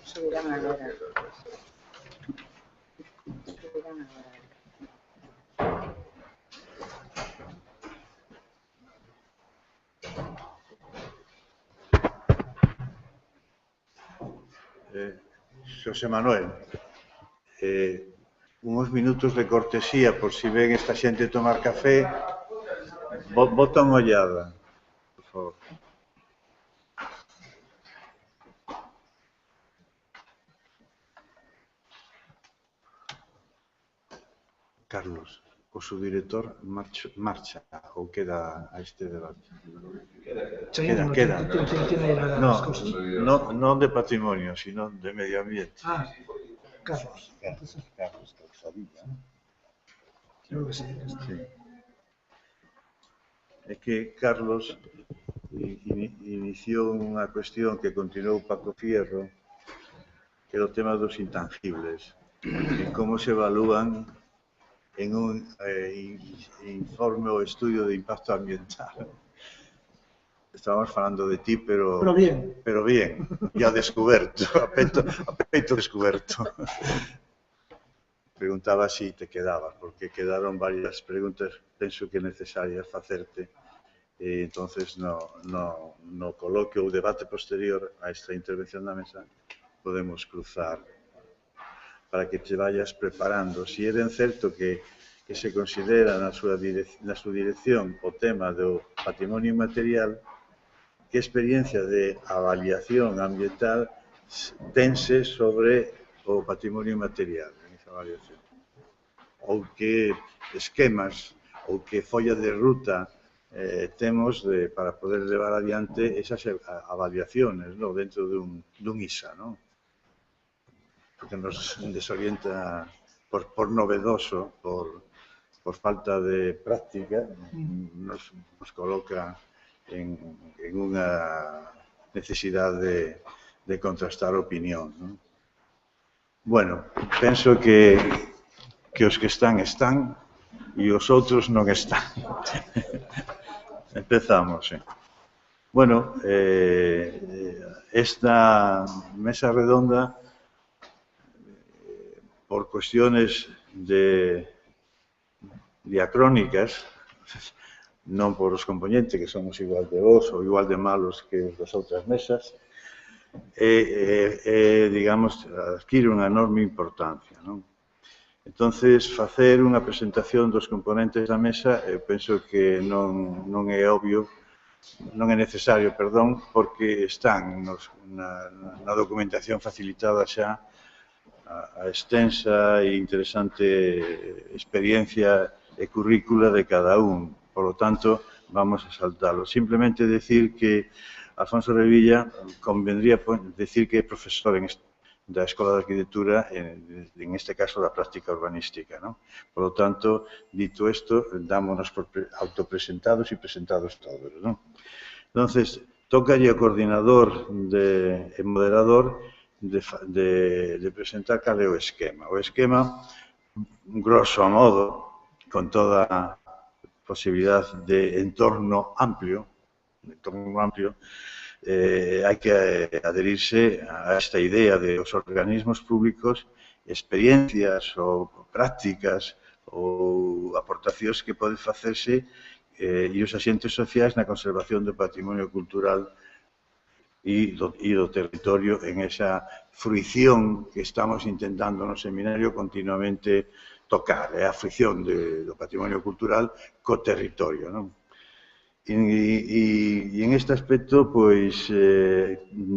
subirán agora. Subirán agora. Xosé Manuel, uns minutos de cortesía por si ven esta xente tomar café, bota unha ollada, por favor. Carlos, o subdirector marcha ou queda a este debate? Queda. Non de patrimonio, sino de medio ambiente. Carlos. Carlos Calzadilla. Creo que sí. É que Carlos iniciou unha cuestión que continuou Paco Fierro, que é o tema dos intangibles, e como se evalúan en un informe ou estudio de impacto ambiental. Estábamos falando de ti, pero bien, ya descuberto, a peito descuberto. Preguntaba si te quedabas, porque quedaron varias preguntas, penso que necesarias facerte. Entonces, no coloquio ou debate posterior a esta intervención da mesa, podemos cruzar para que te vayas preparando. Si é ben certo que se considera na súa dirección o tema do patrimonio inmaterial, que experiencia de avaliación ambiental tense sobre o patrimonio inmaterial en esa avaliación? Ou que esquemas ou que folla de ruta temos para poder levar adiante esas avaliaciones dentro dun ISA, non? Porque nos desorienta por novedoso, por falta de práctica, nos coloca en unha necesidade de contrastar opinión, non? Bueno, penso que os que están e os outros non están. Empezamos, Bueno, esta mesa redonda, por cuestiones diacrónicas, non por os componentes, que somos igual de vos ou igual de malos que os das outras mesas, digamos, adquire unha enorme importancia, non? Entonces, facer unha presentación dos componentes da mesa, penso que non é obvio, non é necesario, perdón, porque están na documentación facilitada xa a extensa e interesante experiencia e currícula de cada un. Por lo tanto, vamos a saltarlo. Simplemente decir que Alfonso Revilla convendría decir que é profesor da Escola de Arquitectura, en este caso da práctica urbanística, ¿no? Por lo tanto, dito isto, dámonos por autopresentados e presentados todos, ¿no? Entonces, tócalle ao coordinador e moderador de presentar cal é o esquema. O esquema, grosso modo, con toda a posibilidad de entorno amplio, hai que adherirse a esta idea de os organismos públicos, experiencias ou prácticas ou aportacións que poden facerse e os axentes sociais na conservación do patrimonio cultural e do territorio en esa fruición que estamos intentando no seminario continuamente tocar, a fruición do patrimonio cultural co territorio, non? E en este aspecto, pois,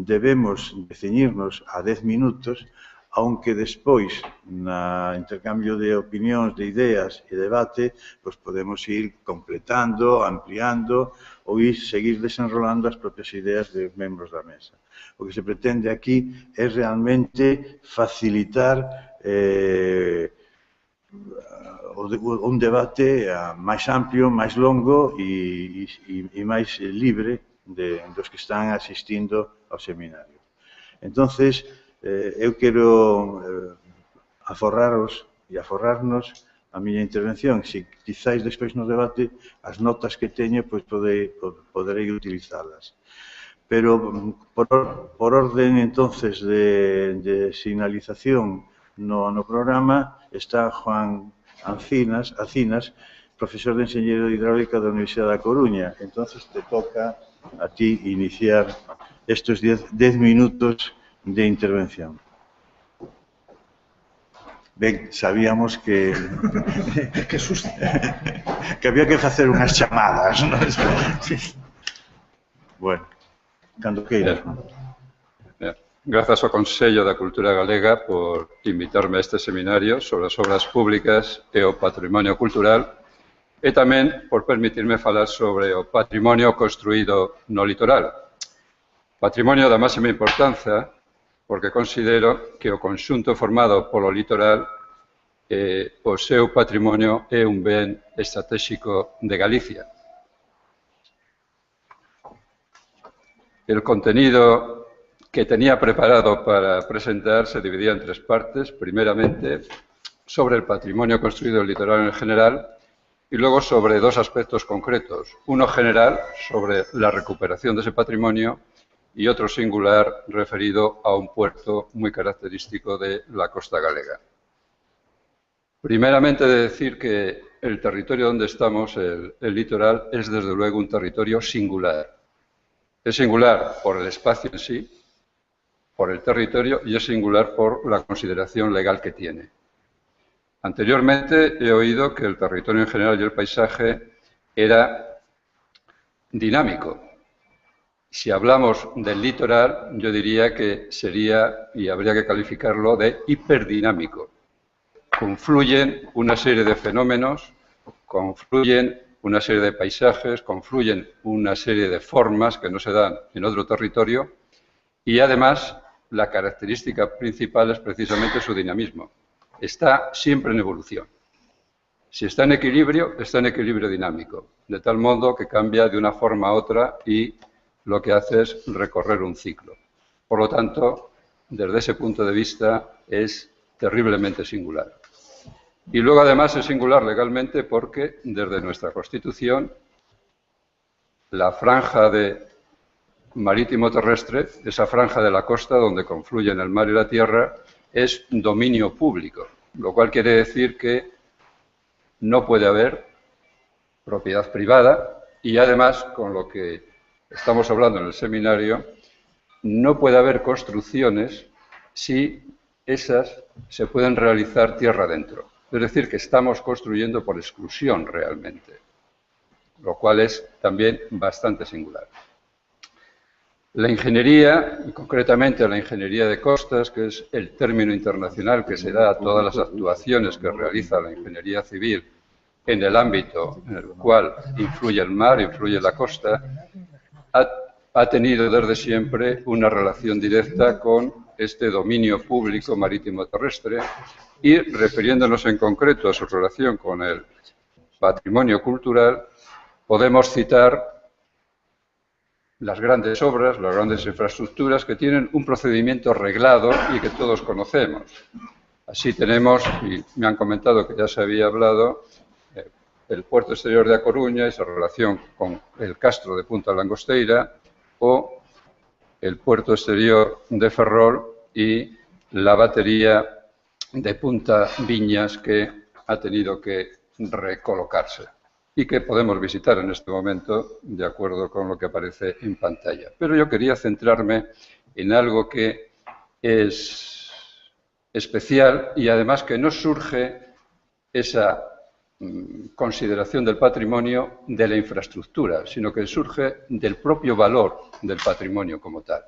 debemos ceñirnos a 10 minutos, aunque despois, na intercambio de opinións, de ideas e debate, pois podemos ir completando, ampliando ou seguir desenrolando as propias ideas dos membros da mesa. O que se pretende aquí é realmente facilitar un debate máis amplio, máis longo e máis libre dos que están asistindo ao seminario. Entonces, eu quero aforraros e aforrarnos a miña intervención. Se quizáis despois no debate, as notas que teño, pois poderei utilizalas. pero por orden entonces de sinalización no programa está Juan Acinas, profesor de Enxeñería Hidráulica da Universidade da Coruña. Entonces te toca a ti iniciar estos 10 minutos de intervención. Ben, sabíamos que Que susto. que había que facer unhas chamadas, non? Bueno, cando queiras. Grazas ao Consello da Cultura Galega por invitarme a este seminario sobre as obras públicas e o patrimonio cultural e tamén por permitirme falar sobre o patrimonio construído no litoral. Patrimonio da máxima importancia porque considero que o conxunto formado polo litoral o seu patrimonio é un ben estratégico de Galicia. El contenido que tenía preparado para presentar se dividía en 3 partes. Primeramente, sobre el patrimonio construido en el litoral en general y luego sobre 2 aspectos concretos. Uno general, sobre la recuperación de ese patrimonio, y otro singular referido a un puerto muy característico de la costa galega. Primeramente, de decir que el territorio donde estamos, el litoral, es desde luego un territorio singular. Es singular por el espacio en sí, por el territorio, y es singular por la consideración legal que tiene. Anteriormente he oído que el territorio en general y el paisaje era dinámico. Si hablamos del litoral, yo diría que sería, y habría que calificarlo, de hiperdinámico. Confluyen una serie de fenómenos, confluyen una serie de paisajes, confluyen una serie de formas que no se dan en otro territorio y además la característica principal es precisamente su dinamismo. Está siempre en evolución. Si está en equilibrio dinámico, de tal modo que cambia de una forma a otra y lo que hace es recorrer un ciclo. Por lo tanto, desde ese punto de vista, es terriblemente singular. Y luego, además, es singular legalmente porque, desde nuestra Constitución, la franja marítimo-terrestre, esa franja de la costa donde confluyen el mar y la tierra, es dominio público, lo cual quiere decir que no puede haber propiedad privada y, además, con lo que estamos hablando en el seminario, no puede haber construcciones si esas se pueden realizar tierra adentro. Es decir, que estamos construyendo por exclusión realmente, lo cual es también bastante singular. La ingeniería, y concretamente la ingeniería de costas, que es el término internacional que se da a todas las actuaciones que realiza la ingeniería civil en el ámbito en el cual influye el mar, influye la costa, ha tenido desde siempre una relación directa con este dominio público marítimo-terrestre y, refiriéndonos en concreto a su relación con el patrimonio cultural, podemos citar las grandes obras, las grandes infraestructuras que tienen un procedimiento reglado y que todos conocemos. Así tenemos, y me han comentado que ya se había hablado, el puerto exterior de A Coruña y su relación con el castro de Punta Langosteira o el puerto exterior de Ferrol y la batería de Punta Viñas que ha tenido que recolocarse y que podemos visitar en este momento de acuerdo con lo que aparece en pantalla. Pero yo quería centrarme en algo que es especial y además que no surge esa consideración del patrimonio de la infraestructura, sino que surge del propio valor del patrimonio como tal.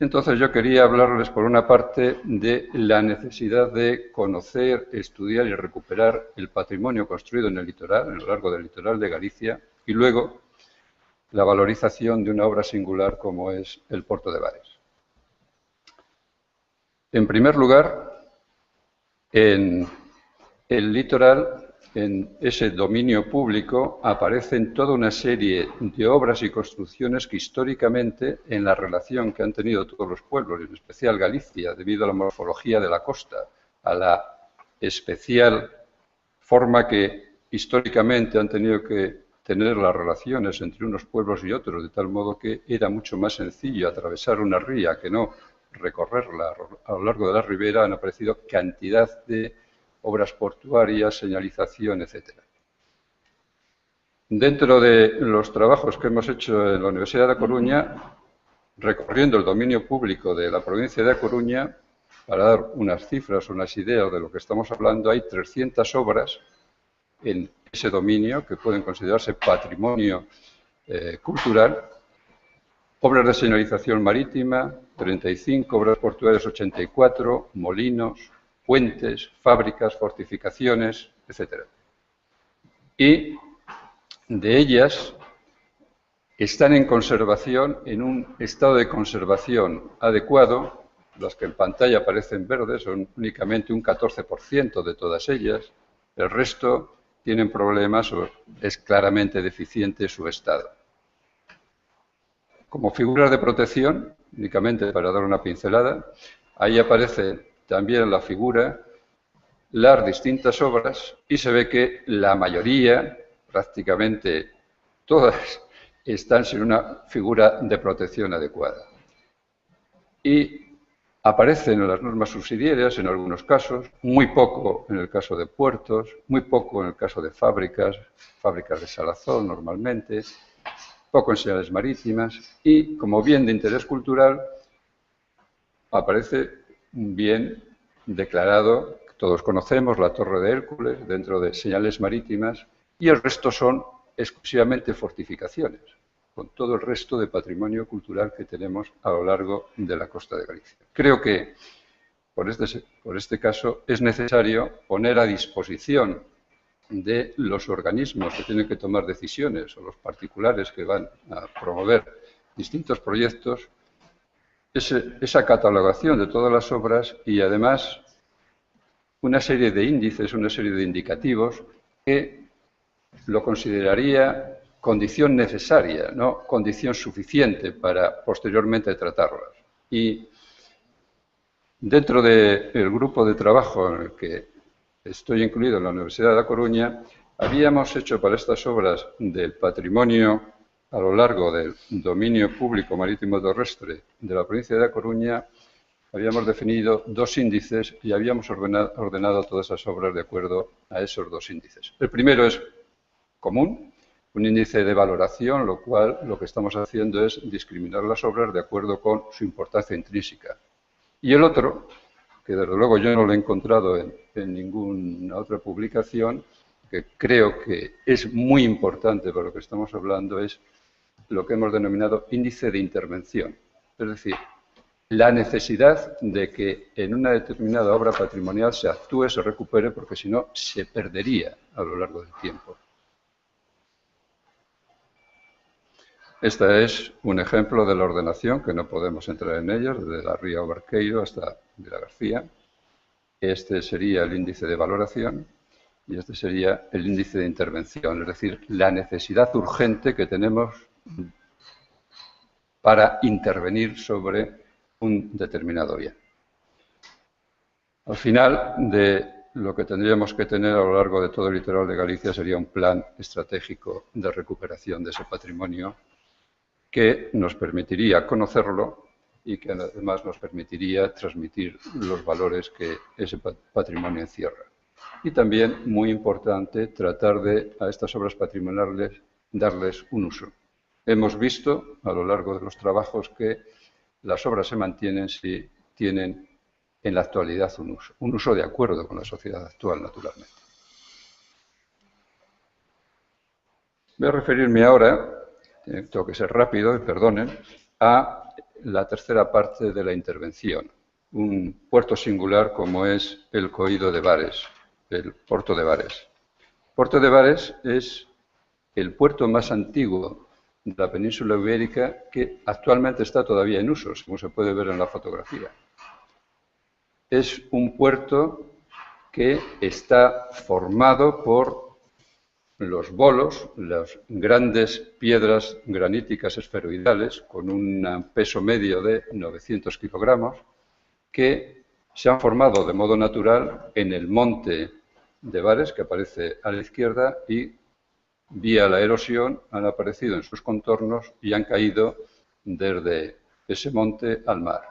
Entonces yo quería hablarles por una parte de la necesidad de conocer, estudiar y recuperar el patrimonio construido en el litoral, en lo largo del litoral de Galicia, y luego la valorización de una obra singular como es el Puerto de Bares. En primer lugar, en el litoral, en ese dominio público, aparecen toda una serie de obras y construcciones que históricamente, en la relación que han tenido todos los pueblos, y en especial Galicia, debido a la morfología de la costa, a la especial forma que históricamente han tenido que tener las relaciones entre unos pueblos y otros, de tal modo que era mucho más sencillo atravesar una ría que no recorrerla a lo largo de la ribera. Han aparecido cantidad de obras portuarias, señalización, etcétera. Dentro de los trabajos que hemos hecho en la Universidad de A Coruña, recorriendo el dominio público de la provincia de A Coruña, para dar unas cifras, unas ideas de lo que estamos hablando, hay 300 obras en ese dominio que pueden considerarse patrimonio cultural, obras de señalización marítima, 35, obras portuarias 84, molinos, puentes, fábricas, fortificaciones, etc. Y de ellas están en conservación, en un estado de conservación adecuado. Las que en pantalla aparecen verdes son únicamente un 14% de todas ellas. El resto tienen problemas o es claramente deficiente su estado. Como figuras de protección, únicamente para dar una pincelada, ahí aparece también la figura, las distintas obras, y se ve que la mayoría, prácticamente todas, están sin una figura de protección adecuada. Y aparecen en las normas subsidiarias en algunos casos, muy poco en el caso de puertos, muy poco en el caso de fábricas de salazón normalmente, poco en señales marítimas y, como bien de interés cultural, aparece un bien declarado, que todos conocemos, la Torre de Hércules, dentro de señales marítimas, y el resto son exclusivamente fortificaciones, con todo el resto de patrimonio cultural que tenemos a lo largo de la costa de Galicia. Creo que, por este caso, es necesario poner a disposición de los organismos que tienen que tomar decisiones o los particulares que van a promover distintos proyectos, esa catalogación de todas las obras y, además, una serie de índices, una serie de indicativos que lo consideraría condición necesaria, no condición suficiente para posteriormente tratarlas. Y dentro del grupo de trabajo en el que estoy incluido en la Universidad de A Coruña, habíamos hecho para estas obras del patrimonio a lo largo del dominio público marítimo terrestre de la provincia de A Coruña, habíamos definido dos índices y habíamos ordenado todas esas obras de acuerdo a esos dos índices. El primero es común, un índice de valoración, lo cual lo que estamos haciendo es discriminar las obras de acuerdo con su importancia intrínseca. Y el otro, que desde luego yo no lo he encontrado en ninguna otra publicación, que creo que es muy importante para lo que estamos hablando, es lo que hemos denominado índice de intervención. Es decir, la necesidad de que en una determinada obra patrimonial se actúe, se recupere, porque si no se perdería a lo largo del tiempo. Este es un ejemplo de la ordenación, que no podemos entrar en ellos, desde la Ría Barqueiro hasta Vila García. Este sería el índice de valoración y este sería el índice de intervención, es decir, la necesidad urgente que tenemos para intervenir sobre un determinado bien. Al final de lo que tendríamos que tener a lo largo de todo el litoral de Galicia sería un plan estratégico de recuperación de ese patrimonio que nos permitiría conocerlo y que además nos permitiría transmitir los valores que ese patrimonio encierra. Y también, muy importante, tratar de a estas obras patrimoniales darles un uso. Hemos visto a lo largo de los trabajos que las obras se mantienen si tienen en la actualidad un uso de acuerdo con la sociedad actual, naturalmente. Voy a referirme ahora, tengo que ser rápido y perdonen, a la tercera parte de la intervención, un puerto singular como es el Coído de Bares, el puerto de Bares. El puerto de Bares es el puerto más antiguo de la península ibérica que actualmente está todavía en uso, como se puede ver en la fotografía. Es un puerto que está formado por los bolos, las grandes piedras graníticas esferoidales con un peso medio de 900 kilogramos que se han formado de modo natural en el monte de Bares, que aparece a la izquierda, y vía la erosión, han aparecido en sus contornos y han caído desde ese monte al mar.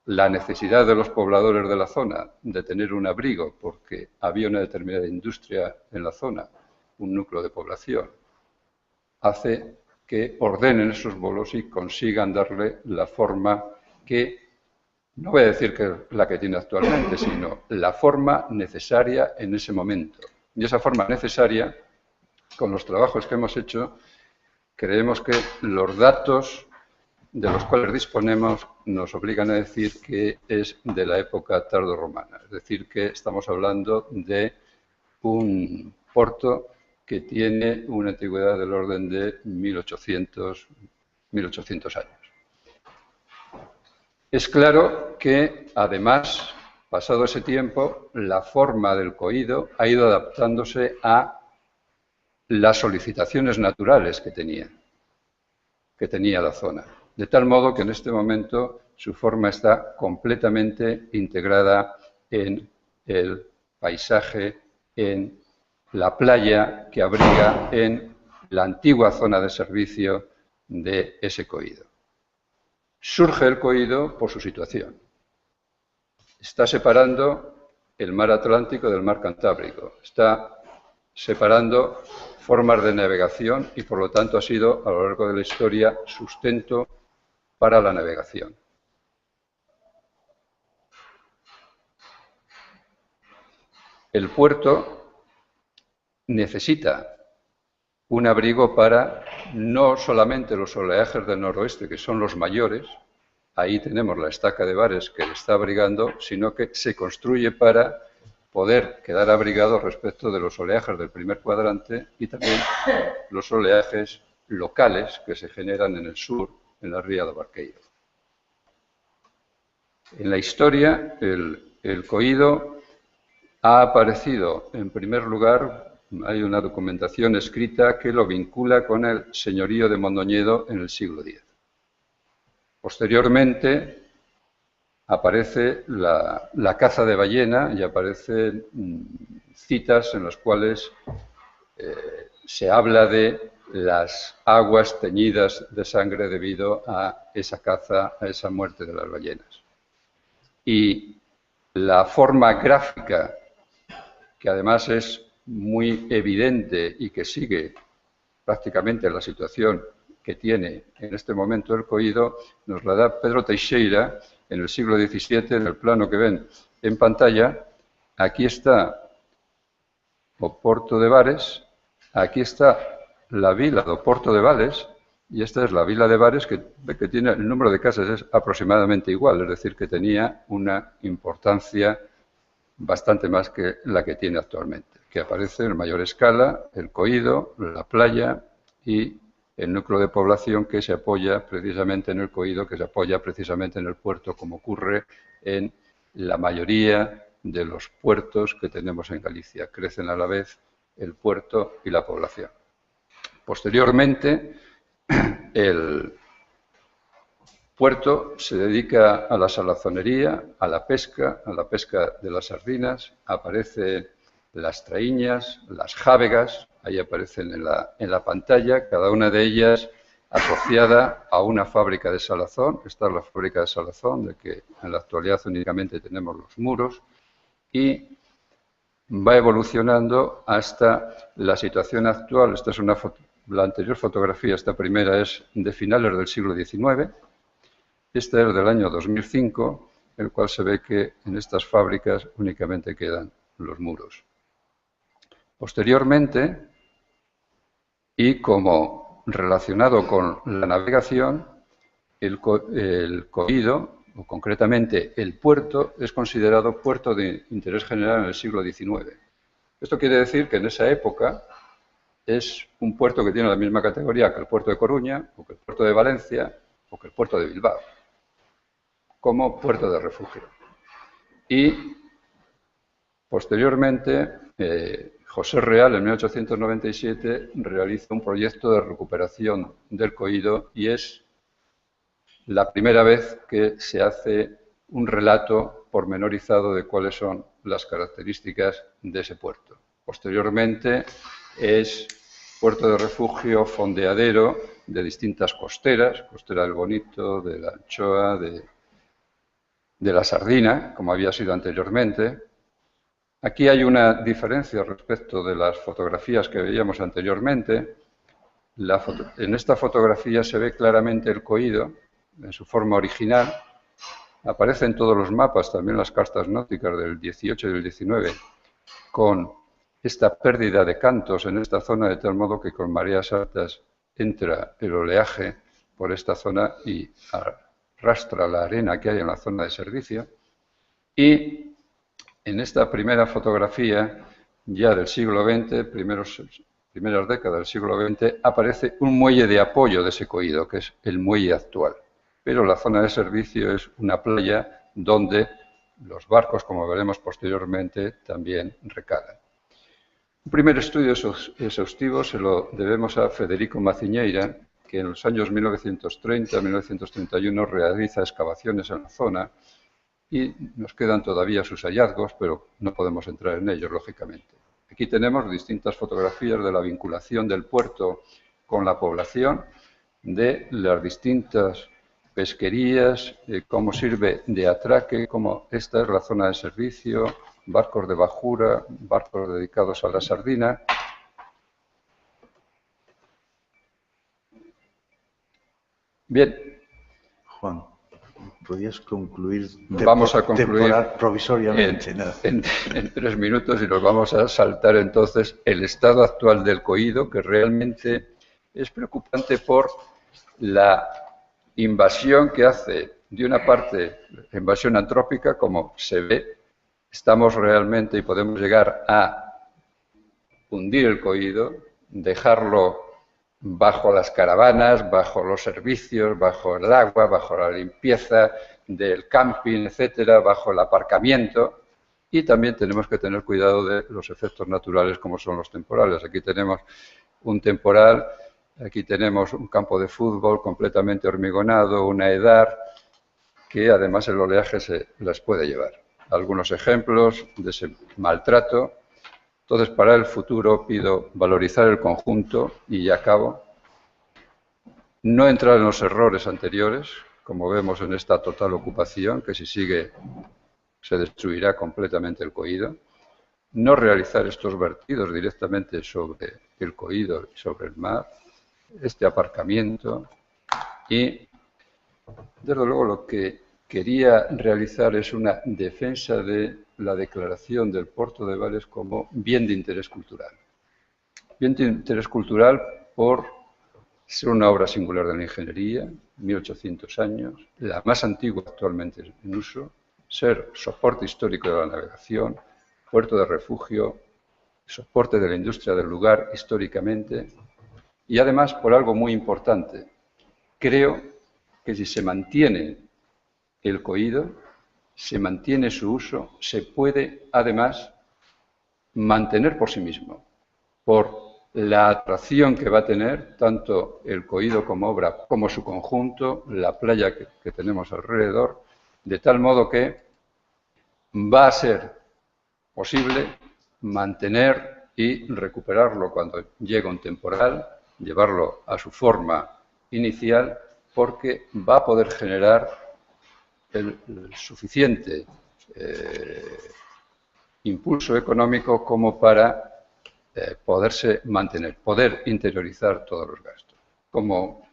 La necesidad de los pobladores de la zona de tener un abrigo porque había una determinada industria en la zona, un núcleo de población, hace que ordenen esos bolos y consigan darle la forma que, no voy a decir que la que tiene actualmente, sino la forma necesaria en ese momento. Y esa forma necesaria, con los trabajos que hemos hecho, creemos que los datos de los cuales disponemos nos obligan a decir que es de la época tardorromana. Es decir, que estamos hablando de un porto que tiene una antigüedad del orden de 1800 años. Es claro que, además, pasado ese tiempo, la forma del coído ha ido adaptándose a las solicitaciones naturales que tenía la zona. De tal modo que en este momento su forma está completamente integrada en el paisaje, en la playa que abriga en la antigua zona de servicio de ese coído. Surge el coído por su situación. Está separando el mar Atlántico del mar Cantábrico. Está separando formas de navegación y, por lo tanto, ha sido, a lo largo de la historia, sustento para la navegación. El puerto necesita un abrigo para no solamente los oleajes del noroeste, que son los mayores, ahí tenemos la estaca de Bares que le está abrigando, sino que se construye para poder quedar abrigado respecto de los oleajes del primer cuadrante y también los oleajes locales que se generan en el sur, en la ría de Barqueiro. En la historia, el coído ha aparecido, en primer lugar, hay una documentación escrita que lo vincula con el señorío de Mondoñedo en el siglo X. Posteriormente aparece la caza de ballena y aparecen citas en las cuales se habla de las aguas teñidas de sangre debido a esa caza, a esa muerte de las ballenas. Y la forma gráfica, que además es muy evidente y que sigue prácticamente la situación que tiene en este momento el coído, nos la da Pedro Teixeira en el siglo XVII, en el plano que ven en pantalla. Aquí está o Porto de Bares, aquí está la vila do Porto de Vales, y esta es la vila de Bares, que tiene el número de casas es aproximadamente igual, es decir, que tenía una importancia bastante más que la que tiene actualmente, que aparece en mayor escala el coído, la playa y el núcleo de población que se apoya precisamente en el coído, que se apoya precisamente en el puerto, como ocurre en la mayoría de los puertos que tenemos en Galicia. Crecen a la vez el puerto y la población. Posteriormente, el puerto se dedica a la salazonería, a la pesca de las sardinas, aparecen las traíñas, las jávegas, ahí aparecen en la pantalla, cada una de ellas asociada a una fábrica de salazón. Esta es la fábrica de salazón, de que en la actualidad únicamente tenemos los muros, y va evolucionando hasta la situación actual. Esta es la anterior fotografía, esta primera es de finales del siglo XIX, esta es del año 2005, en el cual se ve que en estas fábricas únicamente quedan los muros. Posteriormente, y como relacionado con la navegación, el coído, o concretamente el puerto, es considerado puerto de interés general en el siglo XIX. Esto quiere decir que en esa época es un puerto que tiene la misma categoría que el puerto de Coruña, o que el puerto de Valencia, o que el puerto de Bilbao, como puerto de refugio. Y posteriormente, José Real, en 1897, realiza un proyecto de recuperación del coído y es la primera vez que se hace un relato pormenorizado de cuáles son las características de ese puerto. Posteriormente es puerto de refugio fondeadero de distintas costeras, costera del Bonito, de la Anchoa, de la Sardina, como había sido anteriormente. Aquí hay una diferencia respecto de las fotografías que veíamos anteriormente. En esta fotografía se ve claramente el coído en su forma original. Aparecen todos los mapas, también las cartas náuticas del 18 y del 19, con esta pérdida de cantos en esta zona, de tal modo que con mareas altas entra el oleaje por esta zona y arrastra la arena que hay en la zona de servicio. Y en esta primera fotografía, ya del siglo XX, primeras décadas del siglo XX, aparece un muelle de apoyo de ese coído, que es el muelle actual. Pero la zona de servicio es una playa donde los barcos, como veremos posteriormente, también recalan. Un primer estudio exhaustivo se lo debemos a Federico Maciñeira, que en los años 1930-1931 realiza excavaciones en la zona y nos quedan todavía sus hallazgos, pero no podemos entrar en ellos, lógicamente. Aquí tenemos distintas fotografías de la vinculación del puerto con la población, de las distintas pesquerías, cómo sirve de atraque, cómo esta es la zona de servicio, barcos de bajura, barcos dedicados a la sardina. Bien. Juan, ¿podrías concluir? Vamos a concluir provisoriamente. En 3 minutos y nos vamos a saltar entonces el estado actual del coído, que realmente es preocupante por la invasión que hace, de una parte, la invasión antrópica, como se ve. Estamos realmente y podemos llegar a hundir el coído, dejarlo bajo las caravanas, bajo los servicios, bajo el agua, bajo la limpieza del camping, etcétera, bajo el aparcamiento. Y también tenemos que tener cuidado de los efectos naturales como son los temporales. Aquí tenemos un temporal, aquí tenemos un campo de fútbol completamente hormigonado, una edar, que además el oleaje se las puede llevar. Algunos ejemplos de ese maltrato. Entonces, para el futuro pido valorizar el conjunto y ya acabo. No entrar en los errores anteriores, como vemos en esta total ocupación, que si sigue se destruirá completamente el coído. No realizar estos vertidos directamente sobre el coído y sobre el mar. Este aparcamiento. Y, desde luego, lo que quería realizar es una defensa de la declaración del Puerto de Vales como bien de interés cultural. Bien de interés cultural por ser una obra singular de la ingeniería, 1800 años, la más antigua actualmente en uso, ser soporte histórico de la navegación, puerto de refugio, soporte de la industria del lugar históricamente, y además por algo muy importante. Creo que si se mantiene el coído, se mantiene su uso, se puede además mantener por sí mismo, por la atracción que va a tener tanto el coído como obra, como su conjunto, la playa que tenemos alrededor, de tal modo que va a ser posible mantener y recuperarlo cuando llegue un temporal, llevarlo a su forma inicial, porque va a poder generar el suficiente impulso económico como para poderse mantener, poder interiorizar todos los gastos. Como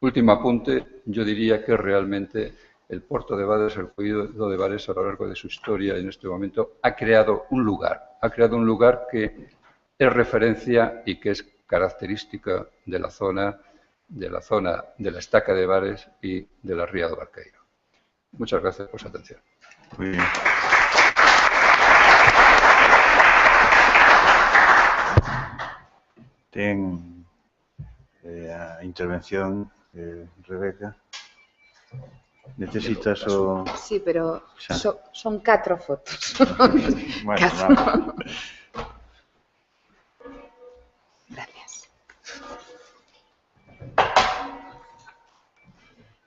último apunte, yo diría que realmente el puerto de Vades, el coído de Vades, a lo largo de su historia en este momento, ha creado un lugar que es referencia y que es característica de la zona de la Estaca de Vades y de la Ría do Barqueiro. Muchas gracias por su atención. Muy bien. Ten a intervención, Rebeca. Necesitas o... Sí, pero son 4 fotos. Bueno, vamos. Gracias.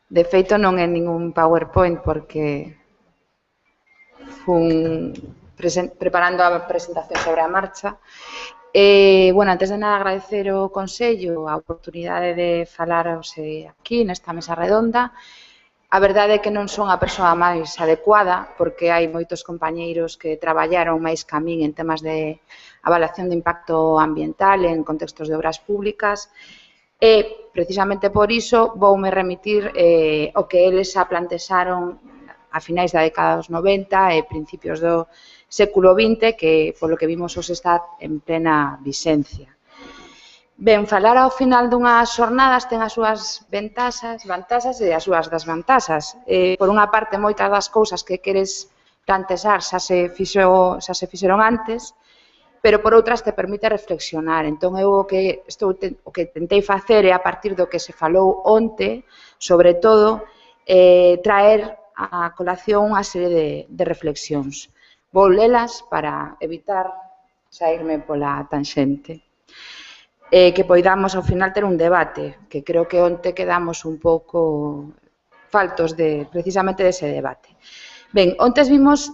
De feito, non é ningún PowerPoint porque fun preparando a presentación sobre a marcha Bueno, antes de nada agradecer ao Consello a oportunidade de falar aquí nesta mesa redonda. A verdade é que non son a persoa máis adecuada porque hai moitos compañeiros que traballaron máis que a min en temas de avaliación de impacto ambiental en contextos de obras públicas e precisamente por iso voume remitir o que eles xa plantexaron a finais da década dos 90 e principios do século XX, que polo que vimos hoxe está en plena vixencia. Ben, falar ao final dunhas xornadas ten as súas vantaxes e as súas desvantaxes. Por unha parte, moitas das cousas que queres plantexar xa se fixeron antes, pero por outras te permite reflexionar. Entón, eu o que tentei facer é, a partir do que se falou onte, sobre todo, traer a colación unha serie de reflexións. Vou lelas para evitar saírme pola tanxente. Que poidamos ao final ter un debate, que creo que onte quedamos un pouco faltos precisamente dese debate. Ben, ontes vimos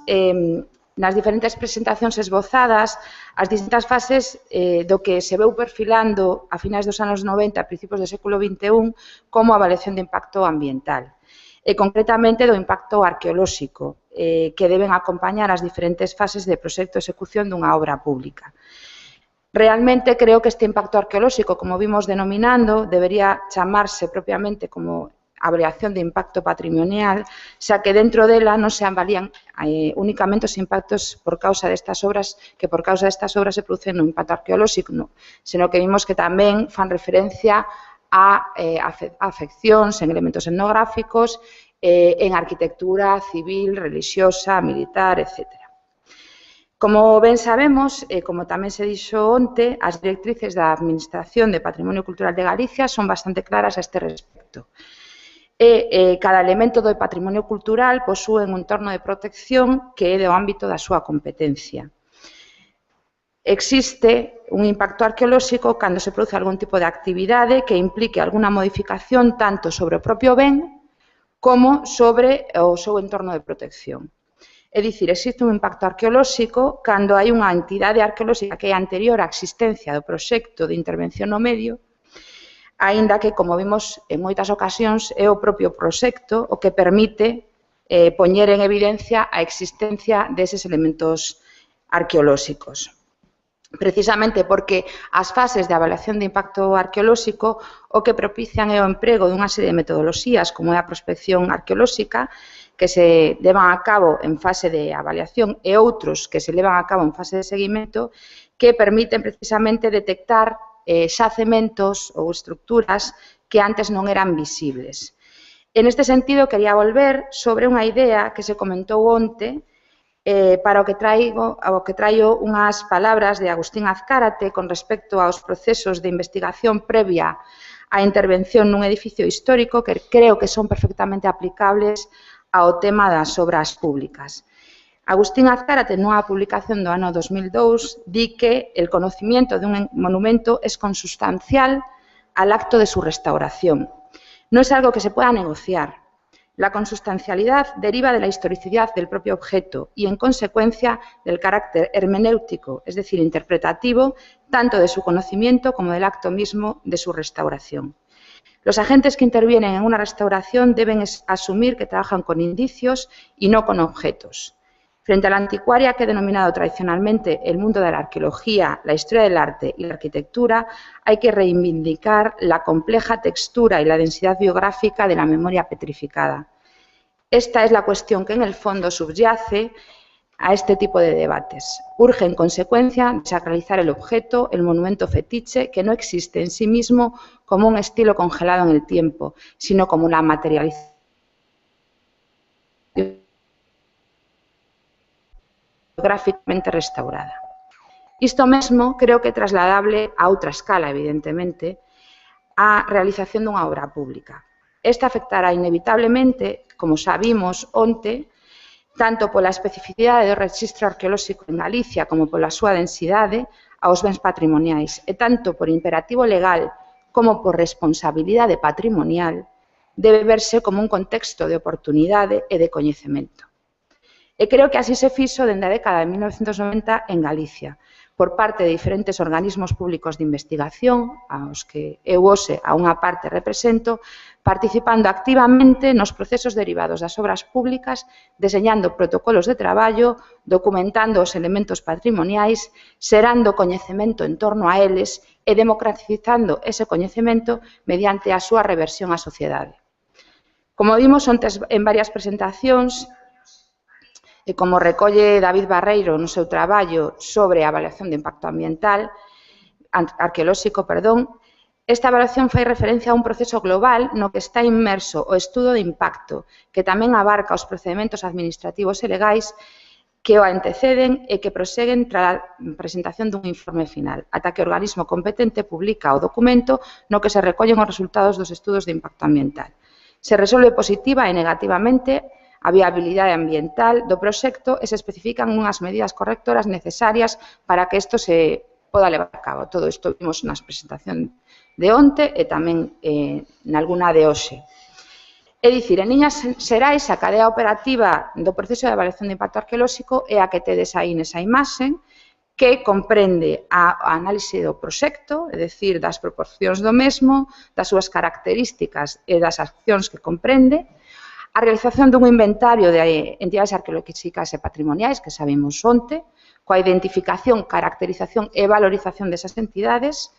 nas diferentes presentacións esbozadas as distintas fases do que se veu perfilando a finais dos anos 90 a principios do século XXI como avaliación de impacto ambiental e concretamente do impacto arqueolóxico que deben acompañar as diferentes fases de proxecto e execución dunha obra pública. Realmente creo que este impacto arqueolóxico, como vimos denominando, debería chamarse propiamente como avaliación de impacto patrimonial, xa que dentro dela non se avalían únicamente os impactos por causa destas obras, que por causa destas obras se producen no impacto arqueolóxico, senón que vimos que tamén fan referencia a afeccións en elementos etnográficos, en arquitectura civil, religiosa, militar, etc. Como ben sabemos, e como tamén se dixo onte, as directrices da Administración de Patrimonio Cultural de Galicia son bastante claras a este respecto. Cada elemento do patrimonio cultural posúe un entorno de protección que é do ámbito da súa competencia. Existe un impacto arqueolóxico cando se produce algún tipo de actividade que implique alguna modificación tanto sobre o propio ben como sobre o seu entorno de protección. É dicir, existe un impacto arqueolóxico cando hai unha entidade arqueolóxica que é anterior á existencia do proxecto de intervención no medio, aínda que, como vimos en moitas ocasións, é o propio proxecto o que permite poñer en evidencia a existencia deses elementos arqueolóxicos. Precisamente porque as fases de avaliación de impacto arqueolóxico o que propician é o emprego dunha serie de metodoloxías como é a prospección arqueolóxica, que se levan a cabo en fase de avaliación e outros que se levan a cabo en fase de seguimento que permiten precisamente detectar xacementos ou estructuras que antes non eran visibles. En este sentido, quería volver sobre unha idea que se comentou onte para o que traio unhas palabras de Agustín Azcárate con respecto aos procesos de investigación previa á intervención nun edificio histórico que creo que son perfectamente aplicables ao tema das obras públicas. Agustín Azcárate, nunha publicación do ano 2002, di que el conocimiento de un monumento es consustancial al acto de su restauración. No es algo que se pueda negociar. La consustancialidad deriva de la historicidad del propio objeto y, en consecuencia, del carácter hermenéutico, es decir, interpretativo, tanto de su conocimiento como del acto mismo de su restauración. Los agentes que intervienen en una restauración deben asumir que trabajan con indicios y no con objetos. Frente a la anticuaria que he denominado tradicionalmente el mundo de la arqueología, la historia del arte y la arquitectura, hay que reivindicar la compleja textura y la densidad biográfica de la memoria petrificada. Esta es la cuestión que en el fondo subyace a este tipo de debates. Urge, en consecuencia, desacralizar el objeto, el monumento fetiche, que no existe en sí mismo como un estilo congelado en el tiempo, sino como una materialización gráficamente restaurada. Isto mesmo creo que é trasladable a outra escala, evidentemente, á realización dunha obra pública. Esta afectará inevitablemente, como xa vimos onte, tanto pola especificidade do rexistro arqueolóxico en Galicia como pola súa densidade aos bens patrimoniais e tanto por imperativo legal como por responsabilidade patrimonial debe verse como un contexto de oportunidade e de coñecemento. E creo que así se fixo dende a década de 1990 en Galicia, por parte de diferentes organismos públicos de investigación, aos que eu hoxe a unha parte represento, participando activamente nos procesos derivados das obras públicas, deseñando protocolos de traballo, documentando os elementos patrimoniais, xerando coñecemento en torno a eles e democratizando ese coñecemento mediante a súa reversión á sociedade. Como vimos antes en varias presentacións, e como recolle David Barreiro no seu traballo sobre a avaliación de impacto ambiental, arqueolóxico, esta avaliación fai referencia a un proceso global no que está inmerso o estudo de impacto, que tamén abarca os procedementos administrativos e legais que o anteceden e que proseguen tras a presentación dun informe final, ata que o organismo competente publica o documento no que se recollen os resultados dos estudos de impacto ambiental. Se resolve positiva e negativamente a viabilidade ambiental do proxecto e se especifican unhas medidas correctoras necesarias para que isto se poda levar a cabo. Todo isto vimos nas presentacións de onte e tamén nalguna de hoxe. É dicir, en liñas xerais, a cadea operativa do proceso de avaliación de impacto arqueolóxico é a que tedes aí nesa imaxe, que comprende a análise do proxecto, é dicir, das proporcións do mesmo, das súas características e das accións que comprende, a realización dun inventario de entidades arqueolóxicas e patrimoniais, que sabemos onte, coa identificación, caracterización e valorización desas entidades,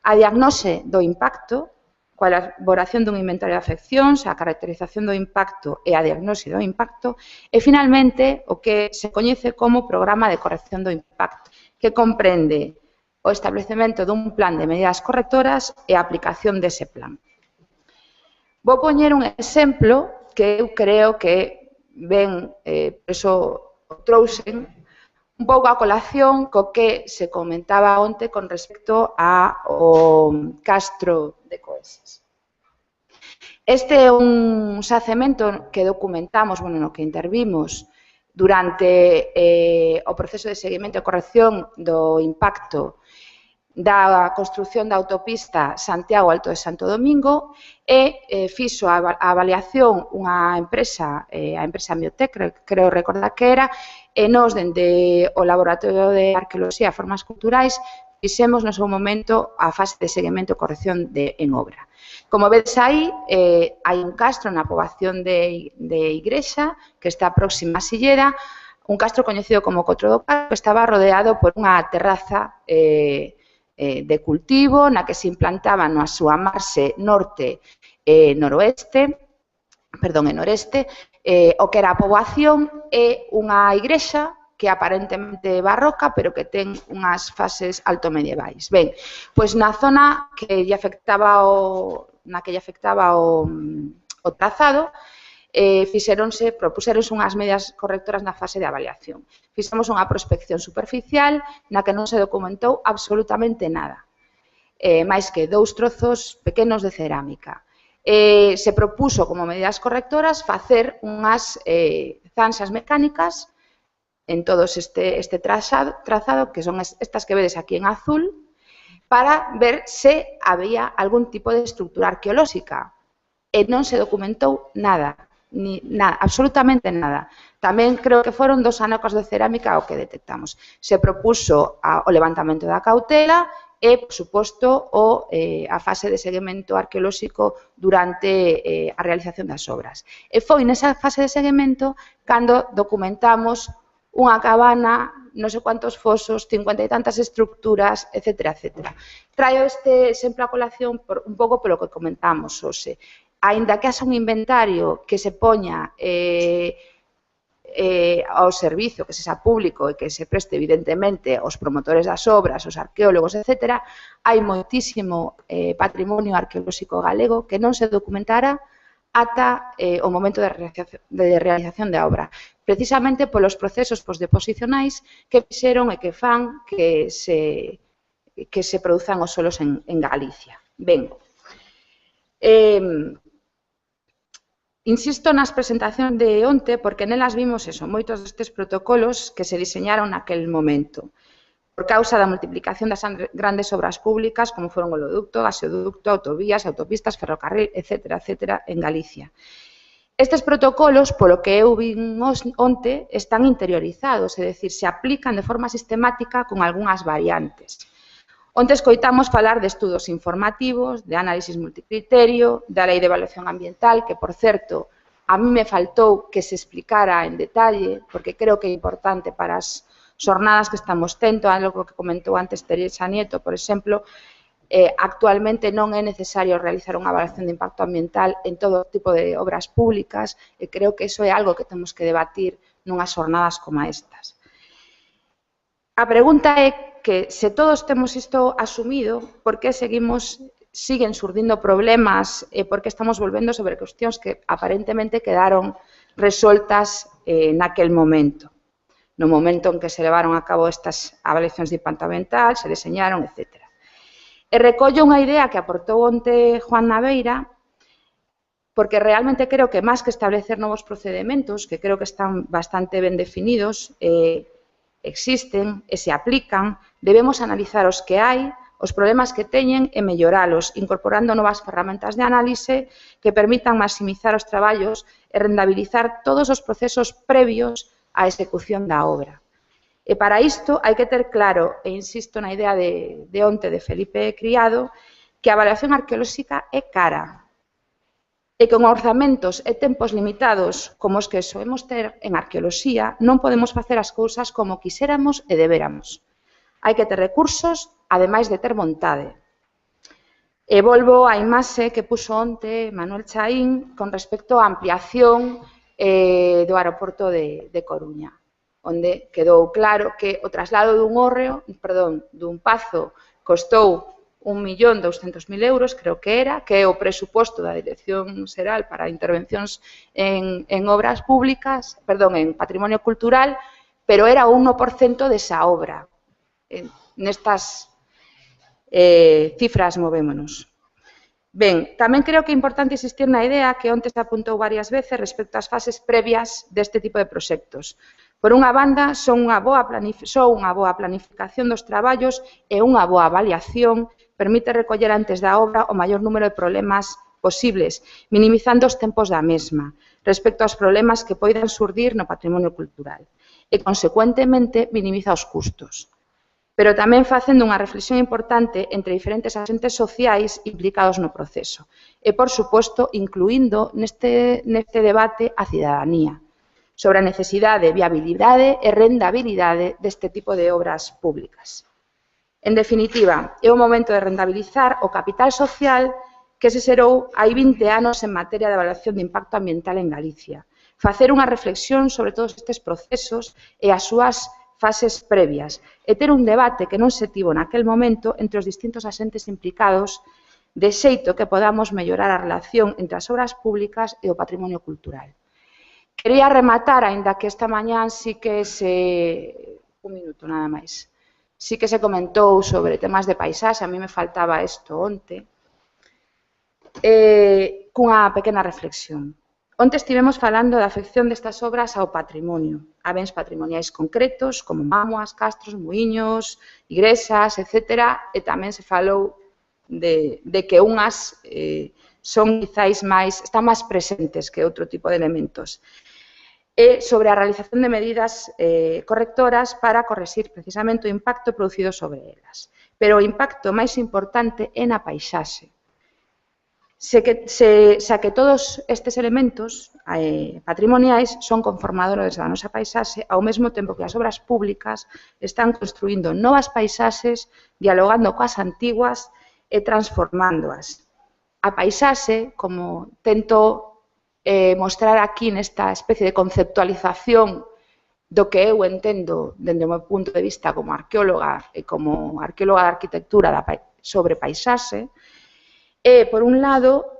a diagnose do impacto, coa elaboración dun inventario de afeccións, a caracterización do impacto e a diagnose do impacto, e, finalmente, o que se coñece como programa de corrección do impacto, que comprende o establecemento dun plan de medidas correctoras e a aplicación dese plan. Vou poñer un exemplo que eu creo que ben, eso trouxen un pouco a colación co que se comentaba onte con respecto ao Castro de Coesas. Este é un xacemento que documentamos, no que intervimos durante o proceso de seguimento e corrección do impacto da construción da autopista Santiago-Alto de Santo Domingo e fixo a avaliación unha empresa, a empresa Miotec, creo recordar que era, e nós, dende o Laboratorio de Arqueoloxía e Formas Culturais, fixemos no seu momento a fase de seguimento e corrección en obra. Como vedes aí, hai un castro na poboación de Igrexa, que está próxima a Silleda, un castro coñecido como Cotro do Castro, que estaba rodeado por unha terraza de cultivo na que se implantaba no súa marxe norte e noreste, o que era a poboación e unha igrexa que aparentemente barroca, pero que ten unhas fases altomedievais. Ben, pois na zona que lle afectaba o trazado, propuséronse unhas medidas correctoras na fase de avaliación. Fixemos unha prospección superficial na que non se documentou absolutamente nada, máis que 2 trozos pequenos de cerámica. Se propuso como medidas correctoras facer unhas zanxas mecánicas en todo este trazado, que son estas que vedes aquí en azul, para ver se había algún tipo de estructura arqueolóxica. E non se documentou nada. Absolutamente nada. Tamén creo que foron 2 anacos de cerámica o que detectamos. Se propuso o levantamento da cautela e, por suposto, a fase de seguimento arqueolóxico durante a realización das obras. E foi nesa fase de seguimento cando documentamos unha cabana, non sei cuántos fosos, 50 e tantas estructuras, etc. Traio este exemplo a colación un pouco polo que comentamos hoxe. Aínda que haxa un inventario que se poña ao servizo, que sexa público e que se preste, evidentemente, aos promotores das obras, aos arqueólogos, etc., hai moitísimo patrimonio arqueolóxico galego que non se documentara ata o momento de realización da obra, precisamente polos procesos posdeposicionais que fixeron e que fan que se produzan os solos en Galicia. Ben, insisto nas presentacións de onte porque nelas vimos moitos destes protocolos que se diseñaron naquel momento por causa da multiplicación das grandes obras públicas como foron o oleoducto, gasoducto, autovías, autopistas, ferrocarril, etc., en Galicia. Estes protocolos, polo que eu vin onte, están interiorizados, é dicir, se aplican de forma sistemática con algunhas variantes. Onte escoitamos falar de estudos informativos, de análisis multicriterio, da lei de evaluación ambiental, que, por certo, a mí me faltou que se explicara en detalle, porque creo que é importante para as xornadas que estamos tendo, algo que comentou antes Teresa Nieto, por exemplo, actualmente non é necesario realizar unha evaluación de impacto ambiental en todo tipo de obras públicas e creo que iso é algo que temos que debatir nunhas xornadas como estas. A pregunta é que se todos temos isto asumido, por que siguen surdindo problemas e por que estamos volvendo sobre cuestións que aparentemente quedaron resoltas naquel momento, no momento en que se levaron a cabo estas avaliacións de impacto ambiental, se deseñaron, etc. E recollo unha idea que aportou onte Juan Naveira, porque realmente creo que máis que establecer novos procedementos, que creo que están bastante ben definidos, existen e se aplican, debemos analizar os que hai, os problemas que teñen e melloralos, incorporando novas ferramentas de análise que permitan maximizar os traballos e rentabilizar todos os procesos previos á execución da obra. E para isto hai que ter claro, e insisto na idea de onte de Felipe Criado, que a avaliación arqueolóxica é cara e con orzamentos e tempos limitados como os que soemos ter en arqueoloxía non podemos facer as cousas como quixéramos e debéramos. Hai que ter recursos, ademais de ter vontade. E volvo á imaxe que puxo onte Manuel Chaín con respecto á ampliación do aeroporto de Coruña, onde quedou claro que o traslado dun pazo costou 1.200.000 euros, creo que é o presuposto da Dirección Xeral para intervencións en obras públicas, en patrimonio cultural, pero era o 1% desa obra. Nestas cifras movémonos. Ben, tamén creo que é importante insistir na idea que onte se apuntou varias veces respecto ás fases previas deste tipo de proxectos. Por unha banda, só unha boa planificación dos traballos e unha boa avaliación permite recoller antes da obra o maior número de problemas posibles, minimizando os tempos da mesma, respecto aos problemas que poidan surdir no patrimonio cultural e, consecuentemente, minimiza os custos. Pero tamén facendo unha reflexión importante entre diferentes agentes sociais implicados no proceso e, por suposto, incluindo neste debate a cidadanía sobre a necesidade, viabilidade e rendabilidade deste tipo de obras públicas. En definitiva, é o momento de rentabilizar o capital social que se xerou hai 20 anos en materia de evaluación de impacto ambiental en Galicia, facer unha reflexión sobre todos estes procesos e as súas fases previas e ter un debate que non se tivo naquel momento entre os distintos axentes implicados de xeito que podamos mellorar a relación entre as obras públicas e o patrimonio cultural. Quería rematar, aínda que esta mañán sí que un minuto nada máis, sí que se comentou sobre temas de paisaxe, a mí me faltaba isto onte, cunha pequena reflexión. Onte estivemos falando da afección destas obras ao patrimonio, a bens patrimoniais concretos, como mámoas, castros, muíños, igrexas, etc. E tamén se falou de que unhas son quizáis están máis presentes que outro tipo de elementos. E sobre a realización de medidas correctoras para correxir precisamente o impacto producido sobre elas. Pero o impacto máis importante é na paisaxe. Xa que todos estes elementos patrimoniais son conformadores da nosa paisaxe, ao mesmo tempo que as obras públicas están construindo novas paisaxes, dialogando coas antiguas e transformándoas. A paisaxe, como tento mostrar aquí nesta especie de conceptualización do que eu entendo dende o meu punto de vista como arqueóloga e como arqueóloga de arquitectura sobre paisaxe, é, por un lado,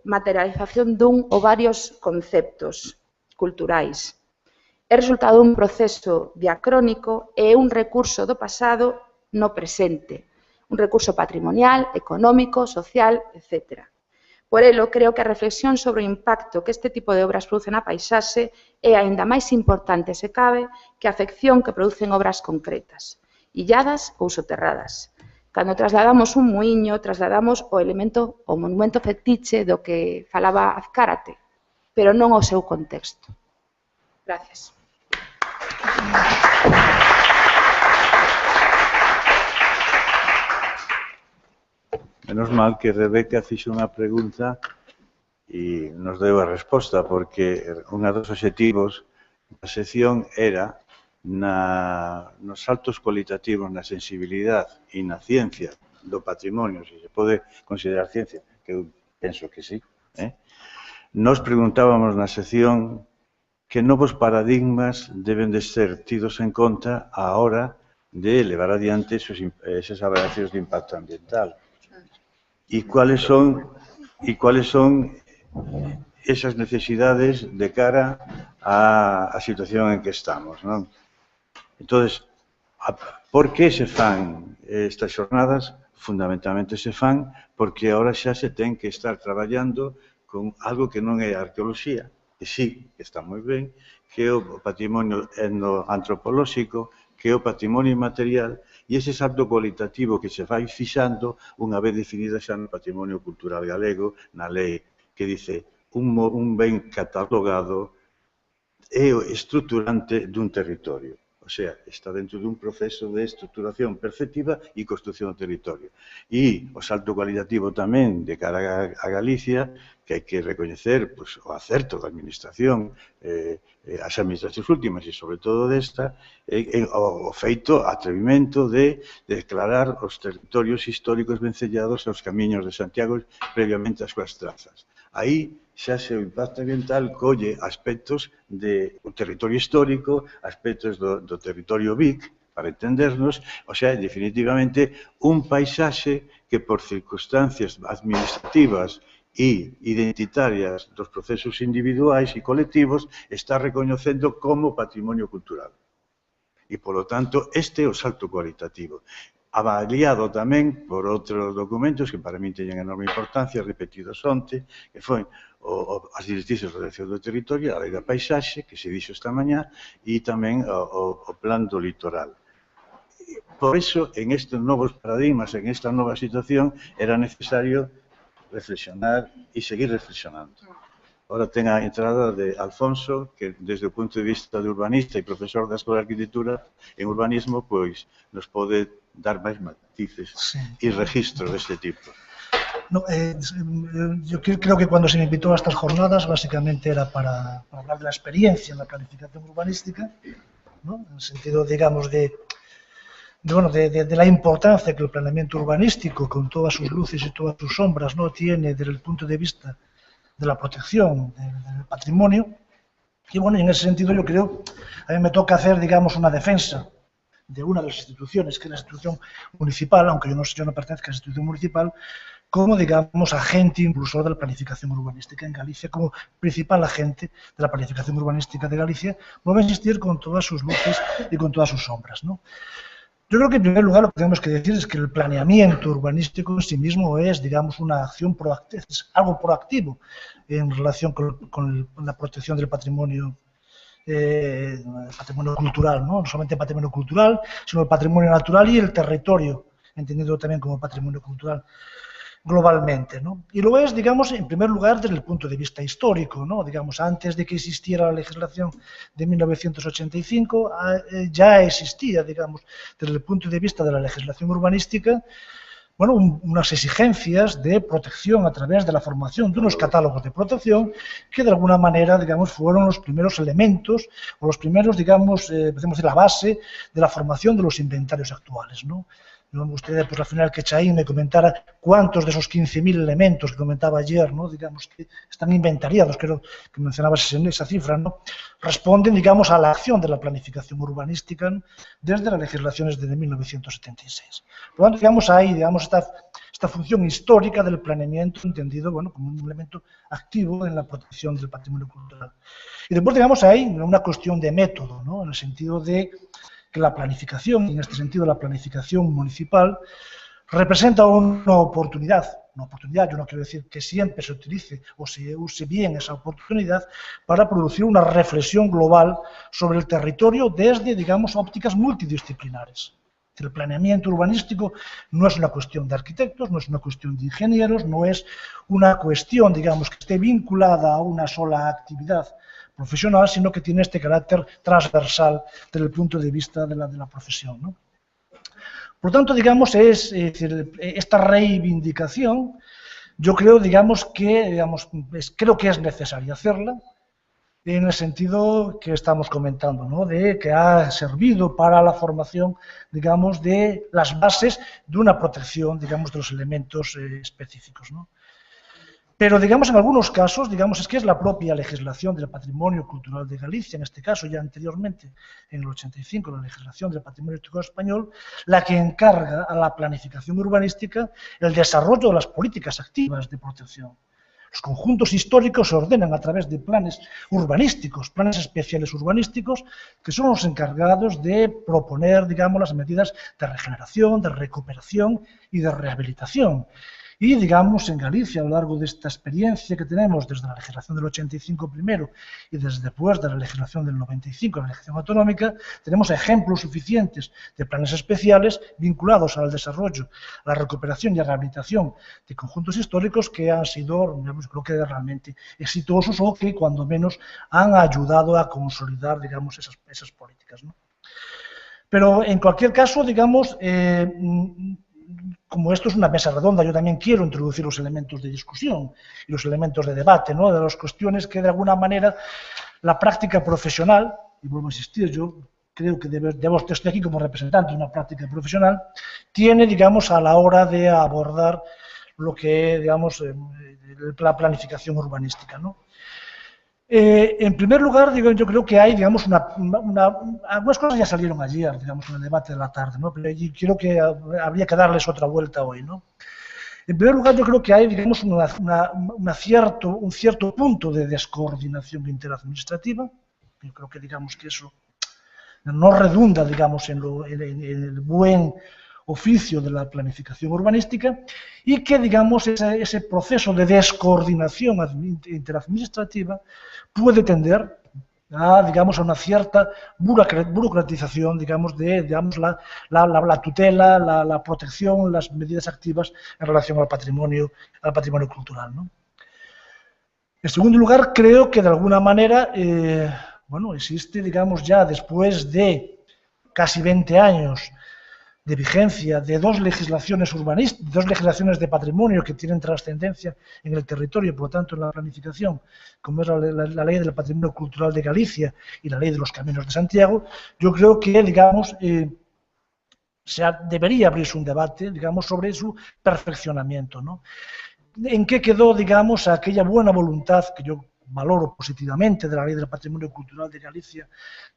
materialización dun ou varios conceptos culturais. É resultado dun proceso diacrónico e un recurso do pasado no presente, un recurso patrimonial, económico, social, etc. Por elo, creo que a reflexión sobre o impacto que este tipo de obras produce na paisaxe é aínda máis importante, se cabe, que a afección que producen obras concretas, illadas ou soterradas. Cando trasladamos un muíño, trasladamos o monumento fetiche do que falaba Azcárate. pero non o seu contexto. Gracias. Menos mal que Rebeca fixo unha pregunta e nos deu a resposta, porque un dos obxectivos da sección era nos saltos cualitativos, na sensibilidade e na ciencia do patrimonio, se se pode considerar ciencia, que eu penso que sí, nos preguntábamos na sección que novos paradigmas deben de ser tidos en conta a hora de levar adiante esas avaliacións de impacto ambiental. E cuáles son esas necesidades de cara á situación en que estamos, non? Entón, por que se fan estas xornadas? Fundamentalmente se fan porque agora xa se ten que estar traballando con algo que non é arqueoloxía, que sí, que está moi ben, que é o patrimonio etnoantropolóxico, que é o patrimonio inmaterial, e ese salto cualitativo que se vai fixando unha vez definida xa no patrimonio cultural galego, na lei que dice un ben catalogado é o estruturante dun territorio. O sea, está dentro dun proceso de estructuración perceptiva e construcción do territorio. E o salto cualitativo tamén de cara a Galicia, que hai que recoñecer o acerto da administración, as administracións últimas e sobre todo desta, o feito atrevimento de declarar os territorios históricos vencellados aos camiños de Santiago previamente ás súas trazas. Aí xa se o impacto ambiental colle aspectos do territorio histórico, aspectos do territorio Vic, para entendernos, o sea, definitivamente un paisaxe que por circunstancias administrativas e identitarias dos procesos individuais e colectivos está recoñecendo como patrimonio cultural. E, polo tanto, este é o salto cualitativo. Avaliado tamén por outros documentos que para min teñen enorme importancia, repetidos onte, que foi as directrices de ordenación do territorio, a lei da paisaxe, que se dixo esta mañá, e tamén o plan do litoral. Por iso, en estes novos paradigmas, en esta nova situación, era necesario reflexionar e seguir reflexionando. Ahora ten a entrada de Alfonso, que desde o punto de vista de urbanista e profesor da Escola de Arquitectura en urbanismo, pois nos pode dar máis matices e registros deste tipo. No, yo creo que cuando se me invitó a estas jornadas básicamente era para hablar de la experiencia en la planificación urbanística, ¿no? En el sentido, digamos, de la importancia que el planeamiento urbanístico, con todas sus luces y todas sus sombras, ¿no?, tiene desde el punto de vista de la protección del patrimonio. Y bueno, en ese sentido yo creo, a mí me toca hacer, digamos, una defensa de una de las instituciones, que es la institución municipal, aunque yo no pertenezca a la institución municipal, como, digamos, agente impulsor de la planificación urbanística en Galicia, como principal agente de la planificación urbanística de Galicia, vuelvo a insistir, con todas sus luces y con todas sus sombras, ¿no? Yo creo que en primer lugar lo que tenemos que decir es que el planeamiento urbanístico en sí mismo es, digamos, una acción proactiva, es algo proactivo en relación con la protección del patrimonio cultural, ¿no? No solamente el patrimonio cultural, sino el patrimonio natural y el territorio, entendido también como patrimonio cultural globalmente, ¿no? Y lo es, digamos, en primer lugar desde el punto de vista histórico, ¿no? Digamos, antes de que existiera la legislación de 1985, ya existía, digamos, desde el punto de vista de la legislación urbanística, bueno, unas exigencias de protección a través de la formación de unos catálogos de protección que de alguna manera, digamos, fueron los primeros elementos o los primeros, digamos, podemos decir, la base de la formación de los inventarios actuales, ¿no? Me gustaría, pues, al final que Chaín me comentara cuántos de esos 15.000 elementos que comentaba ayer, ¿no?, digamos, que están inventariados, creo que mencionabas esa cifra, ¿no?, responden, digamos, a la acción de la planificación urbanística desde las legislaciones de 1976. Por lo tanto, digamos, hay, digamos, esta función histórica del planeamiento entendido, bueno, como un elemento activo en la protección del patrimonio cultural. Y después, digamos, hay una cuestión de método, ¿no?, en el sentido de que la planificación, en este sentido la planificación municipal, representa una oportunidad, yo no quiero decir que siempre se utilice o se use bien esa oportunidad para producir una reflexión global sobre el territorio desde, digamos, ópticas multidisciplinares. El planeamiento urbanístico no es una cuestión de arquitectos, no es una cuestión de ingenieros, no es una cuestión, digamos, que esté vinculada a una sola actividad profesional, sino que tiene este carácter transversal desde el punto de vista de la profesión, ¿no? Por lo tanto, digamos, esta reivindicación, yo creo, creo que es necesaria hacerla, en el sentido que estamos comentando, ¿no? De que ha servido para la formación, digamos, de las bases de una protección, digamos, de los elementos específicos, ¿no? Pero, digamos, en algunos casos, digamos, es que es la propia legislación del patrimonio cultural de Galicia, en este caso ya anteriormente, en el 85, la legislación del patrimonio cultural español, la que encarga a la planificación urbanística el desarrollo de las políticas activas de protección. Los conjuntos históricos se ordenan a través de planes urbanísticos, planes especiales urbanísticos, que son los encargados de proponer, digamos, las medidas de regeneración, de recuperación y de rehabilitación. Y, digamos, en Galicia, a lo largo de esta experiencia que tenemos desde la legislación del 85 primero y desde después de la legislación del 95, la legislación autonómica, tenemos ejemplos suficientes de planes especiales vinculados al desarrollo, a la recuperación y a la rehabilitación de conjuntos históricos que han sido, digamos, creo que realmente exitosos o que, cuando menos, han ayudado a consolidar, digamos, esas políticas, ¿no? Pero, en cualquier caso, digamos, como esto es una mesa redonda, yo también quiero introducir los elementos de discusión y los elementos de debate, ¿no? De las cuestiones que, de alguna manera, la práctica profesional, y vuelvo a insistir, yo creo que estoy aquí como representante de una práctica profesional, tiene, digamos, a la hora de abordar lo que, digamos, la planificación urbanística, ¿no? En primer lugar, yo creo que hay, digamos, algunas cosas ya salieron ayer, digamos, en el debate de la tarde, ¿no? Pero creo que habría que darles otra vuelta hoy, ¿no? En primer lugar, yo creo que hay, digamos, un cierto punto de descoordinación interadministrativa. Yo creo que, digamos, que eso no redunda, digamos, en el buen oficio de la planificación urbanística, y que, digamos, ese proceso de descoordinación interadministrativa puede tender a, digamos, a una cierta burocratización, digamos, de la tutela, la protección, las medidas activas en relación al patrimonio cultural, ¿no? En segundo lugar, creo que de alguna manera, bueno, existe, digamos, ya después de casi 20 años de vigencia de dos legislaciones urbanísticas, dos legislaciones de patrimonio que tienen trascendencia en el territorio y, por lo tanto, en la planificación, como es la Ley del Patrimonio Cultural de Galicia y la Ley de los Caminos de Santiago, yo creo que, digamos, debería abrirse un debate, digamos, sobre su perfeccionamiento, ¿no? ¿En qué quedó, digamos, aquella buena voluntad que yo valoro positivamente de la Ley del Patrimonio Cultural de Galicia,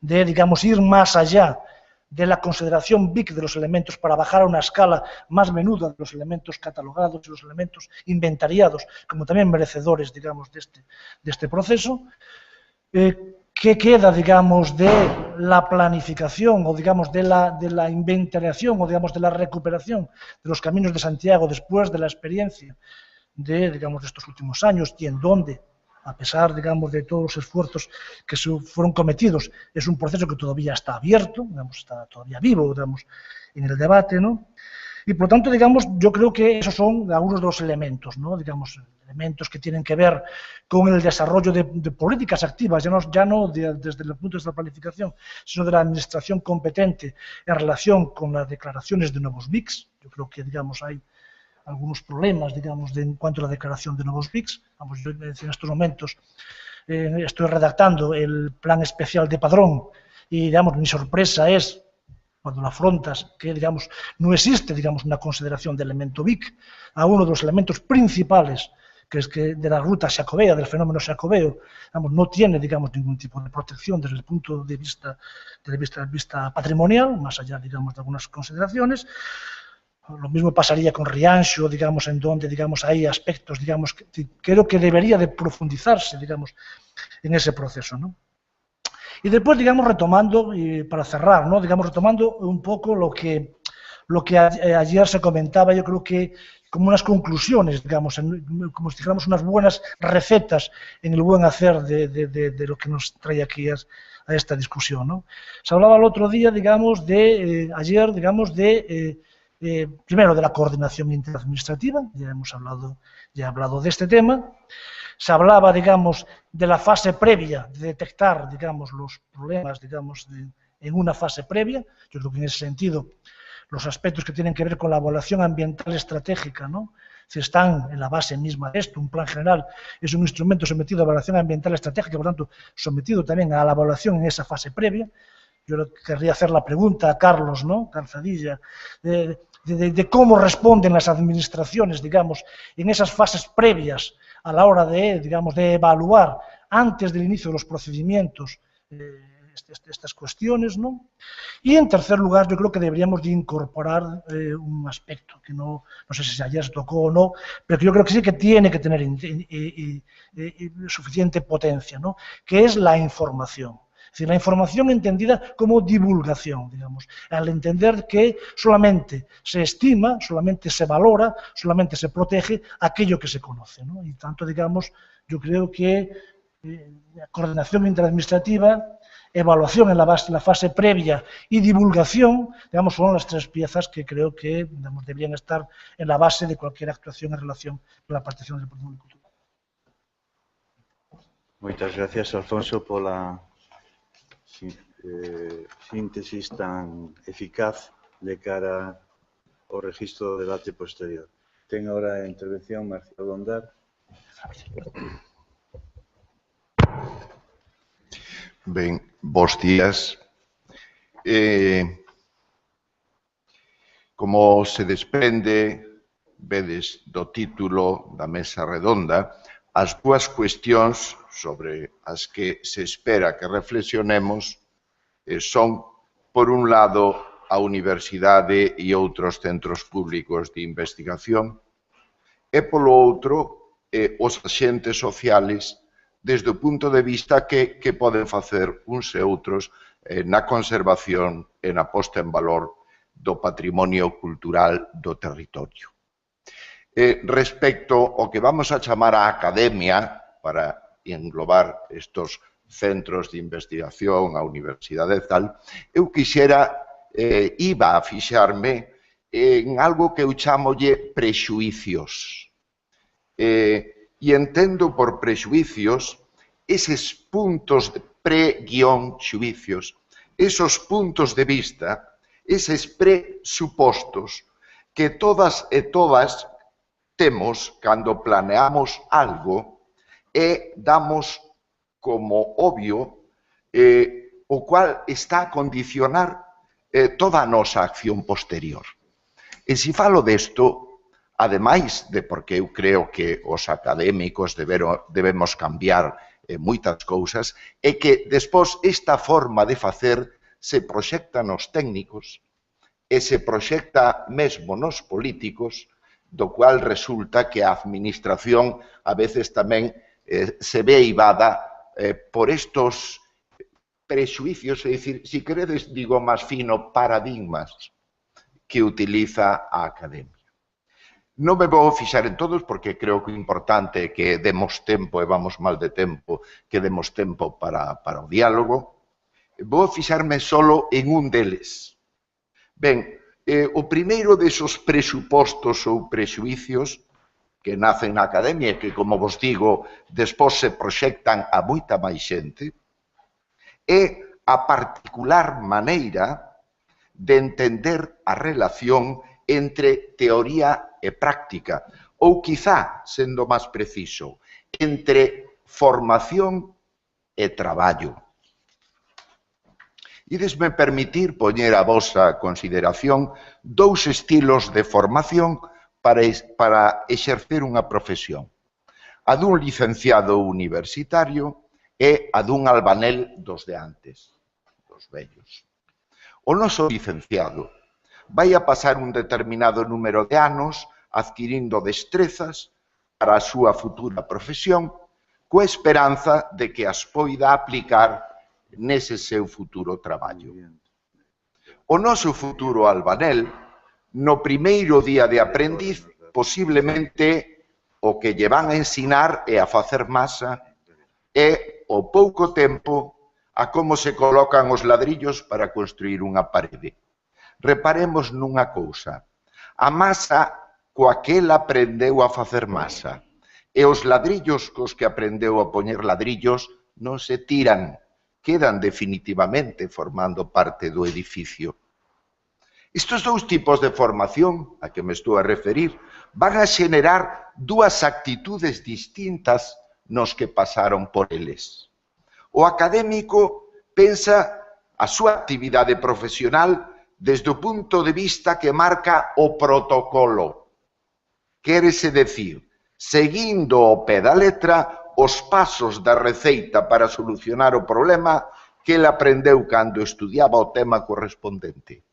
de, digamos, ir más allá de la consideración BIC de los elementos para bajar a una escala más menuda de los elementos catalogados y los elementos inventariados, como también merecedores, digamos, de este proceso? ¿Qué queda, digamos, de la planificación o, digamos, de la inventariación o, digamos, de la recuperación de los caminos de Santiago después de la experiencia de, digamos, de estos últimos años, y en donde, a pesar, digamos, de todos los esfuerzos que fueron cometidos, es un proceso que todavía está abierto, digamos, está todavía vivo, digamos, en el debate, ¿no? Y, por tanto, digamos, yo creo que esos son algunos de los elementos, ¿no? Digamos, elementos que tienen que ver con el desarrollo de políticas activas, ya no desde el punto de vista de la planificación, sino de la administración competente en relación con las declaraciones de nuevos BICs. Yo creo que, digamos, hay algunos problemas, digamos, en cuanto a la declaración de nuevos BICs. Vamos, yo en estos momentos estoy redactando el plan especial de Padrón y, digamos, mi sorpresa es cuando lo afrontas que, digamos, no existe, digamos, una consideración de elemento BIC a uno de los elementos principales, que es que de la ruta xacobea, del fenómeno xacobeo, digamos, no tiene, digamos, ningún tipo de protección desde el punto de vista patrimonial, más allá, digamos, de algunas consideraciones. Lo mismo pasaría con Rianxo, digamos, en donde, digamos, hay aspectos, digamos, que creo que debería de profundizarse, digamos, en ese proceso, ¿no? Y después, digamos, retomando, y para cerrar, ¿no? Digamos, retomando un poco lo que ayer se comentaba, yo creo que como unas conclusiones, digamos, como si dijéramos unas buenas recetas en el buen hacer de lo que nos trae aquí esta discusión, ¿no? Se hablaba el otro día, digamos, ayer, digamos, primero de la coordinación interadministrativa, ya he hablado de este tema. Se hablaba, digamos, de la fase previa, de detectar, digamos, los problemas, digamos, en una fase previa. Yo creo que en ese sentido, los aspectos que tienen que ver con la evaluación ambiental estratégica, ¿no?, si están en la base misma de esto. Un plan general es un instrumento sometido a evaluación ambiental estratégica, por tanto, sometido también a la evaluación en esa fase previa. Yo querría hacer la pregunta a Carlos, ¿no?, Calzadilla, de cómo responden las administraciones, digamos, en esas fases previas a la hora digamos, de evaluar antes del inicio de los procedimientos estas cuestiones, ¿no? Y en tercer lugar, yo creo que deberíamos de incorporar un aspecto que no sé si ayer se tocó o no, pero que yo creo que sí que tiene que tener suficiente potencia, ¿no?, que es la información. Es decir, la información entendida como divulgación, digamos, al entender que solamente se estima, solamente se valora, solamente se protege aquello que se conoce, ¿no? Y tanto, digamos, yo creo que la coordinación interadministrativa, evaluación en la fase previa y divulgación, digamos, son las tres piezas que creo que, digamos, deberían estar en la base de cualquier actuación en relación con la participación del patrimonio cultural. Muchas gracias, Alfonso, por la síntesis tan eficaz de cara ao registro do debate posterior. Ten agora a intervención Marcial Bondar. Ben, bons días. Como se desprende, vedes do título da mesa redonda, as dúas cuestións sobre as que se espera que reflexionemos son, por un lado, a universidade e outros centros públicos de investigación, e, polo outro, os axentes sociales, desde o punto de vista que poden facer uns e outros na conservación e na posta en valor do patrimonio cultural do territorio. Respecto ao que vamos a chamar a academia, para englobar estos centros de investigación, a universidade e tal, eu iba a fixarme en algo que eu chamolle prexuicios. E entendo por prexuicios eses puntos pre-xuicios, esos puntos de vista, eses presupostos que todas e todas temos cando planeamos algo e damos como obvio, o cual está a condicionar toda a nosa acción posterior. E se falo desto, ademais de porque eu creo que os académicos debemos cambiar moitas cousas, é que despois esta forma de facer se proxecta nos técnicos e se proxecta mesmo nos políticos, do cual resulta que a administración a veces tamén se ve eivada por estos prexuicios, é dicir, se queredes, digo máis fino, paradigmas que utiliza a academia. Non me vou fixar en todos porque creo que o importante é que demos tempo, e vamos mal de tempo, que demos tempo para o diálogo. Vou fixarme solo en un deles. Ben, o primeiro desos presupostos ou prexuicios que nacen na academia e que, como vos digo, despois se proxectan a moita máis xente, é a particular maneira de entender a relación entre teoría e práctica, ou quizá, sendo máis preciso, entre formación e traballo. Idesme permitir poñer a vosa consideración dous estilos de formación para exercer unha profesión. A dun licenciado universitario e a dun albanel dos de antes, dos vellos. O noso licenciado vai a pasar un determinado número de anos adquirindo destrezas para a súa futura profesión coa esperanza de que as poida aplicar nese seu futuro traballo. O noso futuro albanel, no primeiro día de aprendiz, posiblemente o que lle van a ensinar é a facer masa e, ao pouco tempo, a como se colocan os ladrillos para construir unha parede. Reparemos nunha cousa. A masa coa que ela aprendeu a facer masa e os ladrillos cos que aprendeu a poñer ladrillos non se tiran, quedan definitivamente formando parte do edificio. Estes dous tipos de formación a que me estou a referir van a xenerar dúas actitudes distintas nos que pasaron por eles. O académico pensa a súa actividade profesional desde o punto de vista que marca o protocolo. Quérese decir, seguindo ao pé da letra os pasos da receita para solucionar o problema que ele aprendeu cando estudiaba o tema correspondente.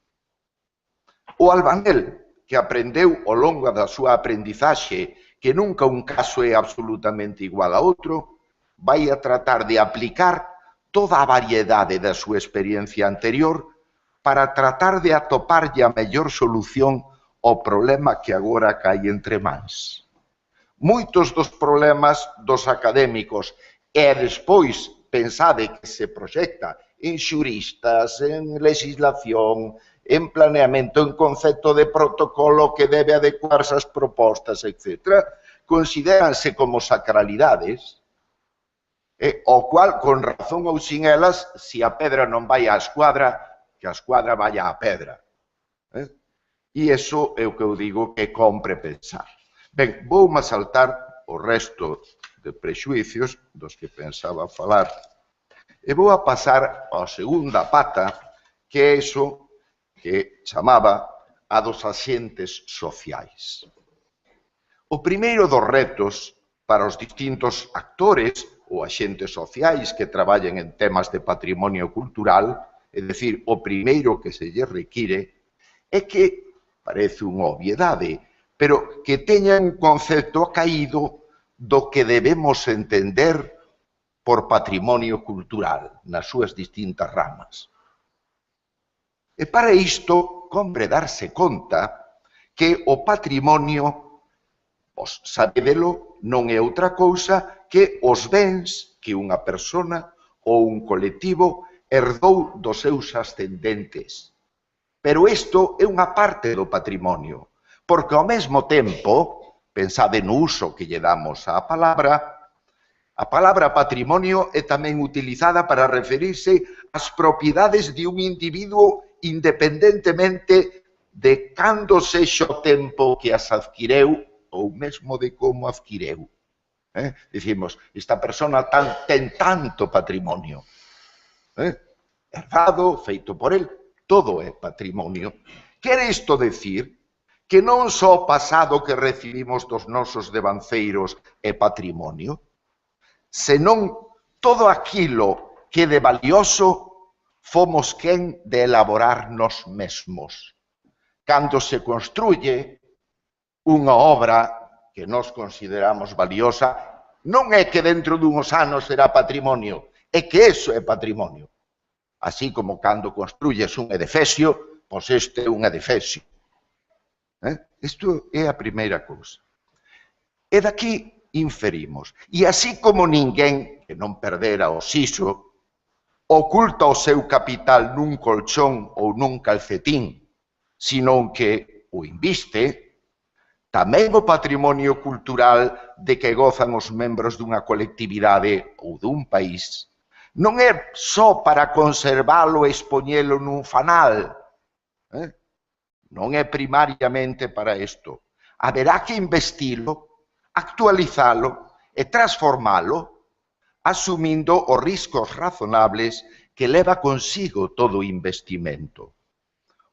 O albanel, que aprendeu ao longo da súa aprendizaxe que nunca un caso é absolutamente igual a outro, vai a tratar de aplicar toda a variedade da súa experiencia anterior para tratar de atoparlle a mellor solución ao problema que agora cae entre mans. Moitos dos problemas dos académicos e despois pensade que se proxecta en xuristas, en legislación, en planeamento, en concepto de protocolo que debe adecuarse ás propostas, etc., considéranse como sacralidades, o cual, con razón ou sin elas, se a pedra non vai á escuadra, que a escuadra vai á pedra. E iso é o que eu digo que compre pensar. Ben, voume saltar o resto de prexuicios dos que pensaba falar e vou a pasar á segunda pata, que é iso que chamaba a dos axentes sociais. O primeiro dos retos para os distintos actores ou axentes sociais que traballen en temas de patrimonio cultural, é dicir, o primeiro que se lle require, é que, parece unha obviedade, pero que teñan un concepto acaído do que debemos entender por patrimonio cultural nas súas distintas ramas. E para isto, compre darse conta que o patrimonio, os sabedelo, non é outra cousa que os bens que unha persona ou un colectivo herdou dos seus ascendentes. Pero isto é unha parte do patrimonio, porque ao mesmo tempo, pensade no uso que lle damos á palabra, a palabra patrimonio é tamén utilizada para referirse ás propiedades de un individuo independentemente de cando sexa o tempo que as adquireu ou mesmo de como adquireu. Dicimos, esta persona ten tanto patrimonio. Herdado, feito por el, todo é patrimonio. Quere isto decir que non só o pasado que recibimos dos nosos devanceiros é patrimonio, senón todo aquilo que de valioso fomos quen de elaborar nós mesmos. Cando se construye unha obra que nós consideramos valiosa, non é que dentro dunhos anos será patrimonio, é que eso é patrimonio. Así como cando construyes un edifesio, pois este é un edifesio. Isto é a primeira cousa. E daqui inferimos. E así como ninguén que non perdera o siso oculta o seu capital nun colchón ou nun calcetín, senón que o inviste, tamén o patrimonio cultural de que gozan os membros dunha colectividade ou dun país non é só para conservalo e expoñelo nun fanal. Non é primariamente para isto. Haberá que investilo, actualizalo e transformalo asumindo os riscos razonables que leva consigo todo o investimento.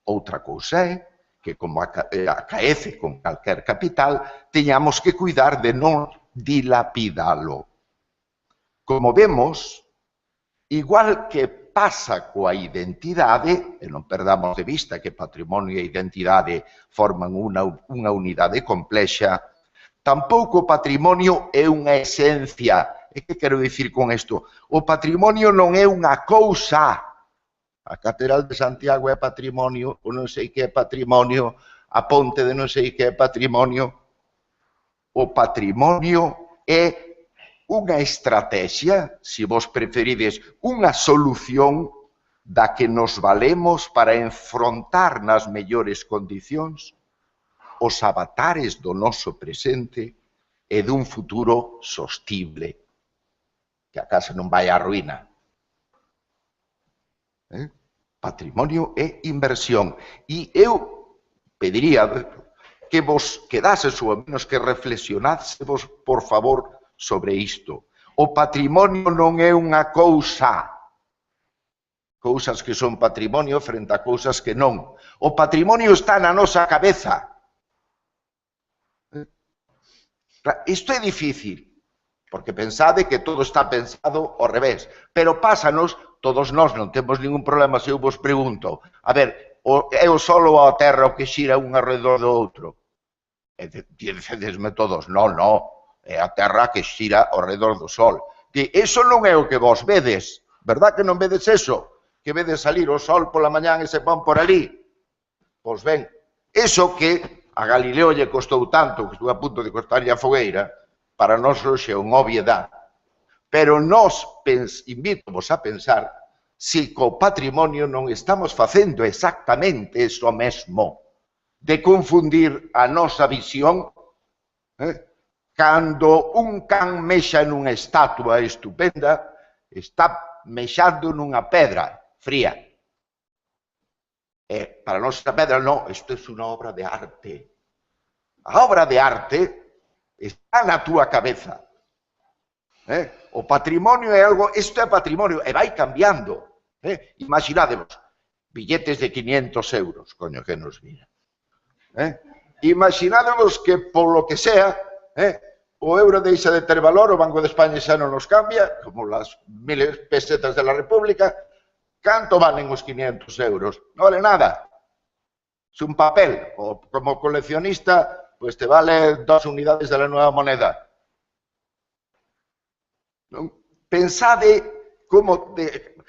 Outra cousa é que, como acaece con calquer capital, teñamos que cuidar de non dilapidalo. Como vemos, igual que pasa coa identidade, e non perdamos de vista que patrimonio e identidade forman unha unidade complexa, tampouco o patrimonio é unha esencia. E que quero dicir con isto? O patrimonio non é unha cousa. A Catedral de Santiago é patrimonio, o non sei que é patrimonio, a ponte de non sei que é patrimonio. O patrimonio é unha estrategia, se vos preferides, unha solución da que nos valemos para enfrontar nas mellores condicións os avatares do noso presente e dun futuro sostible, que a casa non vai á ruína. Patrimonio e inversión. E eu pediría que vos quedases ou ao menos que reflexionásevos, por favor, sobre isto. O patrimonio non é unha cousa. Cousas que son patrimonio frente a cousas que non. O patrimonio está na nosa cabeza. Isto é difícil, porque pensade que todo está pensado ao revés. Pero pásanos, todos nós non temos ningún problema se eu vos pregunto, a ver, é o Sol ou a Terra o que xira un alrededor do outro? E dicedesme todos, non, é a Terra que xira ao redor do Sol. Iso non é o que vos vedes, verdad que non vedes eso? Que vedes salir o Sol pola mañán e se pon por ali? Pois ben, eso que a Galileo lle costou tanto, que estuve a punto de costarlle a fogueira, para nós hoxe é unha obviedade. Pero nós invítomos a pensar se co patrimonio non estamos facendo exactamente iso mesmo, de confundir a nosa visión cando un can mexa nunha estatua estupenda, está mexando nunha pedra fría. Para nós esta pedra non, isto é unha obra de arte. A obra de arte está na túa cabeza. O patrimonio é algo, isto é patrimonio, e vai cambiando. Imaginádevos, billetes de 500 euros, coño, que nos mira. Imaginádevos que, polo que sea, o euro deixa de ter valor, o Banco de España xa non nos cambia, como las 1000 pesetas de la República. Canto valen os 500 euros? Non vale nada. Es un papel, o como coleccionista, pues te vale 2 unidades de la nueva moneda. Pensade como,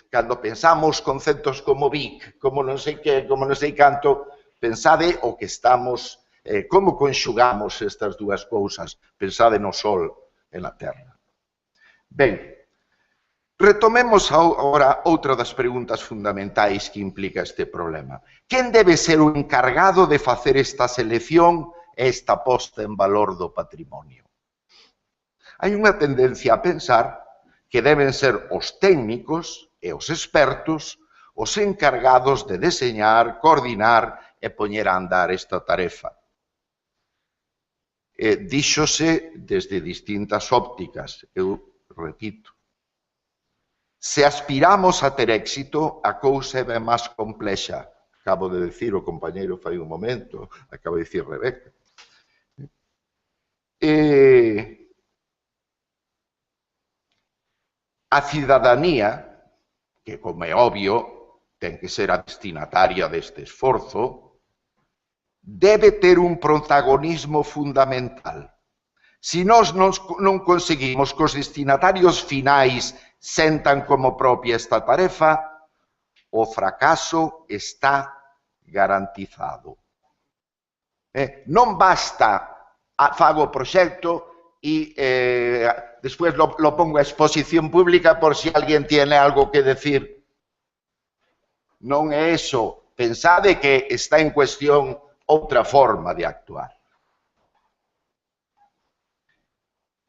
cando pensamos conceptos como BIC, como non sei que, como non sei canto, pensade o que estamos, como conxugamos estas dúas cousas, pensade no Sol e na Terra. Ben, retomemos agora outra das preguntas fundamentais que implica este problema. Quen debe ser o encargado de facer esta selección e esta posta en valor do patrimonio? Hai unha tendencia a pensar que deben ser os técnicos e os expertos os encargados de deseñar, coordinar e poñer a andar esta tarefa. Díxose desde distintas ópticas, eu repito. Se aspiramos a ter éxito, a cousa é ben máis complexa. Acabo de decir o compañeiro fai un momento, acabo de decir Rebeca. A cidadanía, que como é obvio, ten que ser a destinataria deste esforzo, debe ter un protagonismo fundamental. Se nós non conseguimos que os destinatarios finais sentan como propia esta tarefa, o fracaso está garantizado. Non basta fago o proxecto e despois lo pongo a exposición pública por si alguén tiene algo que decir. Non é eso. Pensade que está en cuestión outra forma de actuar.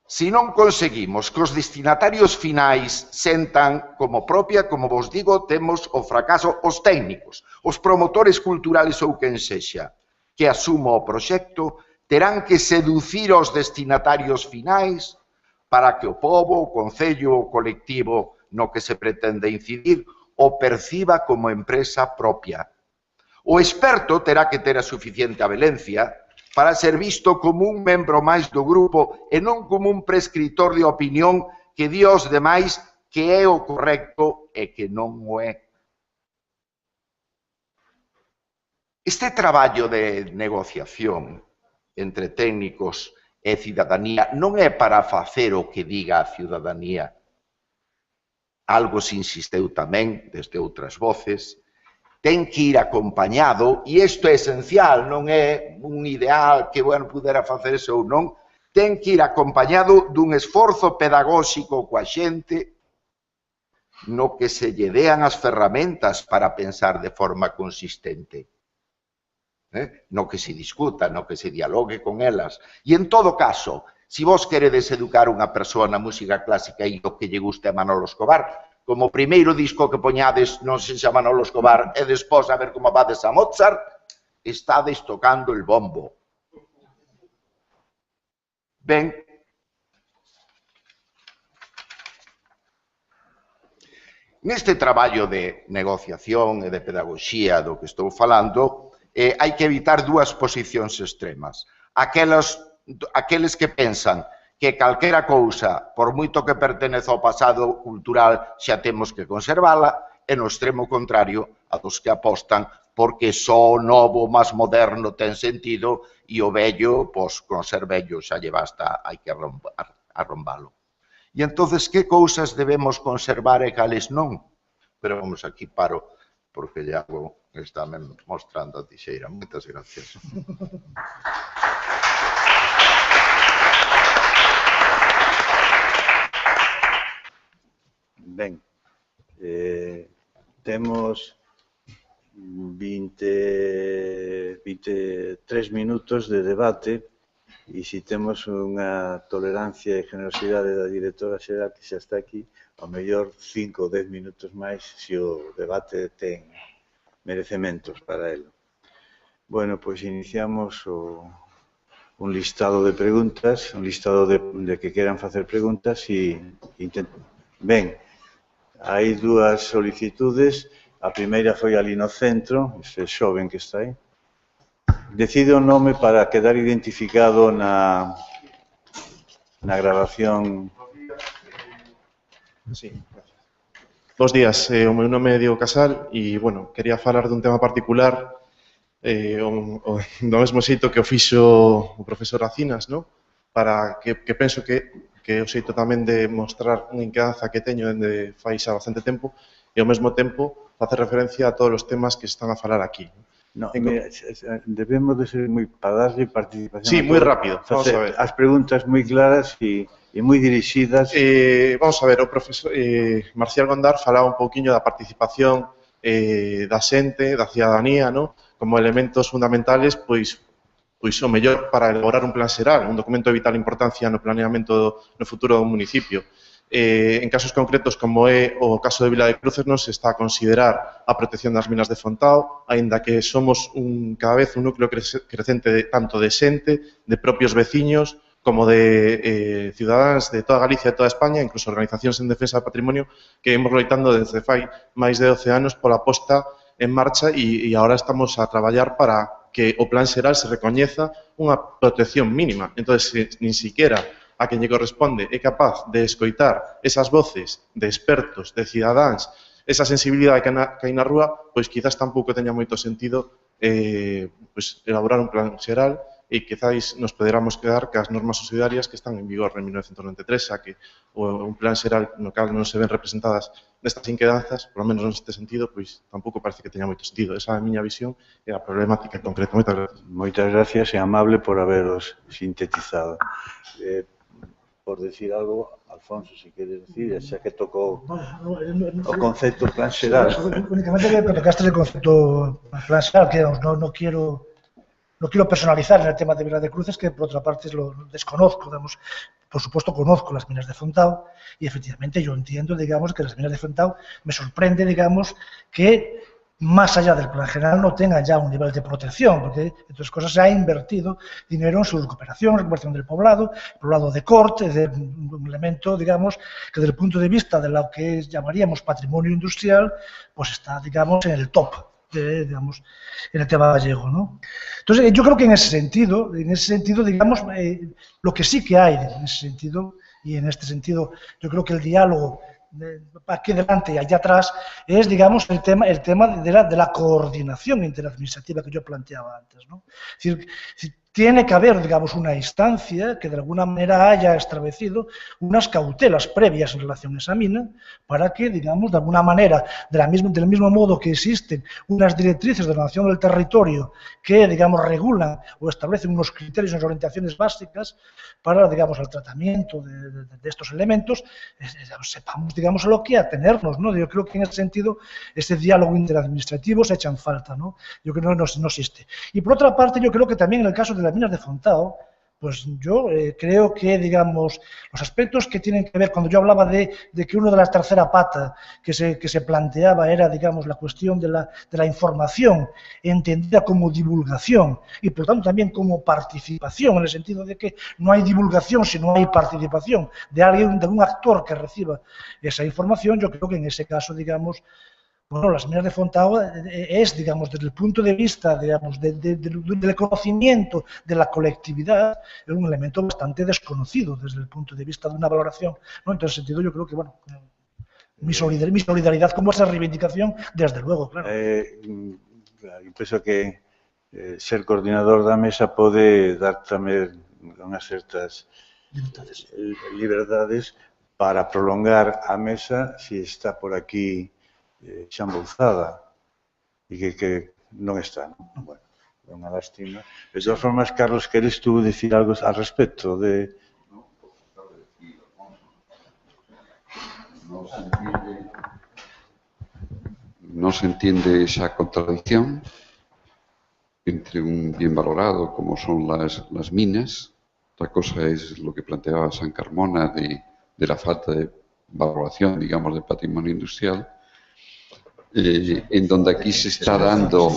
Se non conseguimos que os destinatarios finais sentan como propia, como vos digo, temos o fracaso, os técnicos, os promotores culturales ou quen sexa, que asumo o proxecto, terán que seducir os destinatarios finais para que o pobo, o concello, o colectivo no que se pretende incidir, o perciba como empresa propia. O experto terá que ter a suficiente avelencia para ser visto como un membro máis do grupo e non como un prescritor de opinión que di aos demais que é o correcto e que non o é. Este traballo de negociación entre técnicos e cidadanía non é para facer o que diga a cidadanía. Algo se insisteu tamén desde outras voces, ten que ir acompañado, e isto é esencial, non é un ideal que, bueno, pudera facer eso ou non, ten que ir acompañado dun esforzo pedagóxico coa xente no que se lle dean as ferramentas para pensar de forma consistente. No que se discuta, no que se dialogue con elas. E en todo caso, se vos queredes educar unha persoa na música clásica e o que lle guste a Manolo Escobar, como o primeiro disco que poñades non se chama Manolo Escobar e despois a ver como vades a Mozart, estades tocando el bombo. Ben, neste traballo de negociación e de pedagogía do que estou falando, hai que evitar dúas posicións extremas. Aqueles que pensan que calquera cousa, por moito que perteneza ao pasado cultural, xa temos que conservala, e no extremo contrario, a dos que apostan porque só o novo, máis moderno ten sentido e o vello, pois con ser vello xa lle basta, hai que arrombalo. E entonces, que cousas debemos conservar e cales non? Pero vamos, aquí paro, porque Iago está mostrando a tixeira. Moitas gracias. Ben, temos 23 minutos de debate e se temos unha tolerancia e generosidade da directora xeral que xa está aquí, ao mellor 5 ou 10 minutos máis se o debate ten merecementos para ele. Bueno, pois iniciamos un listado de preguntas, un listado de que queran facer preguntas e ben, hai dúas solicitudes. A primeira foi ali no centro, ese xoven que está aí. Decide o nome para quedar identificado na grabación. Sí, gracias. Bos días, o meu nome é Diego Casal e, bueno, quería falar dun tema particular do mesmo xeito que o fixo o profesor Acinas, ¿no? Para que penso que é o xeito tamén de mostrar unha inquedanza que teño dende fai xa bastante tempo e ao mesmo tempo facer referencia a todos os temas que se están a falar aquí. No, mira, debemos de ser moi para darlle participación. Sí, moi rápido, vamos a ver. As preguntas moi claras e moi dirixidas. Vamos a ver, o profesor Marcial Gondar falaba un pouquiño da participación da xente, da cidadanía, ¿no? Como elementos fundamentales, pois o mellor para elaborar un plan xeral, un documento de vital importancia no planeamento no futuro do municipio. En casos concretos, como é o caso de Vila de Cruces, non se está a considerar a protección das minas de Fontao, aínda que somos cada vez un núcleo crecente tanto de xente, de propios veciños, como de cidadáns de toda Galicia e toda España, incluso organizacións en defensa do patrimonio, que hemos loitando desde fai máis de 12 anos pola posta en marcha e agora estamos a traballar para que o plan xeral se recoñeza unha protección mínima. Entón, nin siquiera a quen lle corresponde é capaz de escoitar esas voces de expertos, de cidadáns, esa sensibilidade que hai na rúa, pois quizás tampouco teña moito sentido elaborar un plan xeral e quizáis nos poderamos quedar cas normas subsidiarias que están en vigor en 1993, xa que un plan xeral no cal non se ven representadas nestas inquedanzas, por lo menos neste sentido, pois tampouco parece que teña moito sentido. Esa é a miña visión e a problemática en concreto. Moitas gracias. Moitas gracias e amable por haberos sintetizado. Por decir algo, Alfonso, si queres decir, xa que tocou o concepto plan xeral. Únicamente que tocaste el concepto plan xeral, que no quiero personalizar en el tema de Vila de Cruces, que por otra parte lo desconozco, digamos. Por supuesto conozco las minas de Fontao y efectivamente yo entiendo, digamos, que las minas de Fontao me sorprende, digamos, que más allá del plan general no tengan ya un nivel de protección, porque entre otras cosas se ha invertido dinero en su recuperación del poblado de corte, de un elemento, digamos, que desde el punto de vista de lo que llamaríamos patrimonio industrial, pues está, digamos, en el top, digamos, en el tema gallego, ¿no? Entonces, yo creo que en ese sentido, digamos, lo que sí que hay en ese sentido, y en este sentido, yo creo que el diálogo aquí delante y allá atrás es, digamos, el tema de la coordinación interadministrativa que yo planteaba antes, ¿no? Es decir, tiene que haber, digamos, una instancia que de alguna manera haya establecido unas cautelas previas en relación a esa mina para que, digamos, de alguna manera, del mismo modo que existen unas directrices de ordenación del territorio que, digamos, regulan o establecen unos criterios, unas orientaciones básicas para, digamos, el tratamiento de estos elementos, sepamos, digamos, a lo que atenernos, ¿no? Yo creo que en ese sentido ese diálogo interadministrativo se echa en falta, ¿no? Yo creo que no existe. Y por otra parte, yo creo que también en el caso de las minas de Fontao, pues yo creo que, digamos, los aspectos que tienen que ver, cuando yo hablaba de que uno de la tercera pata que se planteaba era, digamos, la cuestión de la información entendida como divulgación y, por tanto, también como participación, en el sentido de que no hay divulgación si no hay participación de alguien, de un actor que reciba esa información, yo creo que en ese caso, digamos, bueno, las minas de Fontao es, digamos, desde el punto de vista, digamos, del conocimiento de la colectividad, es un elemento bastante desconocido desde el punto de vista de una valoración, ¿no? En ese sentido, yo creo que, bueno, mi solidaridad como esa reivindicación, desde luego, claro. Penso que ser coordinador da mesa pode dar tamén unhas certas liberdades para prolongar a mesa se está por aquí xa embolsada e que non está. Bueno, é unha lástima. De todas formas, Carlos, queres tú dicir algo al respecto de... No se entiende esa contradicción entre un bien valorado como son las minas. Otra cosa es lo que planteaba San Carmona de la falta de valoración, digamos, del patrimonio industrial, en donde aquí se está dando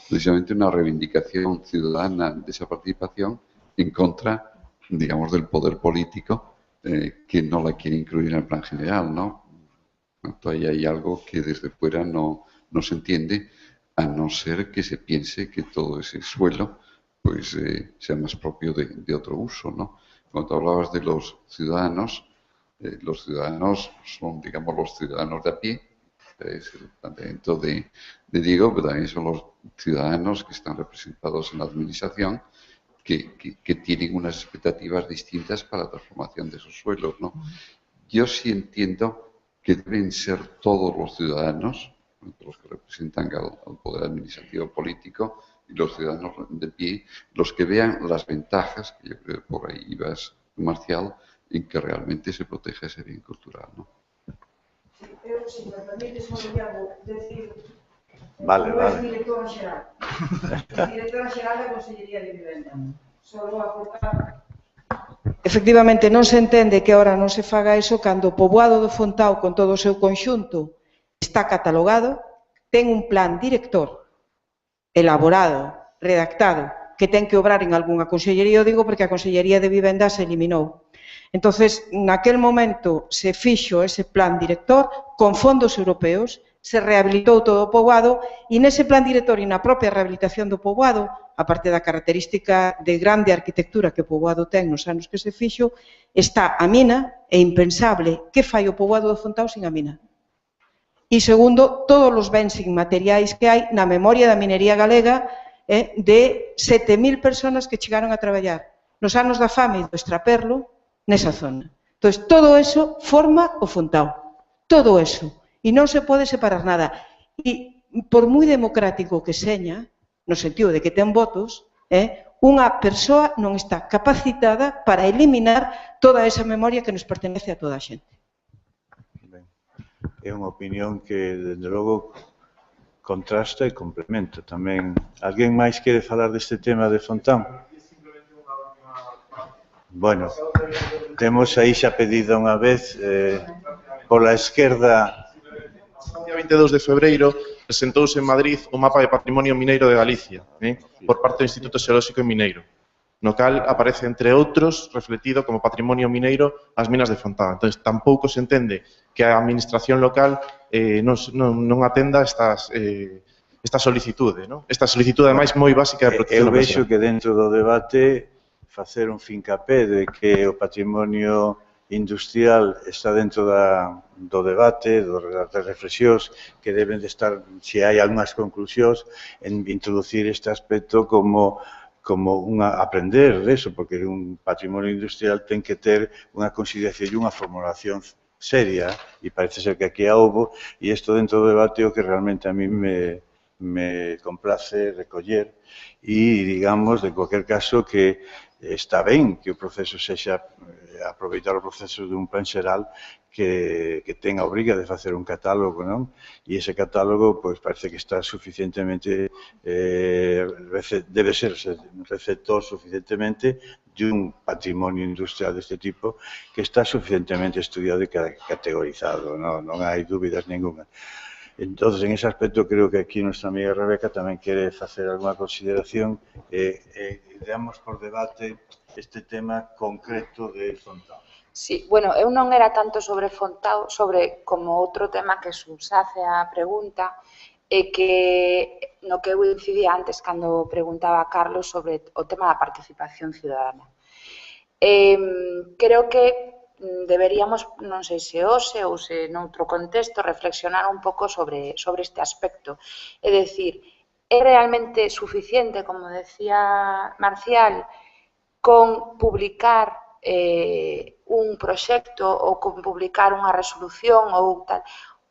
precisamente una reivindicación ciudadana de esa participación en contra, digamos, del poder político que no la quiere incluir en el plan general, ¿no? Entonces ahí hay algo que desde fuera no se entiende, a no ser que se piense que todo ese suelo pues sea más propio de otro uso, ¿no? Cuando hablabas de los ciudadanos son, digamos, los ciudadanos de a pie, es el planteamiento de Diego, pero también son los ciudadanos que están representados en la administración, que tienen unas expectativas distintas para la transformación de esos suelos, ¿no? Yo sí entiendo que deben ser todos los ciudadanos, los que representan al poder administrativo político, y los ciudadanos de pie, los que vean las ventajas, que yo creo que por ahí ibas, Marcial, en que realmente se proteja ese bien cultural, ¿no? Si me permite, solo decir... Vale. Es directora xeral. Es directora xeral da Consellería de Vivenda. Solo aportar... Efectivamente, non se entende que ahora non se faga iso cando o poboado do Fontao, con todo o seu conxunto, está catalogado, ten un plan director elaborado, redactado, que ten que obrar en algunha consellería, o digo porque a Consellería de Vivenda se eliminou. Entonces, naquel momento se fixo ese plan director con fondos europeos, se rehabilitou todo o poboado e nese plan director e na propia rehabilitación do poboado, aparte da característica de grande arquitectura que o poboado ten nos anos que se fixo, está a mina, é impensable que fai o poboado do Fontao sin a mina. E segundo, todos os bens inmateriais que hai na memoria da minería galega de 7.000 persoas que chegaron a traballar nos anos da fame e do extraperlo nesa zona. Entón, todo eso forma o Fontao. Todo eso. E non se pode separar nada. E, por moi democrático que seña, no sentido de que ten votos, unha persoa non está capacitada para eliminar toda esa memoria que nos pertenece a toda a xente. É unha opinión que, desde logo, contrasta e complementa tamén. Alguén máis quere falar deste tema de Fontán? Bueno, temos aí xa pedida unha vez pola esquerda. O día 22 de febreiro presentouse en Madrid o mapa de patrimonio mineiro de Galicia por parte do Instituto Xeolóxico e Mineiro, no cal aparece, entre outros, refletido como patrimonio mineiro as minas de Fontán. Entón, tampouco se entende que a administración local non atenda esta solicitude, non? Esta solicitude, ademais, moi básica de protección. Eu vexo que dentro do debate facer un fincapé de que o patrimonio industrial está dentro do debate, das reflexións que deben de estar, se hai algunhas conclusións, en introducir este aspecto como aprender deso, porque un patrimonio industrial ten que ter unha consideración e unha formulación seria, e parece ser que aquí a houbo, e isto dentro do debate o que realmente a mí me complace recoller, e, digamos, de cualquier caso, que está ben que o proceso sexa aproveitar o proceso dun plan xeral que ten a obriga de facer un catálogo, non? E ese catálogo, pois, parece que está suficientemente, debe ser receptor suficientemente de un patrimonio industrial deste tipo que está suficientemente estudiado e categorizado, non hai dúbidas ninguna. Entonces, en ese aspecto, creo que aquí nuestra amiga Rebeca tamén quere facer alguna consideración e damos por debate este tema concreto de Fontao. Sí, bueno, eu non era tanto sobre Fontao, sobre como outro tema que subsace a pregunta, e que no que eu incidía antes cando preguntaba a Carlos sobre o tema da participación ciudadana. Creo que deberíamos, non sei se hoxe ou se noutro contexto, reflexionar un pouco sobre este aspecto. É dicir, é realmente suficiente, como decía Marcial, con publicar un proxecto ou con publicar unha resolución ou tal,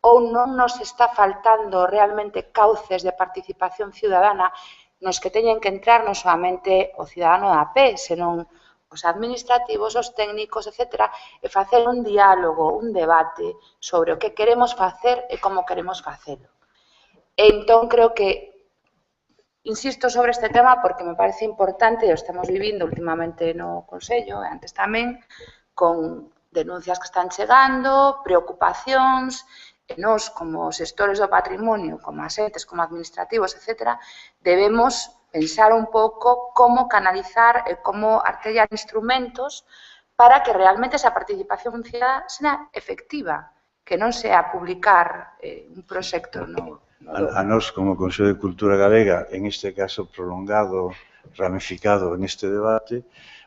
ou non nos está faltando realmente cauces de participación ciudadana nos que teñen que entrar non solamente o cidadano a pé, senón os administrativos, os técnicos, etc., e facer un diálogo, un debate sobre o que queremos facer e como queremos facelo. E entón, creo que insisto sobre este tema porque me parece importante, e o estamos vivindo últimamente no Consello, e antes tamén, con denuncias que están chegando, preocupacións, e nós, como xestores do patrimonio, como asentes, como administrativos, etc., debemos pensar un pouco como canalizar e como artellar instrumentos para que realmente esa participación cidadana sea efectiva, que non sea publicar un proxecto A nós, como Consello de Cultura Galega, en este caso prolongado, ramificado en este debate,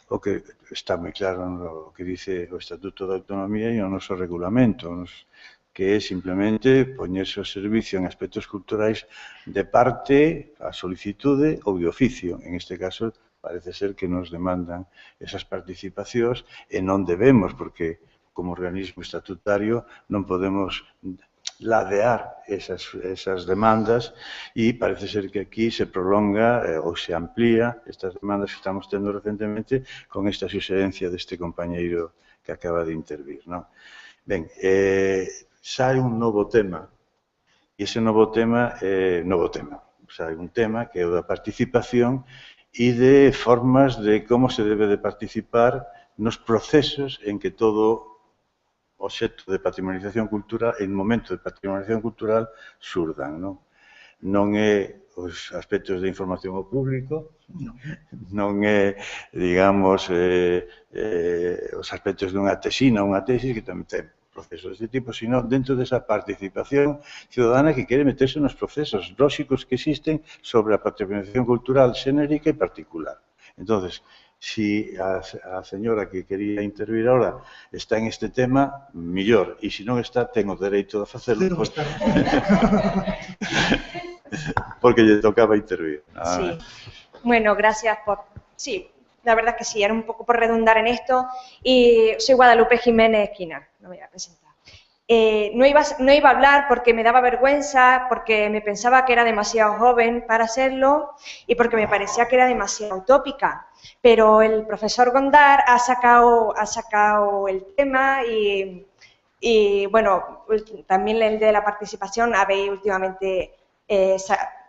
o que está moi claro no que dice o Estatuto de Autonomía e o noso regulamento, que é simplemente poñerse ao servicio en aspectos culturais de parte a solicitude ou de oficio. En este caso, parece ser que nos demandan esas participacións e non debemos, porque como organismo estatutario non podemos ladear esas demandas e parece ser que aquí se prolonga ou se amplía estas demandas que estamos tendo recentemente con esta suxerencia deste compañeiro que acaba de intervir. Ben, sai un novo tema, e ese novo tema sai un tema que é o da participación e de formas de como se debe de participar nos procesos en que todo obxecto de patrimonialización cultural, en momento de patrimonialización cultural, surdan. Non é os aspectos de información ao público, non é, digamos, os aspectos dunha tesina ou unha tesis, que tamén ten procesos deste tipo, sino dentro desa participación ciudadana que quere meterse nos procesos lóxicos que existen sobre a patrimonialización cultural xenérica e particular. Entonces, si a señora que quería intervir ahora está en este tema, mellor, e se non está, ten o dereito de facerlo, porque lle tocaba intervir. Sí. Bueno, gracias por... Sí, la verdad que sí, era un poco por redundar en esto. Y soy Guadalupe Jiménez Esquina, no me voy a presentar. No iba a hablar porque me daba vergüenza, porque me pensaba que era demasiado joven para hacerlo y porque me parecía que era demasiado utópica. Pero el profesor Gondar ha sacado el tema y bueno, también el de la participación habéis últimamente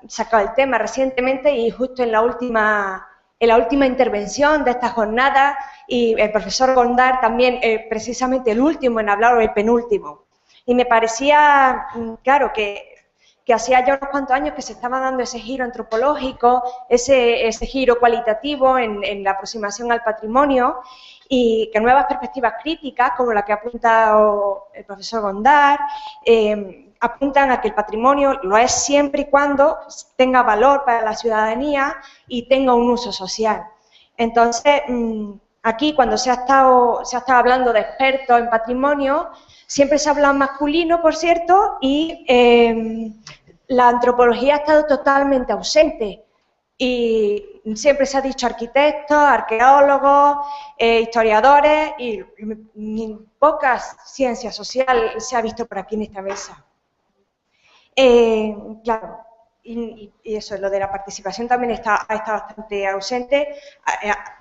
sacado el tema recientemente y justo en la última intervención de esta jornada, y el profesor Gondar también precisamente el último en hablar o el penúltimo. Y me parecía, claro, que hacía ya unos cuantos años que se estaba dando ese giro antropológico, ese giro cualitativo en la aproximación al patrimonio, y que nuevas perspectivas críticas, como la que ha apuntado el profesor Gondar, apuntan a que el patrimonio lo es siempre y cuando tenga valor para la ciudadanía y tenga un uso social. Entonces, aquí cuando se ha estado hablando de expertos en patrimonio, siempre se ha hablado masculino, por cierto, y la antropología ha estado totalmente ausente. Y siempre se ha dicho arquitectos, arqueólogos, historiadores, y pocas ciencias sociales se ha visto por aquí en esta mesa. Claro, y eso, lo de la participación también ha estado bastante ausente,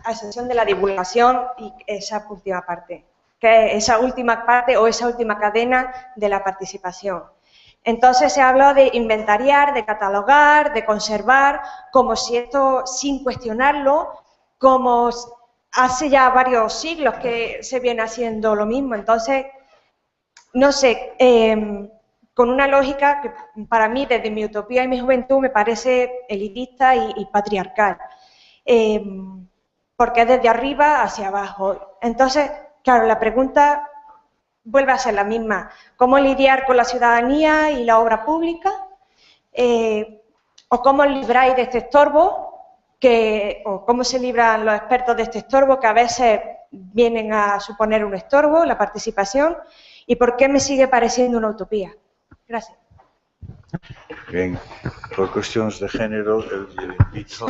a excepción de la divulgación y esa última parte, que es esa última parte o esa última cadena de la participación. Entonces se habló de inventariar, de catalogar, de conservar, como si esto, sin cuestionarlo, como hace ya varios siglos que se viene haciendo lo mismo. Entonces, no sé, con una lógica que para mí, desde mi utopía y mi juventud, me parece elitista y patriarcal, porque es desde arriba hacia abajo. Entonces, claro, la pregunta vuelve a ser la misma. ¿Cómo lidiar con la ciudadanía y la obra pública? ¿O cómo libráis de este estorbo? ¿O cómo se libran los expertos de este estorbo que a veces vienen a suponer un estorbo, la participación? ¿Y por qué me sigue pareciendo una utopía? Gracias. Ben, por cuestións de género, eu lle invito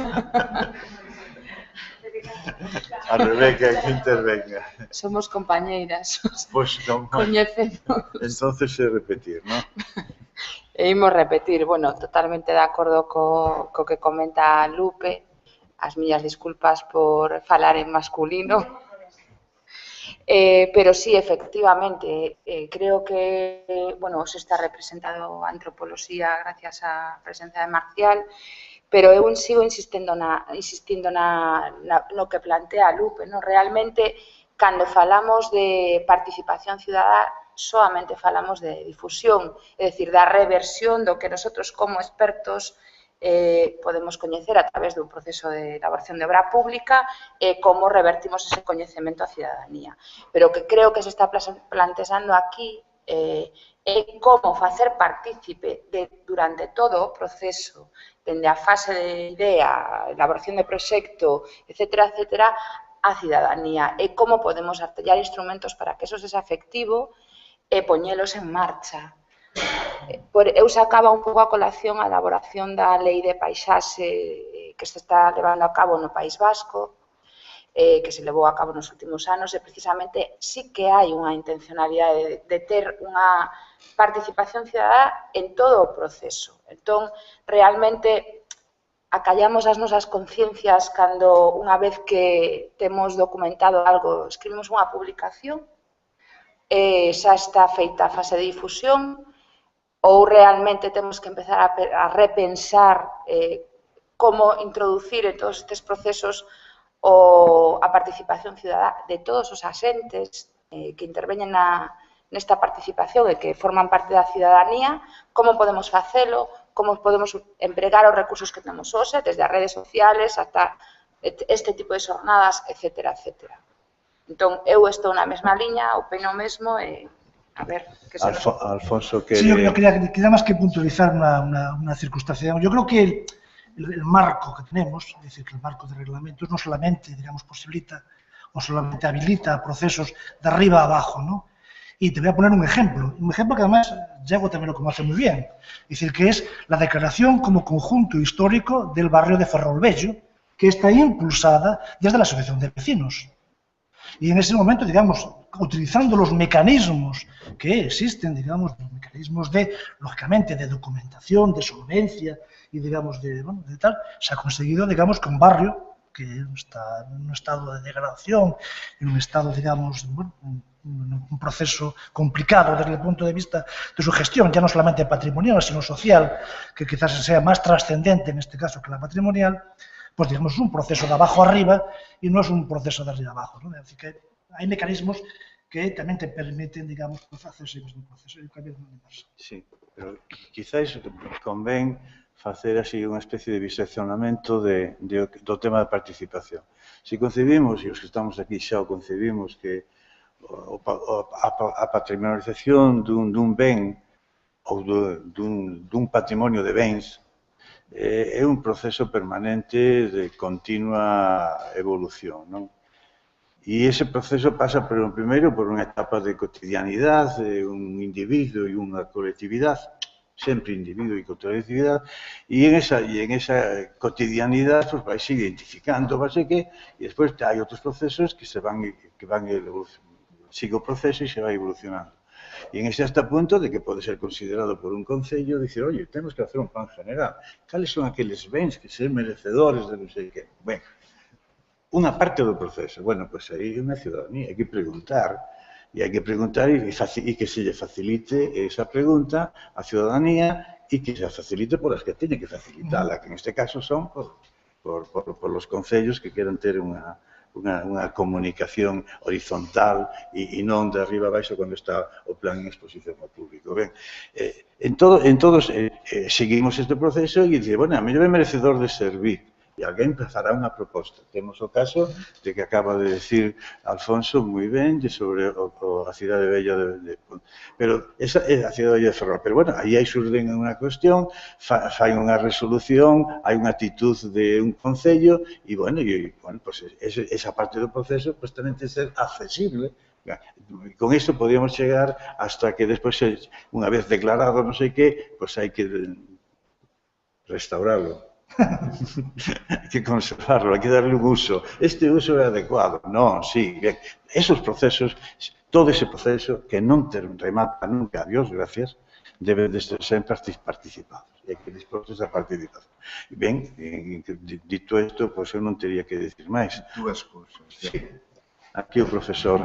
a Rebeca que intervenga. Somos compañeiras, Pois non, coñecemos. entonces é repetir, non? E imos repetir, bueno, totalmente de acordo co que comenta Lupe, as miñas disculpas por falar en masculino, pero sí, efectivamente, creo que, bueno, se está representado a antropoloxía gracias á presencia de Marcial, pero eu sigo insistindo no que plantea Lupe, non? Realmente, cando falamos de participación cidadá, solamente falamos de difusión, é dicir, da reversión do que nosotros como expertos podemos coñecer a través dun proceso de elaboración de obra pública e como revertimos ese coñecemento á cidadanía. Pero o que creo que se está planteando aquí é como facer partícipe durante todo o proceso, dende a fase de idea, elaboración de proxecto, etcétera, etcétera, a cidadanía e como podemos artellar instrumentos para que eso sexa efectivo e poñelos en marcha. Eu sacaba un pouco a colación a elaboración da Lei de Paisaxe que se está levando a cabo no País Vasco, que se levou a cabo nos últimos anos, e precisamente sí que hai unha intencionalidade de ter unha participación cidadá en todo o proceso. Entón, realmente, acallamos as nosas conciencias cando, unha vez que temos documentado algo, escribimos unha publicación, xa está feita a fase de difusión, ou realmente temos que empezar a repensar como introducir en todos estes procesos a participación cidadá de todos os axentes que interveñen nesta participación e que forman parte da cidadanía, como podemos facelo, como podemos empregar os recursos que temos hoxe, desde as redes sociales ata este tipo de xornadas, etcétera, etcétera. Entón, eu estou na mesma liña, opino o mesmo e a ver, que se Alfonso, que... Sí, yo quería más que puntualizar una circunstancia. Yo creo que el marco que tenemos, es decir, que el marco de reglamentos no solamente, digamos, posibilita o solamente habilita procesos de arriba a abajo, ¿no? Y te voy a poner un ejemplo que además Diego también lo conoce muy bien, es decir, que es la declaración como conjunto histórico del barrio de Ferrolbello, que está impulsada desde la Asociación de Vecinos. Y en ese momento, digamos, utilizando los mecanismos que existen, digamos, los mecanismos lógicamente, de documentación, de solvencia y, digamos, de tal, se ha conseguido, digamos, que un barrio que está en un estado de degradación, en un estado, digamos, bueno, un proceso complicado desde el punto de vista de su gestión, ya no solamente patrimonial, sino social, que quizás sea más trascendente en este caso que la patrimonial, pues digamos es un proceso de abajo arriba y no es un proceso de arriba abajo, ¿no? Así que hay mecanismos que también te permiten, digamos, hacer ese mismo proceso. Sí, pero quizás convén facer así unha especie de biseccionamento do tema da participación. Se concebimos, e os que estamos aquí xa o concebimos, que a patrimonialización dun ben ou dun patrimonio de bens é un proceso permanente de continua evolución, non? E ese proceso pasa primeiro por unha etapa de cotidianidade, de un individuo e unha colectividade, sempre individuo e colectividade, e en esa cotidianidade pues, vai se identificando, vai ser que, e despois hai outros procesos que sigue o proceso e se vai evolucionando. E en ese hasta punto de que pode ser considerado por un concello dicir, oye, temos que hacer un plan general. Cales son aqueles bens que ser merecedores de non sei que? Ben, unha parte do proceso. Bueno, pois aí é unha ciudadanía, hai que preguntar, e que se lle facilite esa pregunta á ciudadanía e que se facilite por as que teñen que facilitala, que en este caso son por los concellos que queran ter unha comunicación horizontal e non de arriba abaixo cando está o plan en exposición ao público. Ben, en todos seguimos este proceso e dice, bueno, a mellor é merecedor de servir. E alguén fará unha proposta. Temos o caso de que acaba de decir Alfonso moi ben sobre a cidade bella pero esa é a cidade bella de Ferrol. Pero bueno, aí surden unha cuestión, fai unha resolución, hai unha actitud de un concello e bueno, pues esa parte do proceso pues tamén ten que ser accesible. Con isto podíamos chegar hasta que despois, unha vez declarado non sei que, pues hai que restaurarlo. Hay que conservarlo, hay que darle un uso. Este uso é adecuado. Non, sí, bien. Esos procesos, todo ese proceso que non te remata nunca, a Dios gracias, deben de ser sempre participados. E hai que dispostos a participación. Ben, dito isto, pois eu non teria que decir máis. Dúas cousas. Sí. Aquí o profesor.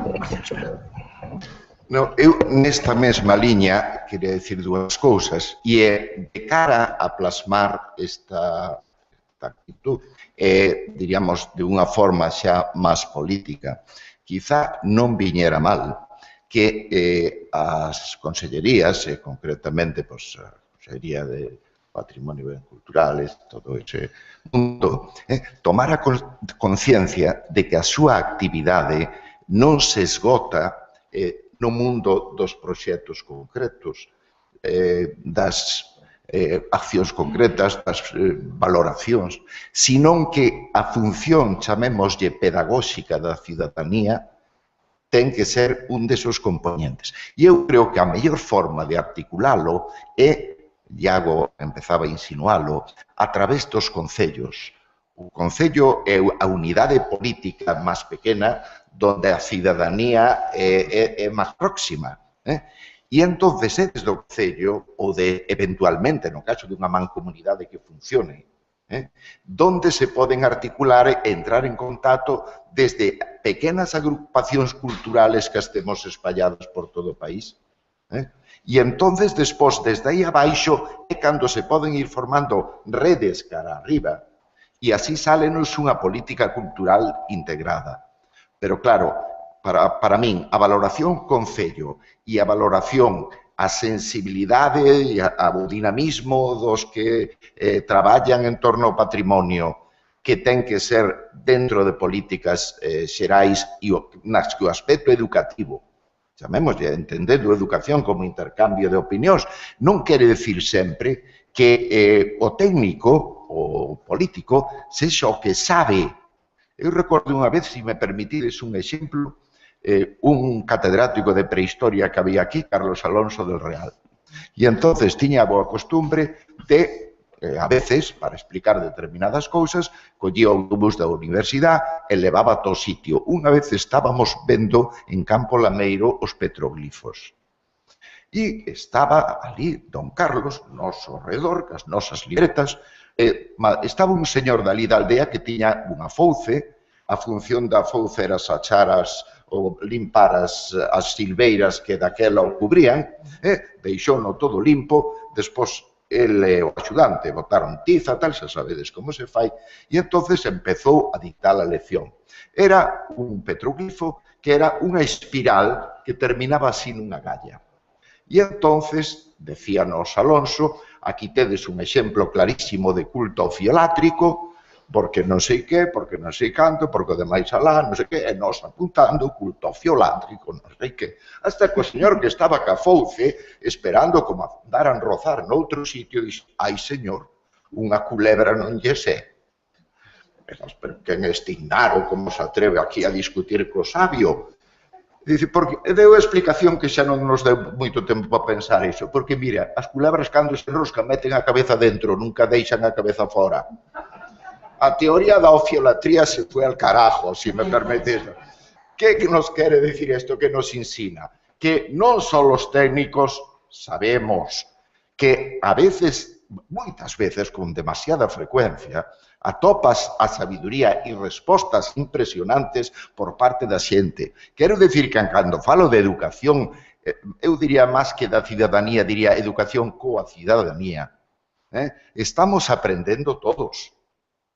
No, eu nesta mesma liña queria decir dúas cousas e é de cara a plasmar esta actitud diríamos de unha forma xa máis política quizá non viñera mal que as consellerías concretamente pois, a Consellería de Patrimonio e Culturales todo ese mundo tomara conciencia de que a súa actividade non se esgota no mundo dos proxectos concretos, das accións concretas, das valoracións, senón que a función, chamémoslle pedagóxica da cidadanía, ten que ser un desos componentes. E eu creo que a mellor forma de articulalo é, Iago empezaba a insinualo, a través dos concellos. O concello é a unidade política máis pequena donde a cidadanía é máis próxima. E entón, desde o concello, ou de, eventualmente, no caso dunha mancomunidade que funcione, donde se poden articular e entrar en contacto desde pequenas agrupacións culturales que estemos espalladas por todo o país. E entón, despois, desde aí abaixo, é cando se poden ir formando redes cara arriba, e así sálenos unha política cultural integrada. Pero claro, para min, a valoración concello e a valoración, a sensibilidade e o dinamismo dos que traballan en torno ao patrimonio que ten que ser dentro de políticas xerais e o aspecto educativo. Chamémoslle, entendendo a educación como intercambio de opinións, non quere decir sempre que o técnico o político sexa o que sabe. Eu recordo unha vez, se me permitides un exemplo, un catedrático de prehistoria que había aquí, Carlos Alonso del Real. E entonces tiña a boa costumbre de, a veces, para explicar determinadas cousas, collía o autobús da universidade e levaba a todo sitio. Unha vez estábamos vendo en Campo Lameiro os petroglifos. E estaba ali don Carlos, noso redor, as nosas libretas, estaba un señor dali da aldea que tiña unha fouce, a función da fouce era sachar ou limpar as silveiras que daquela o cubrían, deixouno todo limpo, despois ele o axudante botaron tiza, tal, xa sabedes como se fai, e entonces empezou a dictar a lección. Era un petroglifo que era unha espiral que terminaba así nunha galla. E entonces, decíanos Alonso, aquí tedes un exemplo clarísimo de culto fiolátrico, porque non sei que, porque non sei canto, porque demais alá, non sei que, e nós apuntando culto fiolátrico, non sei que. Hasta que o señor que estaba ca fouce, esperando como andaran rozar noutro sitio, dixo, ai señor, unha culebra non lle sé. pero quen é este Ignaro, como se atreve aquí a discutir co sabio? Dice, porque deu a explicación que xa non nos deu moito tempo para pensar iso, porque mira, as culebras cando se enroscan meten a cabeza dentro, nunca deixan a cabeza fora. A teoría da ofiolatría se fue al carajo, si me permites. Que nos quere dicir isto, que nos ensina? Que non só os técnicos sabemos que a veces, moitas veces, con demasiada frecuencia, atopas a sabiduría e respostas impresionantes por parte da xente. Quero dicir que cando falo de educación, eu diría máis que da cidadanía, diría educación coa cidadanía. Estamos aprendendo todos.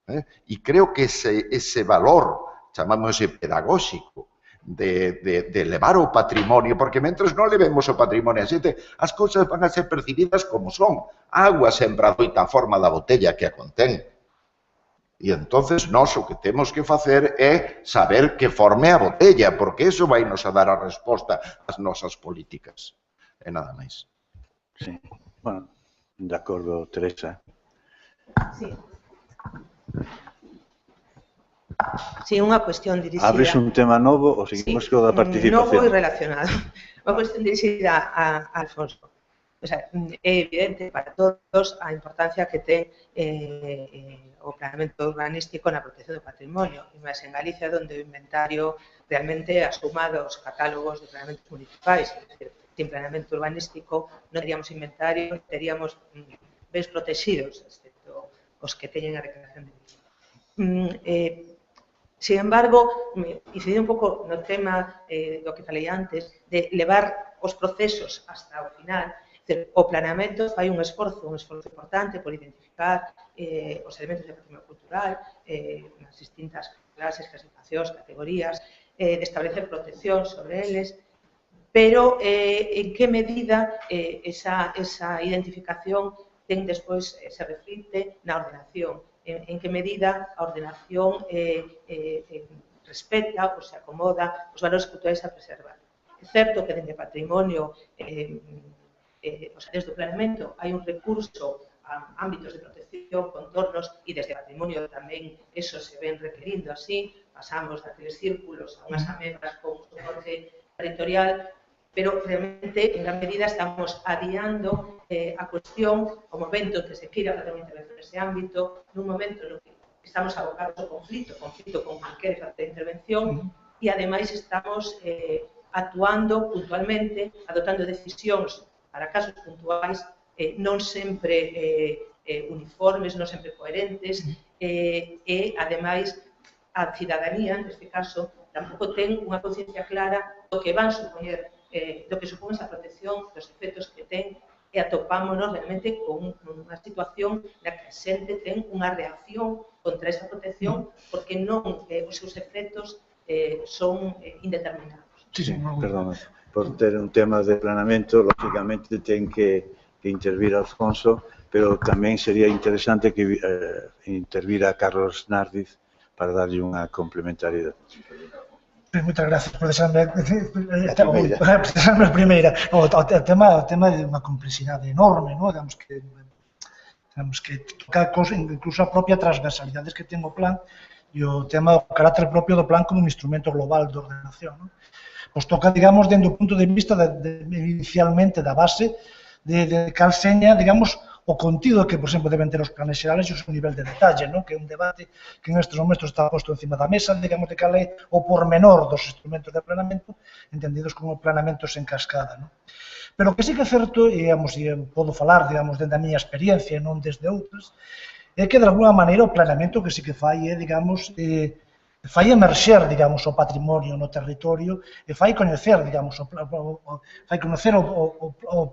E creo que ese valor, chamamos pedagóxico, de elevar o patrimonio, porque mentres non levemos o patrimonio a xente, as cousas van a ser percibidas como son. A agua sempre adoita a forma da botella que a contén. E entonces nós o que temos que facer é saber que forme a botella, porque eso vai nos a dar a resposta ás nosas políticas. E nada máis. Sí, bueno, de acordo, Teresa. Sí. Sí, unha cuestión dirixida... Abres un tema novo ou seguimos co da participación? Novo e relacionado. Unha cuestión dirixida a Alfonso. O sea, é evidente para todos a importancia que ten o planeamento urbanístico na protección do patrimonio. E máis en Galicia, onde o inventario realmente asuma os catálogos de planeamentos municipais. É dicir, sin planeamento urbanístico non teríamos inventario, teríamos bens protegidos, excepto os que teñen a recreación de vida. Sin embargo, incidir un pouco no tema do que falei antes, de levar os procesos hasta o final. O planeamento fai un esforzo importante por identificar os elementos de patrimonio cultural nas distintas clases, clasificacións, categorías, de establecer protección sobre eles, pero en que medida esa identificación ten despois se reflicte na ordenación, en que medida a ordenación respeta ou se acomoda os valores culturais a preservar. É certo que dende patrimonio desde o planeamento hai un recurso a ámbitos de protección, contornos, e desde patrimonio tamén eso se ven requerindo así, pasamos daqueles círculos a unhas amendas con soporte territorial, pero realmente en gran medida estamos adiando a cuestión, o momento en que se queira facer unha intervención nese ámbito, nun momento no que estamos abocados ao conflito con calquera facer intervención, e ademais estamos actuando puntualmente, adoptando decisións para casos puntuais, non sempre uniformes, non sempre coherentes, e, ademais, a cidadanía, neste caso, tampouco ten unha conciencia clara do que van supoñer, do que supón esa protección, dos efectos que ten, e atopámonos realmente con unha situación na que a xente ten unha reacción contra esa protección, porque non os seus efectos son indeterminados. Sí, sí, perdón. Por ter un tema de planeamento, lógicamente ten que intervir Alfonso, pero tamén sería interesante que intervira Carlos Nardiz para darlle unha complementariedade. Moitas gracias por deixarme a primeira. O tema é unha complexidade enorme, non? Digamos que toca incluso a propia transversalidades que ten o plan e o tema do carácter propio do plan como un instrumento global de ordenación, non? Pois toca, digamos, dentro do punto de vista inicialmente da base de cal seña, digamos, o contido que, por exemplo, deben ter os planes xerales e o seu nivel de detalle, non? Que é un debate que en estes momentos está posto encima da mesa, digamos, de cal é o pormenor dos instrumentos de planeamento, entendidos como planeamentos en cascada, non? Pero o que sí que é certo, e podo falar, digamos, dentro da miña experiencia, non desde outras, é que, de alguna maneira, o planeamento que sí que fai é, digamos, fai emerxer, digamos, o patrimonio no territorio e fai coñecer, digamos, o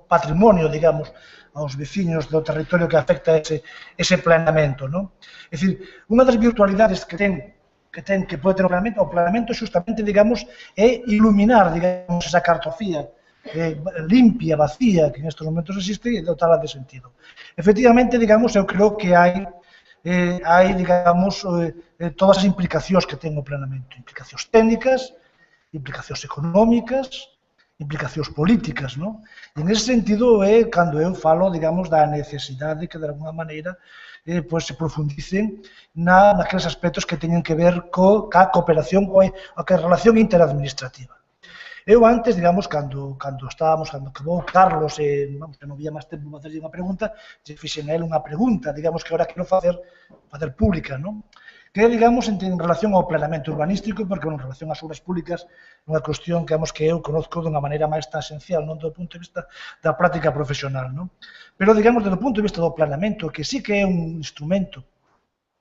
patrimonio, digamos, aos veciños do territorio que afecta ese planeamento, non? É dicir, unha das virtualidades que pode ter o planeamento justamente, digamos, é iluminar, digamos, esa cartofía limpia, vacía, que en estes momentos existe, e dotala de sentido. Efectivamente, digamos, eu creo que hai, digamos, todas as implicacións que ten o planeamento, implicacións técnicas, implicacións económicas, implicacións políticas, non? E nese sentido é cando eu falo, digamos, da necesidade que de alguna maneira pois se profundicen naqueles aspectos que teñen que ver ca cooperación ou a relación interadministrativa. Eu antes, digamos, cando acabou Carlos, vamos, que non había máis tempo para facerlle unha pregunta, lle fixen a él unha pregunta, digamos, que agora quero facer pública, non? Que, digamos, en relación ao planeamento urbanístico, porque, en relación ás obras públicas, é unha cuestión que, que eu conozco dunha maneira máis esencial, non do punto de vista da práctica profesional, non? Pero, digamos, do punto de vista do planeamento, que sí que é un instrumento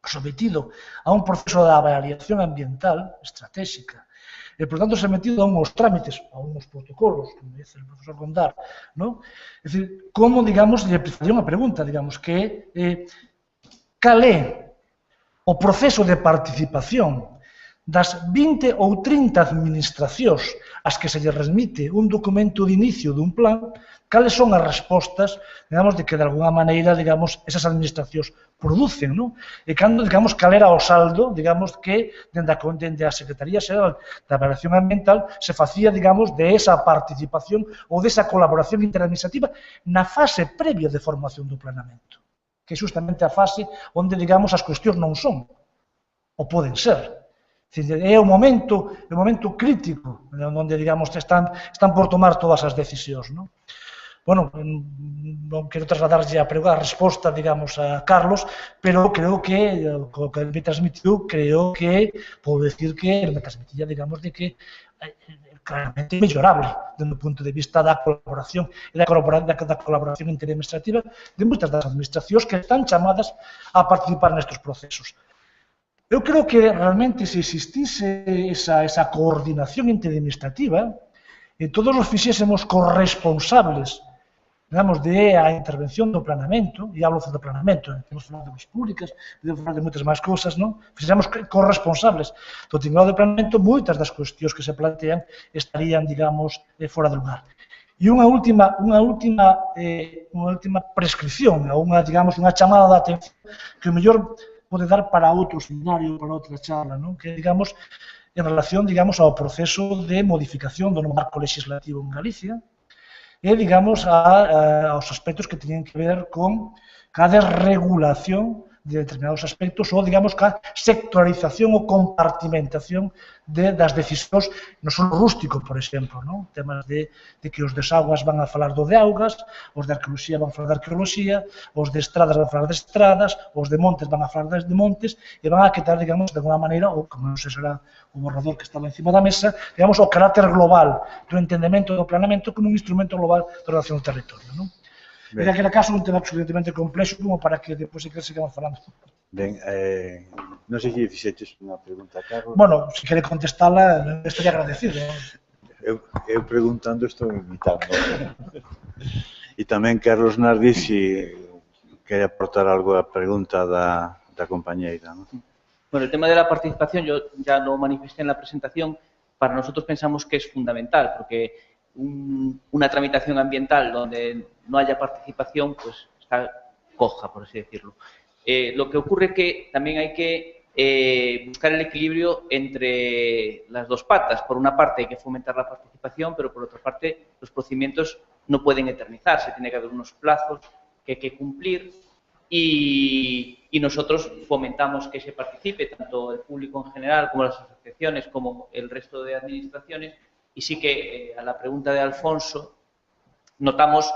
sometido a un proceso de avaliación ambiental estratégica, e, por tanto, sometido a uns trámites, a uns protocolos, como dice o profesor Gondar, non? É dicir, como, digamos, lle faría unha pregunta, digamos, que cal é o proceso de participación das 20 ou 30 administracións ás que se lle remite un documento de inicio dun plan, cales son as respostas, digamos, de que de alguna maneira, digamos, esas administracións producen, non? E cando, digamos, cal era o saldo, digamos, que dende a Secretaría Xeral da Evaluación Ambiental se facía, digamos, de esa participación ou desa colaboración interadministrativa na fase previa de formación do planeamento, que é justamente a fase onde, digamos, as cuestións non son, ou poden ser. É o momento crítico onde, digamos, están por tomar todas as decisións, non? Bueno, non quero trasladarlle a resposta, digamos, a Carlos, pero creo que, o que me transmitiu, creo que, podo decir que me transmitía, digamos, de que claramente mellorable, dende o punto de vista da colaboración e da colaboración interadministrativa de moitas das administracións que están chamadas a participar nestes procesos. Eu creo que realmente se existise esa coordinación interadministrativa e todos os fixésemos corresponsables, digamos, de a intervención do planeamento, e hablo do planeamento, temos falado de obras públicas, podemos falar de moitas máis cousas, non? Fixésemos corresponsables do tinglado do planeamento, moitas das cuestións que se plantean estarían, digamos, fora do lugar. E unha última prescripción, digamos, unha chamada de atención que o mellor pode dar para outro escenario, para outra charla, non? Que, digamos, en relación, digamos, ao proceso de modificación do marco legislativo en Galicia e, digamos, aos aspectos que teñen que ver con a desregulación de determinados aspectos ou, digamos, ca sectorización ou compartimentación das decisións no solo rústico, por exemplo, non? Temas de que os desaguas van a falar do de augas, os de arqueoloxía van a falar de arqueoloxía, os de estradas van a falar de estradas, os de montes van a falar de montes, e van a quitar, digamos, de alguna maneira, ou como non sei será o borrador que estaba encima da mesa, digamos, o carácter global do entendemento do planeamento como un instrumento global de relación do territorio, non? En aquel caso, un tema absolutamente complexo como para que depois se sigamos falando. Ben, non sei se fixeches unha pregunta, Carlos. Bueno, se quere contestala, estaría agradecido. Eu preguntando estou imitando. E tamén Carlos Nardi, se quere aportar algo á pregunta da compañeira. Bueno, el tema de la participación, yo ya lo manifesté en la presentación, para nosotros pensamos que es fundamental, porque una tramitación ambiental donde no haya participación, pues está coja, por así decirlo. Lo que ocurre es que también hay que buscar el equilibrio entre las dos patas. Por una parte hay que fomentar la participación, pero por otra parte los procedimientos no pueden eternizarse, tiene que haber unos plazos que hay que cumplir y nosotros fomentamos que se participe, tanto el público en general como las asociaciones, como el resto de administraciones. Y sí que, a la pregunta de Alfonso, notamos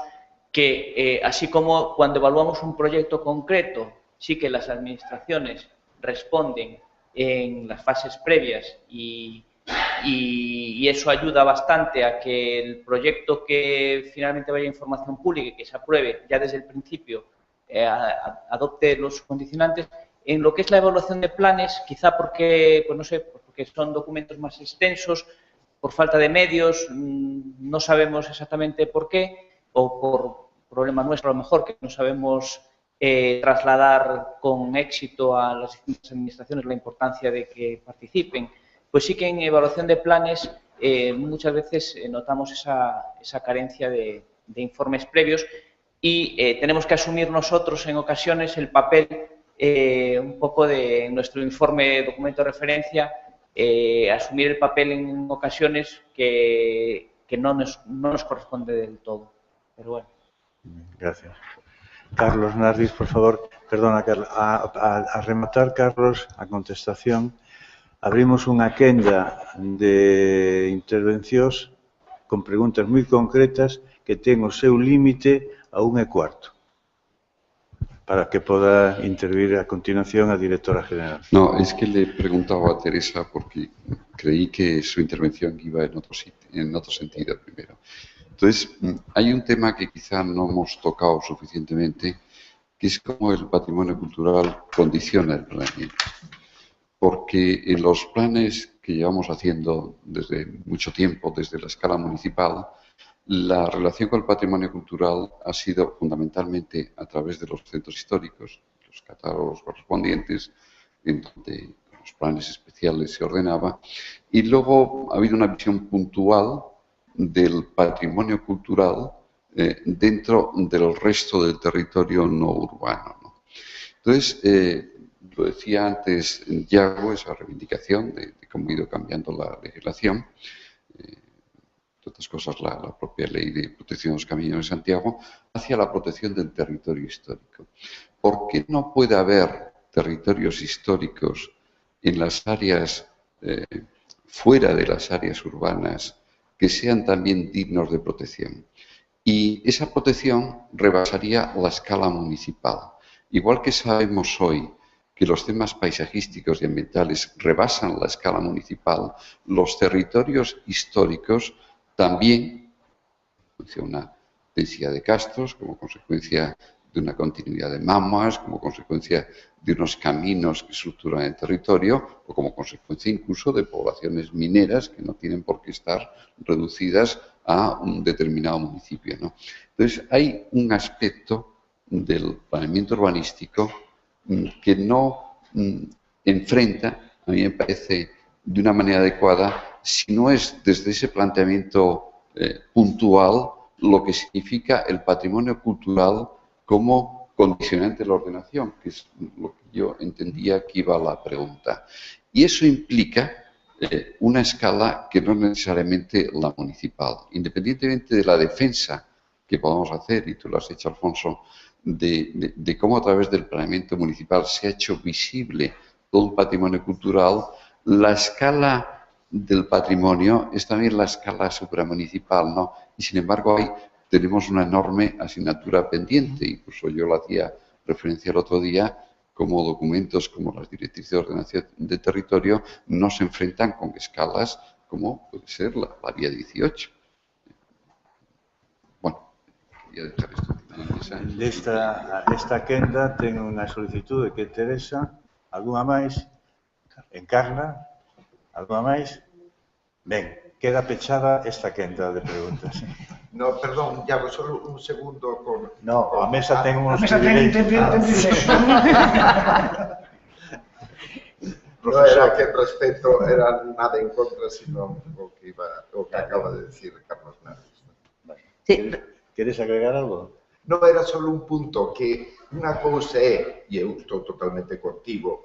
que, así como cuando evaluamos un proyecto concreto, sí que las administraciones responden en las fases previas y eso ayuda bastante a que el proyecto que finalmente vaya a información pública y que se apruebe ya desde el principio adopte los condicionantes. En lo que es la evaluación de planes, quizá porque, pues no sé, porque son documentos más extensos, por falta de medios, no sabemos exactamente por qué, o por problema nuestro a lo mejor, que no sabemos trasladar con éxito a las distintas administraciones la importancia de que participen. Pues sí que en evaluación de planes muchas veces notamos esa carencia de informes previos y tenemos que asumir nosotros en ocasiones el papel un poco de nuestro informe documento de referencia, asumir el papel en ocasiones que que non nos corresponde del todo. Pero bueno. Gracias. Carlos Nardiz, por favor. Perdona, Carlos. A rematar, Carlos, a contestación, abrimos unha quenda de intervencións con preguntas moi concretas que ten o seu límite a 1:15, para que poda intervir a continuación a directora general. No, es que le preguntaba a Teresa porque creí que su intervención iba en otro sentido primero. Entonces, hay un tema que quizá no hemos tocado suficientemente, que es cómo el patrimonio cultural condiciona el planeamiento. Porque en los planes que llevamos haciendo desde mucho tiempo, desde la escala municipal, la relación con el patrimonio cultural ha sido fundamentalmente a través de los centros históricos, los catálogos correspondientes, en donde los planes especiales se ordenaba, y luego ha habido una visión puntual del patrimonio cultural dentro del resto del territorio no urbano, ¿no? Entonces, lo decía antes Yago, esa reivindicación de cómo ha ido cambiando la legislación, entre otras cosas la propia ley de protección de los caminos de Santiago, hacia la protección del territorio histórico. ¿Por qué no puede haber territorios históricos en las áreas, fuera de las áreas urbanas, que sean también dignos de protección? Y esa protección rebasaría la escala municipal. Igual que sabemos hoy que los temas paisajísticos y ambientales rebasan la escala municipal, los territorios históricos también, una densidad de castros, como consecuencia de una continuidad de mamas, como consecuencia de unos caminos que estructuran el territorio, o como consecuencia incluso de poblaciones mineras que no tienen por qué estar reducidas a un determinado municipio, ¿no? Entonces, hay un aspecto del planeamiento urbanístico que no enfrenta, a mí me parece, de una manera adecuada, si no es desde ese planteamiento puntual lo que significa el patrimonio cultural como condicionante de la ordenación, que es lo que yo entendía que iba a la pregunta. Y eso implica una escala que no es necesariamente la municipal. Independientemente de la defensa que podamos hacer, y tú lo has hecho, Alfonso, de cómo a través del planeamiento municipal se ha hecho visible todo el patrimonio cultural, la escala del patrimonio es también la escala supramunicipal, ¿no? Y sin embargo tenemos una enorme asignatura pendiente, incluso yo lo hacía referencia el otro día, como documentos como las directrices de ordenación de territorio no se enfrentan con escalas como puede ser la vía 18. Bueno, voy a dejar esto. Esta quenda ten unha solicitud de que Teresa, alguna máis, encarna, alguna máis. Ben, queda pechada esta quenda de preguntas. No, perdón, Iago, solo un segundo con... No, a mesa ten uns privilegios. No era que respecto, era nada en contra, sino o que acaba de decir Carlos Nardiz. Sí. Queres agregar algo? No, era solo un punto que unha cousa é, e eu estou totalmente contigo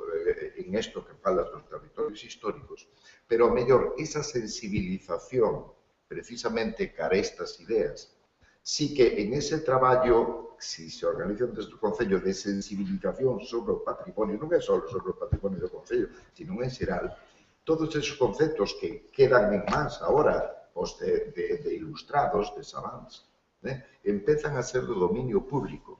en isto que falas dos territorios históricos, pero, mellor, esa sensibilización precisamente cara a estas ideas, sí que en ese traballo, si se organizan desde o Concello de sensibilización sobre o patrimonio, non é só sobre o patrimonio do Concello, sino en xeral, todos esos conceptos que quedan en más ahora, os de ilustrados, de savants, empezan a ser do dominio público,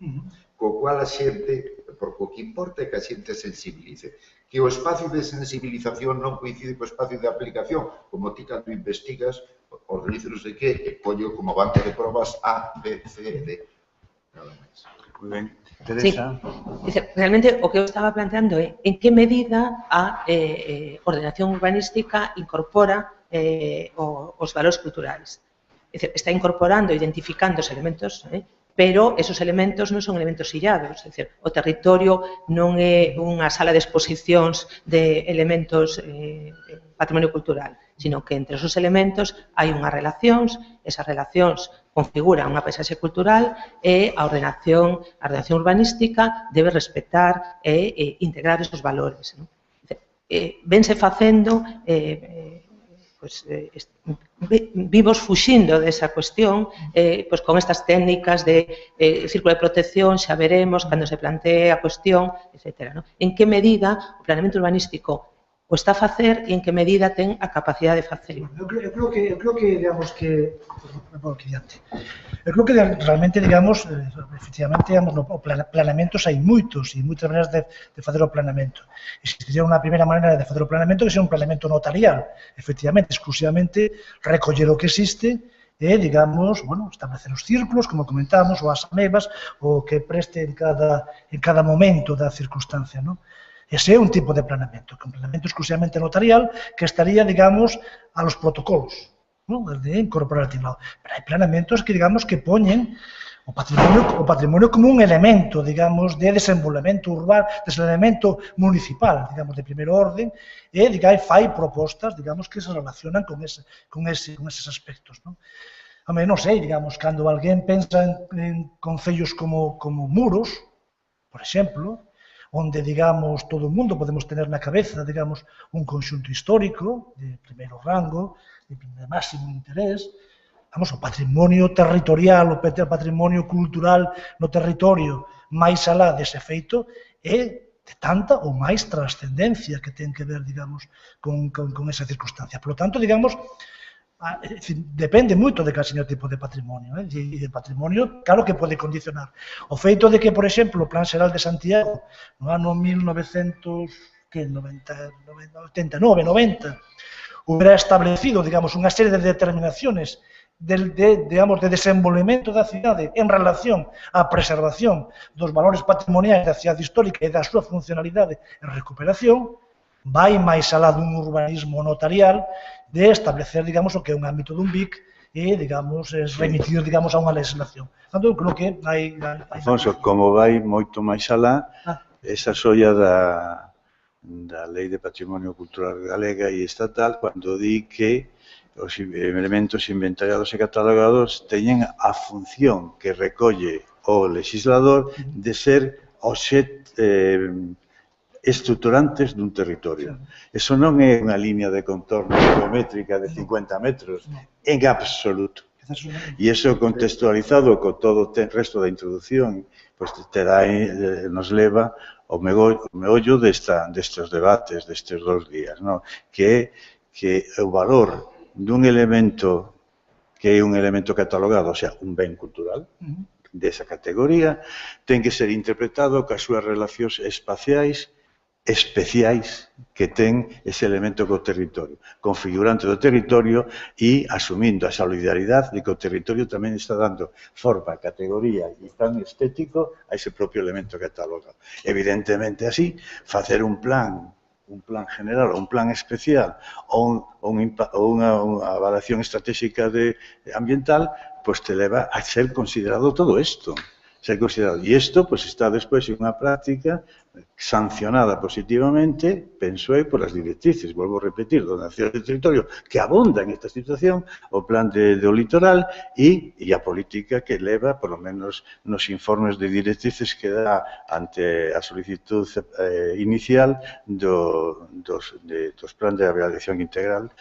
co cual a xente, porque o que importa é que a xente sensibilice, que o espacio de sensibilización non coincide co espacio de aplicación, como ti cando investigas os litros de que e collo como banco de probas A, B, C e D. Nada máis. Muy ben. Teresa. Sí. Realmente o que eu estaba planteando é en que medida a ordenación urbanística incorpora os valores culturais. Es decir, está incorporando, identificando os elementos, pero esos elementos non son elementos illados. É dicir, o territorio non é unha sala de exposicións de elementos patrimonio cultural, sino que entre esos elementos hai unhas relacións, esas relacións configuran unha paisaxe cultural e a ordenación urbanística debe respetar e integrar esos valores. Vense facendo vimos fuxindo desa cuestión pois con estas técnicas de círculo de protección, xa veremos cando se plantee a cuestión, etc. ¿no? En que medida o planeamento urbanístico o está a facer e en que medida ten a capacidade de facelo. Eu creo que digamos que realmente, digamos, efectivamente, digamos, no planeamentos hai moitos e moitas maneiras de facer o planeamento. Existiría unha primeira maneira de facer o planeamento que sería un planeamento notarial, efectivamente, exclusivamente recoller o que existe e, digamos, bueno, establecer os círculos, como comentamos, ou as amebas, o que preste en cada momento da circunstancia, non? Ese é un tipo de planeamento, que é un planeamento exclusivamente notarial que estaría, digamos, a los protocolos, ¿no? De incorporar al tinglado. Pero hai planeamentos que, digamos, que poñen o patrimonio como un elemento, digamos, de desenvolvemento urbano, desenvolvemento municipal, digamos, de primeiro orden, e, digamos, fai propostas, digamos, que se relacionan con eses aspectos, ¿no? Home, non sei, digamos, cando alguén pensa en concellos como Muros, por exemplo, onde, digamos, todo o mundo podemos tener na cabeza, digamos, un conxunto histórico de primeiro rango, de máximo interés, vamos, o patrimonio territorial, o patrimonio cultural no territorio, máis alá dese feito, é de tanta ou máis trascendencia que ten que ver, digamos, con esa circunstancia. Por lo tanto, digamos, depende moito de cada tipo de patrimonio, e o patrimonio, claro que pode condicionar. O feito de que, por exemplo, o Plan Xeral de Santiago, no ano 1989-90, hubiera establecido, digamos, unha serie de determinaciones digamos, de desenvolvemento da cidade en relación á preservación dos valores patrimoniais da cidade histórica e da súa funcionalidade e recuperación, vai máis alá dun urbanismo notarial de establecer, digamos, o que é un ámbito dun BIC e, digamos, remitir, digamos, a unha legislación. Tanto, creo que hai... Alfonso, como vai moito máis alá, esa xoia da Lei de Patrimonio Cultural Galega e Estatal, cando di que os elementos inventariados e catalogados teñen a función que recolle o legislador de ser estruturantes dun territorio. Eso non é unha línea de contorno geométrica de 50 metros, en absoluto. E iso contextualizado con todo o resto da introducción, nos leva ao meollo destes debates, destes 2 días, que o valor dun elemento que é un elemento catalogado, o sea, un ben cultural, desa categoría, ten que ser interpretado cas súas relacións espaciais especiais que ten ese elemento co territorio, configurante do territorio e asumindo a solidaridade de que o territorio tamén está dando forma, categoría e plan estético a ese propio elemento catalogado. Evidentemente, así, facer un plan general ou un plan especial ou unha avaliación estratégica ambiental, pois te leva a ser considerado todo isto. E isto está despois en unha práctica sancionada positivamente, penso eu, por as directrices, volvo a repetir, do Nación do Territorio, que abonda en esta situación, o plan do litoral e a política que leva, por lo menos nos informes de directrices que dá ante a solicitud inicial dos plans de avaliación integral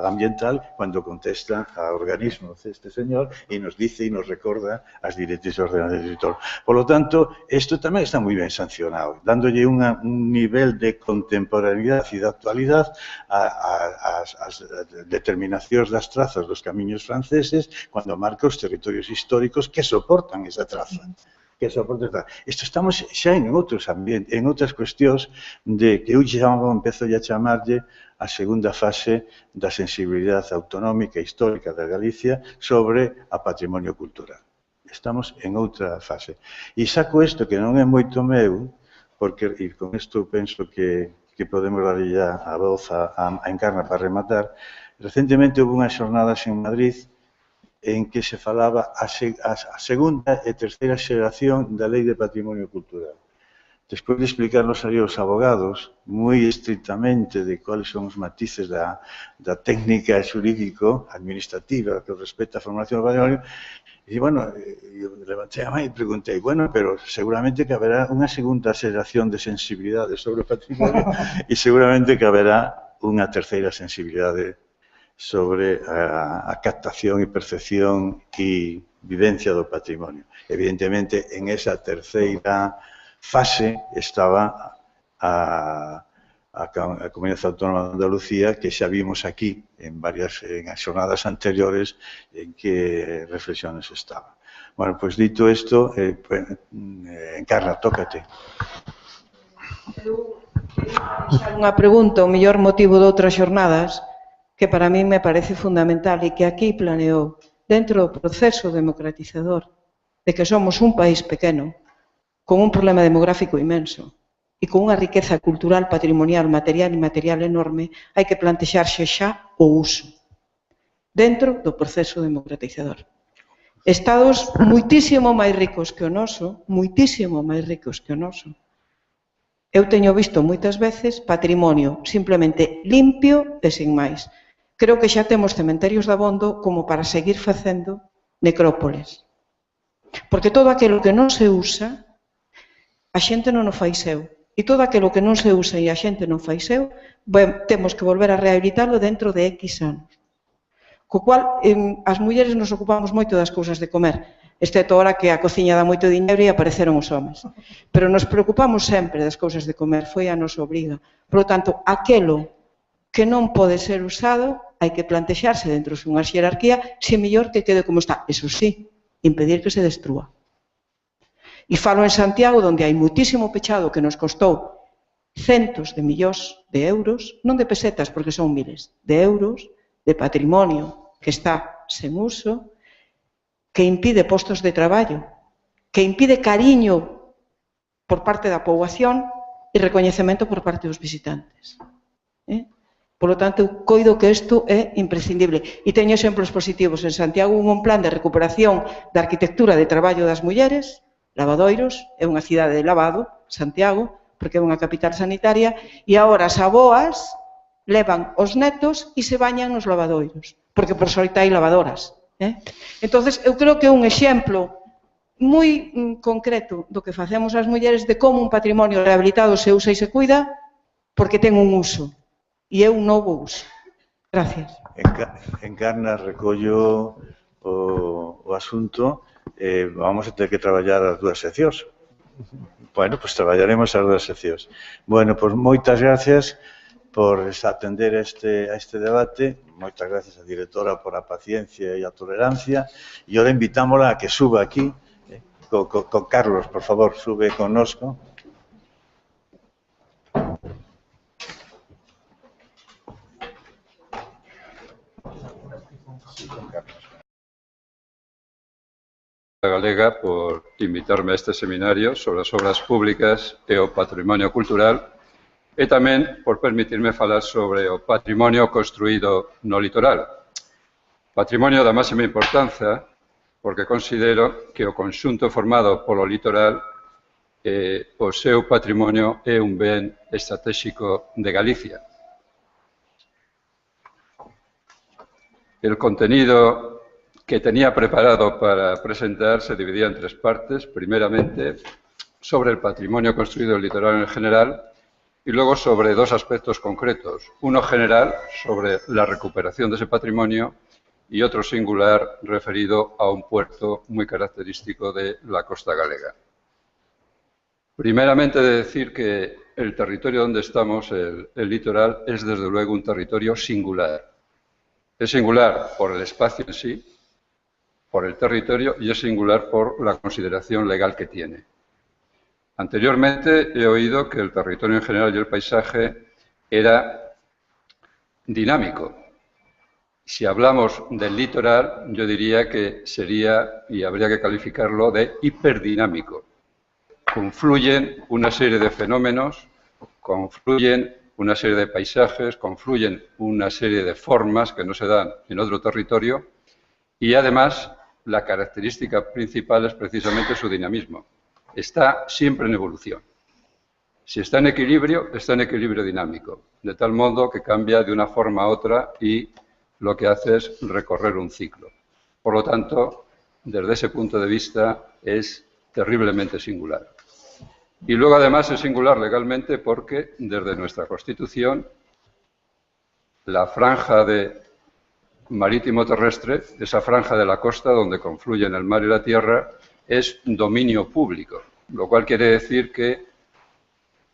ambiental, cando contesta ao organismo este señor e nos dice e nos recorda as directrices ordenadas do territorio. Por lo tanto, isto tamén está moi ben sancionado, dándolle un nivel de contemporaneidade e de actualidade ás determinacións das trazas dos camiños franceses cando marca os territorios históricos que soportan esa traza. Isto estamos xa en outros ambientes, en outras cuestións de que eu empezo a chamarlle a segunda fase da sensibilidade autonómica e histórica da Galicia sobre a patrimonio cultural. Estamos en outra fase. E saco isto que non é moito meu, porque, e con isto penso que podemos darlle ya a voz a Encarna para rematar. Recentemente houve unhas xornadas en Madrid en que se falaba a segunda e terceira xeración da Lei de Patrimonio Cultural. Despois de explicarnos aí aos abogados moi estrictamente de cuáles son os matices da técnica xurídico-administrativa que respecta a formación do patrimonio, e, bueno, eu levantei a mão e preguntei, bueno, pero seguramente que haberá unha segunda xeración de sensibilidade sobre o patrimonio e seguramente que haberá unha terceira sensibilidade sobre a captación e percepción e vivencia do patrimonio. Evidentemente, en esa terceira fase estaba a Comunidade Autónoma de Andalucía, que xa vimos aquí en as xornadas anteriores en que reflexiones estaba. Bueno, pois dito isto, Encarna, tócate. Unha pregunta, o mellor motivo de outras xornadas, que para mí me parece fundamental e que aquí planeou dentro do proceso democratizador de que somos un país pequeno, con un problema demográfico inmenso e con unha riqueza cultural, patrimonial, material e inmaterial enorme, hai que plantexarse xa o uso dentro do proceso democratizador. Estados muitísimo máis ricos que o noso, muitísimo máis ricos que o noso. Eu teño visto moitas veces patrimonio simplemente limpio e sin máis. Creo que xa temos cementerios de abondo como para seguir facendo necrópoles. Porque todo aquilo que non se usa, a xente non o fai seu. E todo aquilo que non se usa e a xente non fai seu, temos que volver a rehabilitarlo dentro de X anos. Co cual, as mulleres nos ocupamos moito das cousas de comer, exceto ahora que a cociña dá moito diñeiro e apareceron os homes. Pero nos preocupamos sempre das cousas de comer, foi a nosa obriga. Por lo tanto, aquilo que non pode ser usado, hai que plantexarse dentro de unha xerarquía se é mellor que quede como está. Eso sí, impedir que se destrúa. E falo en Santiago, onde hai muitísimo pechado que nos costou centos de millóns de euros, non de pesetas, porque son miles, de euros, de patrimonio que está sen uso, que impide postos de traballo, que impide cariño por parte da poboación e recoñecemento por parte dos visitantes. Por lo tanto, eu coido que isto é imprescindible. E teño exemplos positivos. En Santiago hubo un plan de recuperación da arquitectura de traballo das mulleres, Lavadoiros, é unha cidade de lavado, Santiago, porque é unha capital sanitaria, e agora as aboas levan os netos e se bañan nos lavadoiros, porque por sorte hai lavadoras. Entonces, eu creo que é un exemplo moi concreto do que facemos as mulleres de como un patrimonio rehabilitado se usa e se cuida porque ten un uso. E é un novo uso. Gracias. Encarna, recollo o asunto. Vamos a ter que traballar as dúas seccións. Bueno, pois traballaremos as dúas seccións. Bueno, pois moitas gracias por atender a este debate. Moitas gracias á directora por a paciencia e a tolerancia. E ahora invitámola a que suba aquí. Con Carlos, por favor, sube connosco. Galega por invitarme a este seminario sobre as obras públicas e o patrimonio cultural e tamén por permitirme falar sobre o patrimonio construído no litoral. Patrimonio da máxima importancia porque considero que o conxunto formado polo litoral o seu patrimonio é un ben estratégico de Galicia. El contenido que tenía preparado para presentar se dividía en tres partes. Primeramente, sobre el patrimonio construido en el litoral en general y luego sobre dos aspectos concretos. Uno general, sobre la recuperación de ese patrimonio y otro singular, referido a un puerto muy característico de la costa galega. Primeramente, de decir que el territorio donde estamos, el litoral, es desde luego un territorio singular. Es singular por el espacio en sí, por el territorio y es singular por la consideración legal que tiene. Anteriormente he oído que el territorio en general y el paisaje era dinámico. Si hablamos del litoral, yo diría que sería, y habría que calificarlo, de hiperdinámico. Confluyen una serie de fenómenos, confluyen una serie de paisajes, confluyen una serie de formas que no se dan en otro territorio y además la característica principal es precisamente su dinamismo. Está siempre en evolución. Si está en equilibrio dinámico, de tal modo que cambia de una forma a otra y lo que hace es recorrer un ciclo. Por lo tanto, desde ese punto de vista es terriblemente singular. Y luego además es singular legalmente porque desde nuestra Constitución la franja de marítimo terrestre, esa franja de la costa donde confluyen el mar y la tierra, es dominio público, lo cual quiere decir que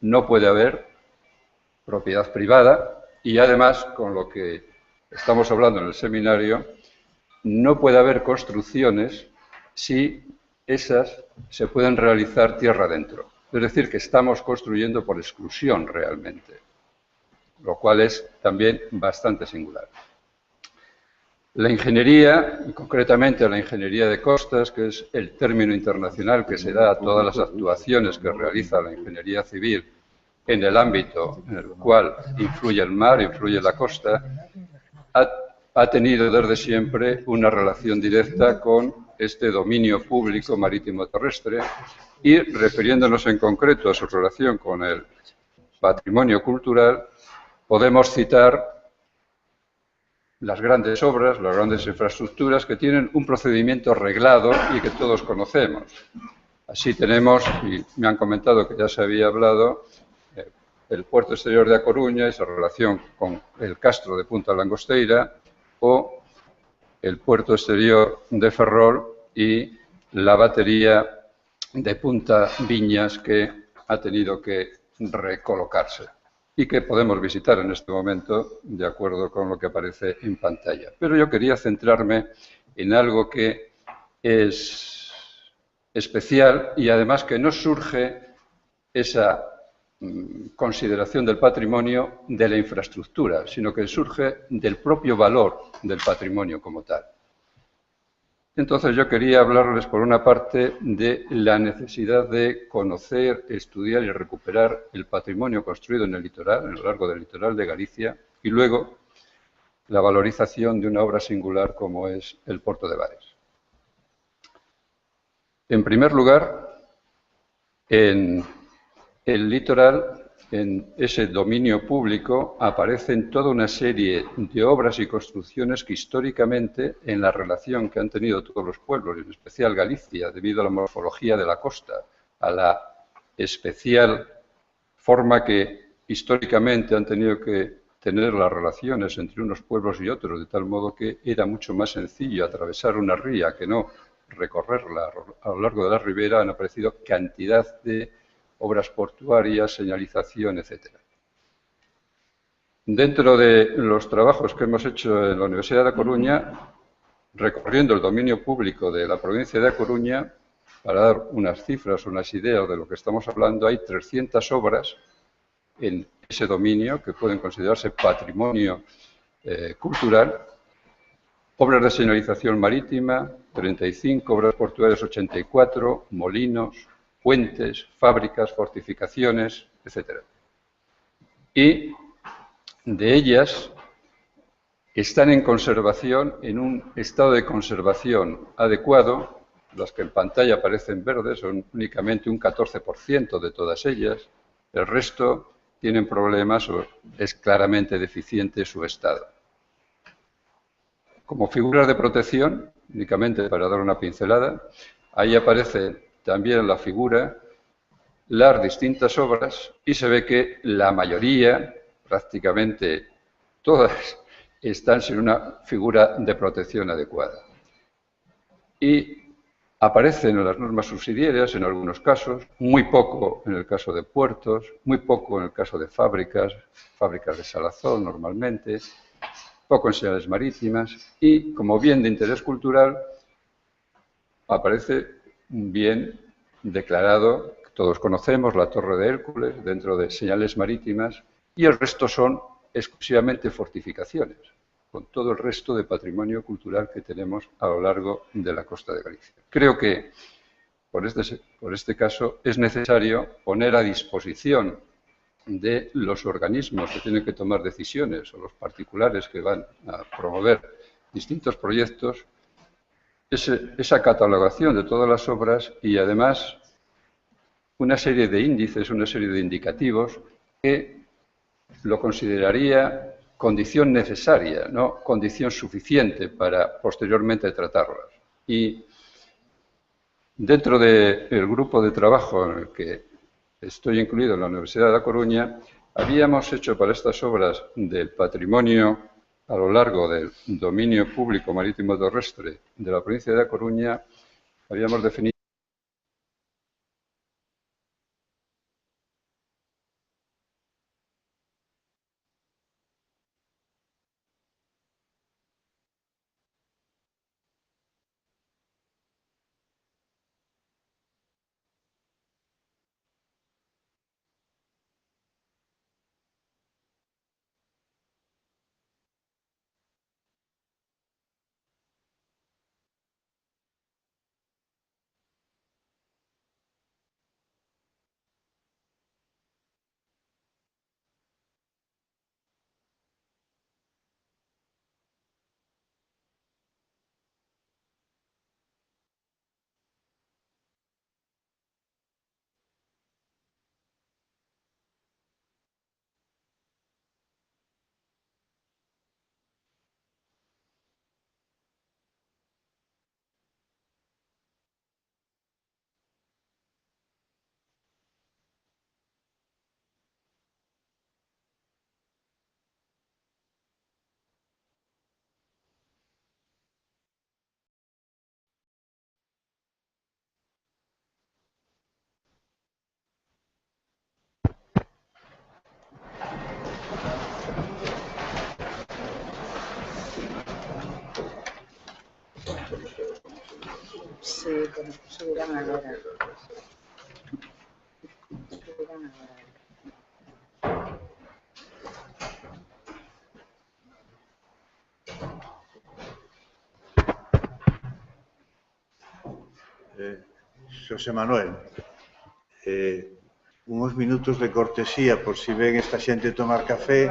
no puede haber propiedad privada y además, con lo que estamos hablando en el seminario, no puede haber construcciones si esas se pueden realizar tierra adentro. Es decir, que estamos construyendo por exclusión realmente, lo cual es también bastante singular. La ingeniería, y concretamente la ingeniería de costas, que es el término internacional que se da a todas las actuaciones que realiza la ingeniería civil en el ámbito en el cual influye el mar, influye la costa, ha tenido desde siempre una relación directa con este dominio público marítimo terrestre y, refiriéndonos en concreto a su relación con el patrimonio cultural, podemos citar las grandes obras, las grandes infraestructuras que tienen un procedimiento reglado y que todos conocemos. Así tenemos, y me han comentado que ya se había hablado, el puerto exterior de A Coruña y su relación con el castro de Punta Langosteira, o el puerto exterior de Ferrol y la batería de Punta Viñas, que ha tenido que recolocarse y que podemos visitar en este momento de acuerdo con lo que aparece en pantalla. Pero yo quería centrarme en algo que es especial y además que no surge esa consideración del patrimonio de la infraestructura, sino que surge del propio valor del patrimonio como tal. Entonces yo quería hablarles por una parte de la necesidad de conocer, estudiar y recuperar el patrimonio construido en el litoral, a lo largo del litoral de Galicia, y luego la valorización de una obra singular como es el Puerto de Bares. En primer lugar, en el litoral, en ese dominio público, aparecen toda una serie de obras y construcciones que históricamente, en la relación que han tenido todos los pueblos, y en especial Galicia, debido a la morfología de la costa, a la especial forma que históricamente han tenido que tener las relaciones entre unos pueblos y otros, de tal modo que era mucho más sencillo atravesar una ría que no recorrerla a lo largo de la ribera, han aparecido cantidad de obras portuarias, señalización, etc. Dentro de los trabajos que hemos hecho en la Universidad de A Coruña, recorriendo el dominio público de la provincia de A Coruña, para dar unas cifras, unas ideas de lo que estamos hablando, hay 300 obras en ese dominio que pueden considerarse patrimonio cultural, obras de señalización marítima, 35, obras portuarias 84, molinos, puentes, fábricas, fortificaciones, etc. Y de ellas están en conservación, en un estado de conservación adecuado. Las que en pantalla aparecen verdes son únicamente un 14% de todas ellas. El resto tienen problemas o es claramente deficiente su estado. Como figuras de protección, únicamente para dar una pincelada, ahí aparece también la figura, las distintas obras, y se ve que la mayoría, prácticamente todas, están sin una figura de protección adecuada. Y aparecen en las normas subsidiarias en algunos casos, muy poco en el caso de puertos, muy poco en el caso de fábricas de salazón normalmente, poco en señales marítimas y, como bien de interés cultural, aparece un bien declarado, que todos conocemos, la Torre de Hércules, dentro de señales marítimas, y el resto son exclusivamente fortificaciones, con todo el resto de patrimonio cultural que tenemos a lo largo de la costa de Galicia. Creo que, por este caso, es necesario poner a disposición de los organismos que tienen que tomar decisiones o los particulares que van a promover distintos proyectos, esa catalogación de todas las obras y, además, una serie de índices, una serie de indicativos que lo consideraría condición necesaria, no condición suficiente para posteriormente tratarlas. Y dentro del grupo de trabajo en el que estoy incluido en la Universidad de A Coruña, habíamos hecho para estas obras del patrimonio a lo largo del dominio público marítimo terrestre de la provincia de A Coruña, habíamos definido Sí, pero subirán agora. Subirán agora. Xosé Manuel, uns minutos de cortesía por si ven esta xente tomar café,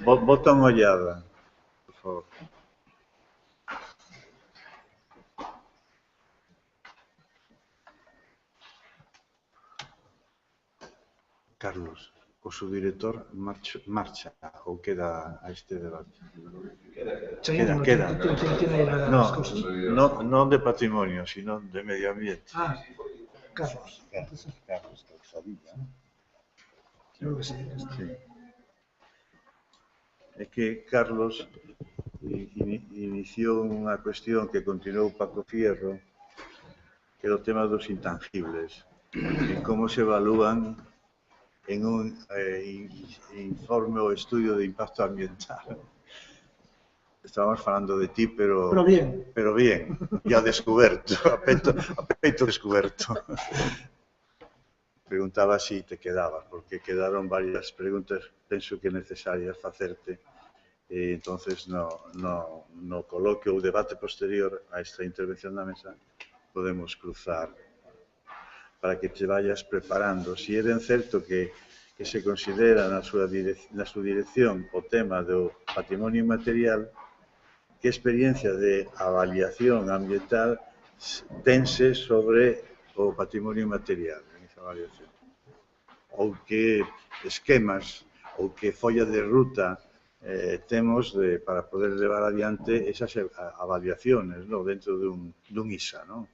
bota unha ollada, por favor. Carlos, o subdirector marcha ou queda a este debate? Queda. Non de patrimonio, sino de medio ambiente. Carlos. Carlos, Calzadilla. Creo que sí. Sí. É que Carlos iniciou unha cuestión que continuou Paco Fierro, que é o tema dos intangibles, e como se evalúan en un informe ou estudio de impacto ambiental. Estábamos falando de ti, pero bien, ya descuberto, a peito descuberto. Preguntaba si te quedabas, porque quedaron varias preguntas, penso que necesarias facerte. Entonces, no coloquio ou debate posterior a esta intervención da mesa, podemos cruzar para que te vayas preparando. Si é ben certo que se considera na súa dirección o tema do patrimonio inmaterial, que experiencia de avaliación ambiental tense sobre o patrimonio inmaterial en esa avaliación? Ou que esquemas ou que folla de ruta temos para poder levar adiante esas avaliaciones dentro dun ISA, non?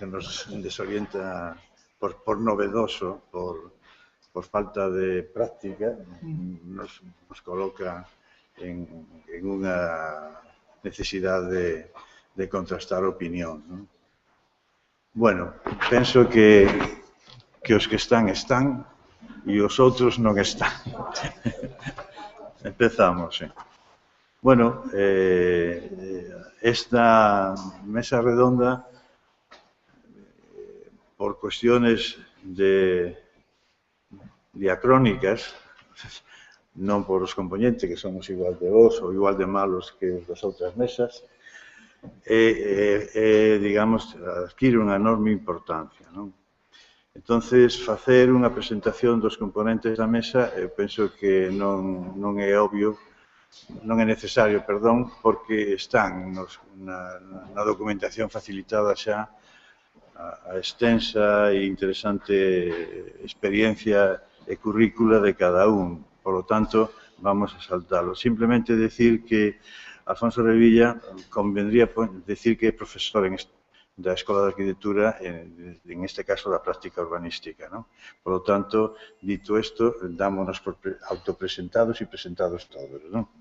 nos desorienta por novedoso, por falta de práctica, nos coloca en unha necesidade de contrastar opinión, non? Bueno, penso que os que están e os outros non están. Empezamos, sí. Bueno, esta mesa redonda, por cuestiones diacrónicas, non por os componentes, que somos igual de vos ou igual de malos que os das outras mesas, digamos, adquire unha enorme importancia, non? Entonces, facer unha presentación dos componentes da mesa, eu penso que non é obvio, non é necesario, perdón, porque están na documentación facilitada xa a extensa e interesante experiencia e currícula de cada un. Por lo tanto, vamos a saltarlo. Simplemente decir que Alfonso Revilla convendría decir que é profesor da Escola de Arquitectura, en este caso da práctica urbanística, ¿no? Por lo tanto, dito isto, dámonos por autopresentados e presentados todos, ¿no?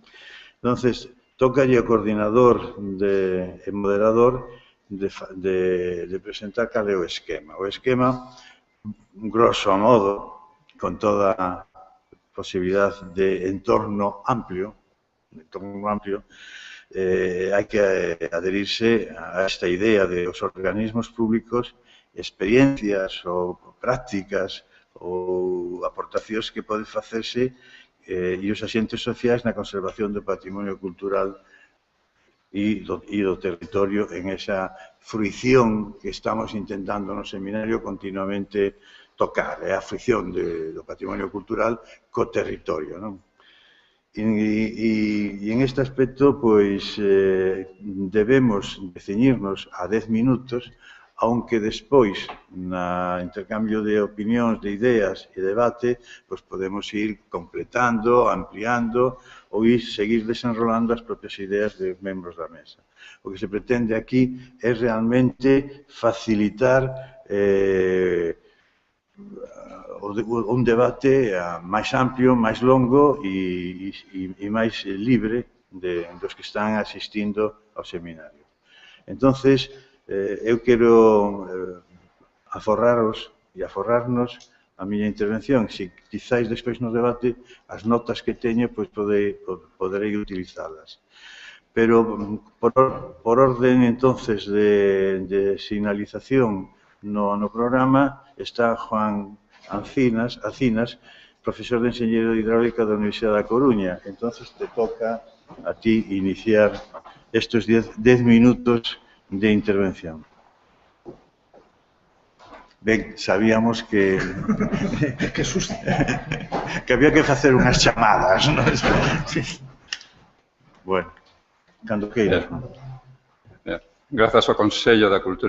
Entonces, tócalle ao coordinador e moderador de presentar cal é o esquema. O esquema, grosso modo, con toda a posibilidad de entorno amplio, hai que adherirse a esta idea de os organismos públicos, experiencias ou prácticas ou aportacións que poden facerse e os axentes sociais na conservación do patrimonio cultural e do territorio en esa fruición que estamos intentando no seminario continuamente tocar, a fruición do patrimonio cultural co territorio, non? E en este aspecto, pois, debemos ceñirnos a 10 minutos, aunque despois, na intercambio de opinións, de ideas e debate, pois podemos ir completando, ampliando ou seguir desenrolando as propias ideas dos membros da mesa. O que se pretende aquí é realmente facilitar un debate máis amplio, máis longo e máis libre dos que están asistindo ao seminario. Entonces, eu quero aforraros e aforrarnos a miña intervención. Se quizáis despois no debate, as notas que teño, pois poderei utilizalas. Pero por orden, entonces, de sinalización no programa, está Juan Acinas, profesor de Enxeñeiro de Hidráulica da Universidade da Coruña. Entonces, te toca a ti iniciar estes 10 minutos de intervención. Ben, sabíamos que había que facer unhas chamadas, non? Bueno, cando queiras. Grazas ao Consello da Cultura